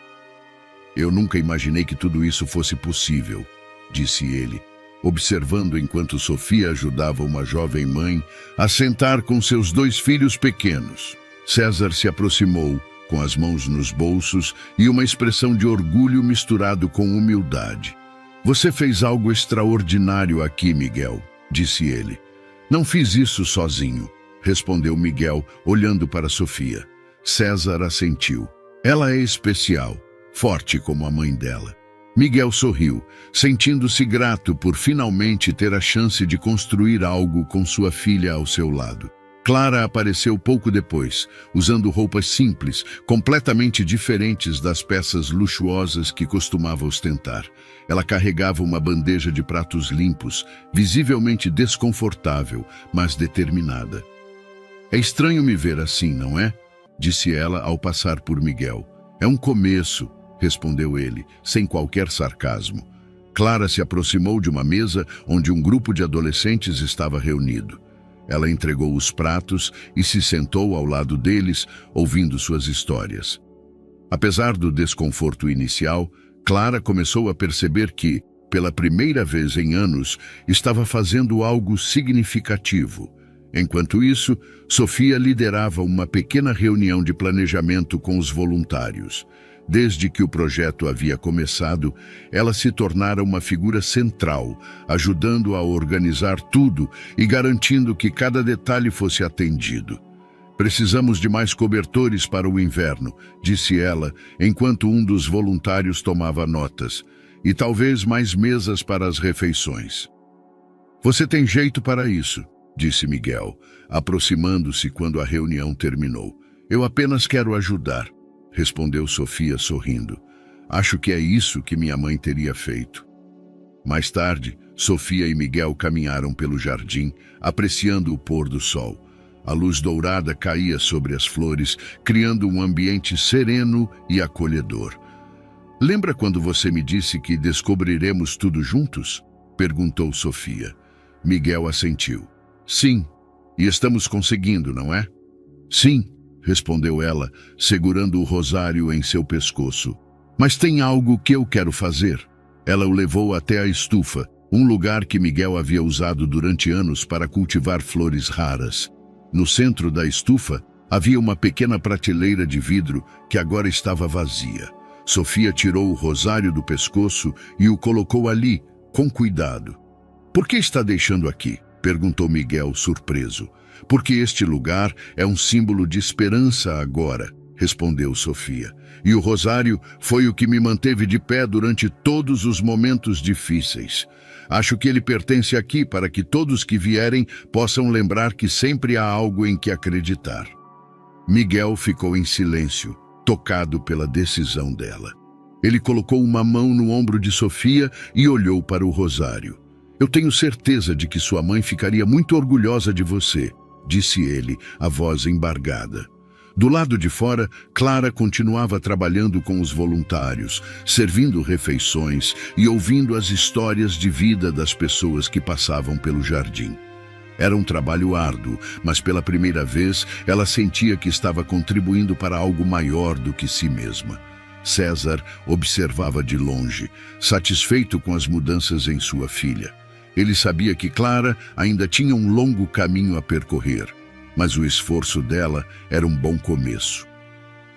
Eu nunca imaginei que tudo isso fosse possível, disse ele, observando enquanto Sofia ajudava uma jovem mãe a sentar com seus 2 filhos pequenos. César se aproximou, com as mãos nos bolsos e uma expressão de orgulho misturado com humildade. Você fez algo extraordinário aqui, Miguel, disse ele. Não fiz isso sozinho, respondeu Miguel, olhando para Sofia. César assentiu. Ela é especial, forte como a mãe dela. Miguel sorriu, sentindo-se grato por finalmente ter a chance de construir algo com sua filha ao seu lado. Clara apareceu pouco depois, usando roupas simples, completamente diferentes das peças luxuosas que costumava ostentar. Ela carregava uma bandeja de pratos limpos, visivelmente desconfortável, mas determinada. É estranho me ver assim, não é? Disse ela ao passar por Miguel. É um começo, respondeu ele, sem qualquer sarcasmo. Clara se aproximou de uma mesa onde um grupo de adolescentes estava reunido. Ela entregou os pratos e se sentou ao lado deles, ouvindo suas histórias. Apesar do desconforto inicial, Clara começou a perceber que, pela primeira vez em anos, estava fazendo algo significativo. Enquanto isso, Sofia liderava uma pequena reunião de planejamento com os voluntários. Desde que o projeto havia começado, ela se tornara uma figura central, ajudando a organizar tudo e garantindo que cada detalhe fosse atendido. Precisamos de mais cobertores para o inverno, disse ela, enquanto um dos voluntários tomava notas, e talvez mais mesas para as refeições. Você tem jeito para isso, disse Miguel, aproximando-se quando a reunião terminou. Eu apenas quero ajudar. respondeu Sofia sorrindo. Acho que é isso que minha mãe teria feito. Mais tarde, Sofia e Miguel caminharam pelo jardim, apreciando o pôr do sol. A luz dourada caía sobre as flores, criando um ambiente sereno e acolhedor. Lembra quando você me disse que descobriremos tudo juntos? Perguntou Sofia. Miguel assentiu. Sim, e estamos conseguindo, não é? Sim, respondeu ela, segurando o rosário em seu pescoço. Mas tem algo que eu quero fazer. Ela o levou até a estufa, um lugar que Miguel havia usado durante anos para cultivar flores raras. No centro da estufa havia uma pequena prateleira de vidro que agora estava vazia. Sofia tirou o rosário do pescoço e o colocou ali, com cuidado. Por que está deixando aqui? Perguntou Miguel, surpreso. Porque este lugar é um símbolo de esperança agora, respondeu Sofia. E o rosário foi o que me manteve de pé durante todos os momentos difíceis. Acho que ele pertence aqui para que todos que vierem possam lembrar que sempre há algo em que acreditar. Miguel ficou em silêncio, tocado pela decisão dela. Ele colocou uma mão no ombro de Sofia e olhou para o rosário. Eu tenho certeza de que sua mãe ficaria muito orgulhosa de você, disse ele, a voz embargada. Do lado de fora, Clara continuava trabalhando com os voluntários, servindo refeições e ouvindo as histórias de vida das pessoas que passavam pelo jardim. Era um trabalho árduo, mas pela primeira vez ela sentia que estava contribuindo para algo maior do que si mesma. César observava de longe, satisfeito com as mudanças em sua filha. Ele sabia que Clara ainda tinha um longo caminho a percorrer, mas o esforço dela era um bom começo.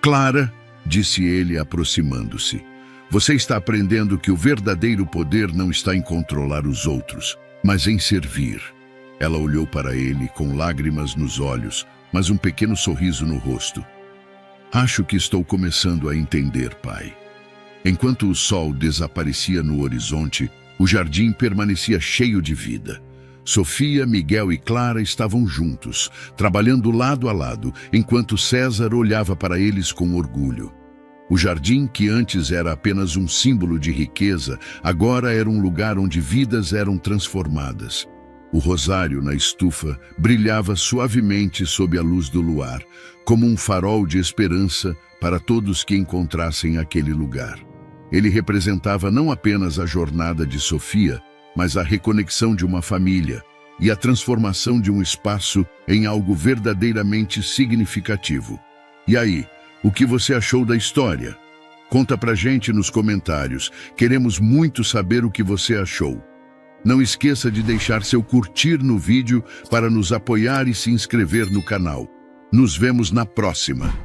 Clara, disse ele aproximando-se, você está aprendendo que o verdadeiro poder não está em controlar os outros, mas em servir. Ela olhou para ele com lágrimas nos olhos, mas um pequeno sorriso no rosto. Acho que estou começando a entender, pai. Enquanto o sol desaparecia no horizonte, o jardim permanecia cheio de vida. Sofia, Miguel e Clara estavam juntos, trabalhando lado a lado, enquanto César olhava para eles com orgulho. O jardim, que antes era apenas um símbolo de riqueza, agora era um lugar onde vidas eram transformadas. O rosário na estufa brilhava suavemente sob a luz do luar, como um farol de esperança para todos que encontrassem aquele lugar. Ele representava não apenas a jornada de Sofia, mas a reconexão de uma família e a transformação de um espaço em algo verdadeiramente significativo. E aí, o que você achou da história? Conta pra gente nos comentários, queremos muito saber o que você achou. Não esqueça de deixar seu curtir no vídeo para nos apoiar e se inscrever no canal. Nos vemos na próxima!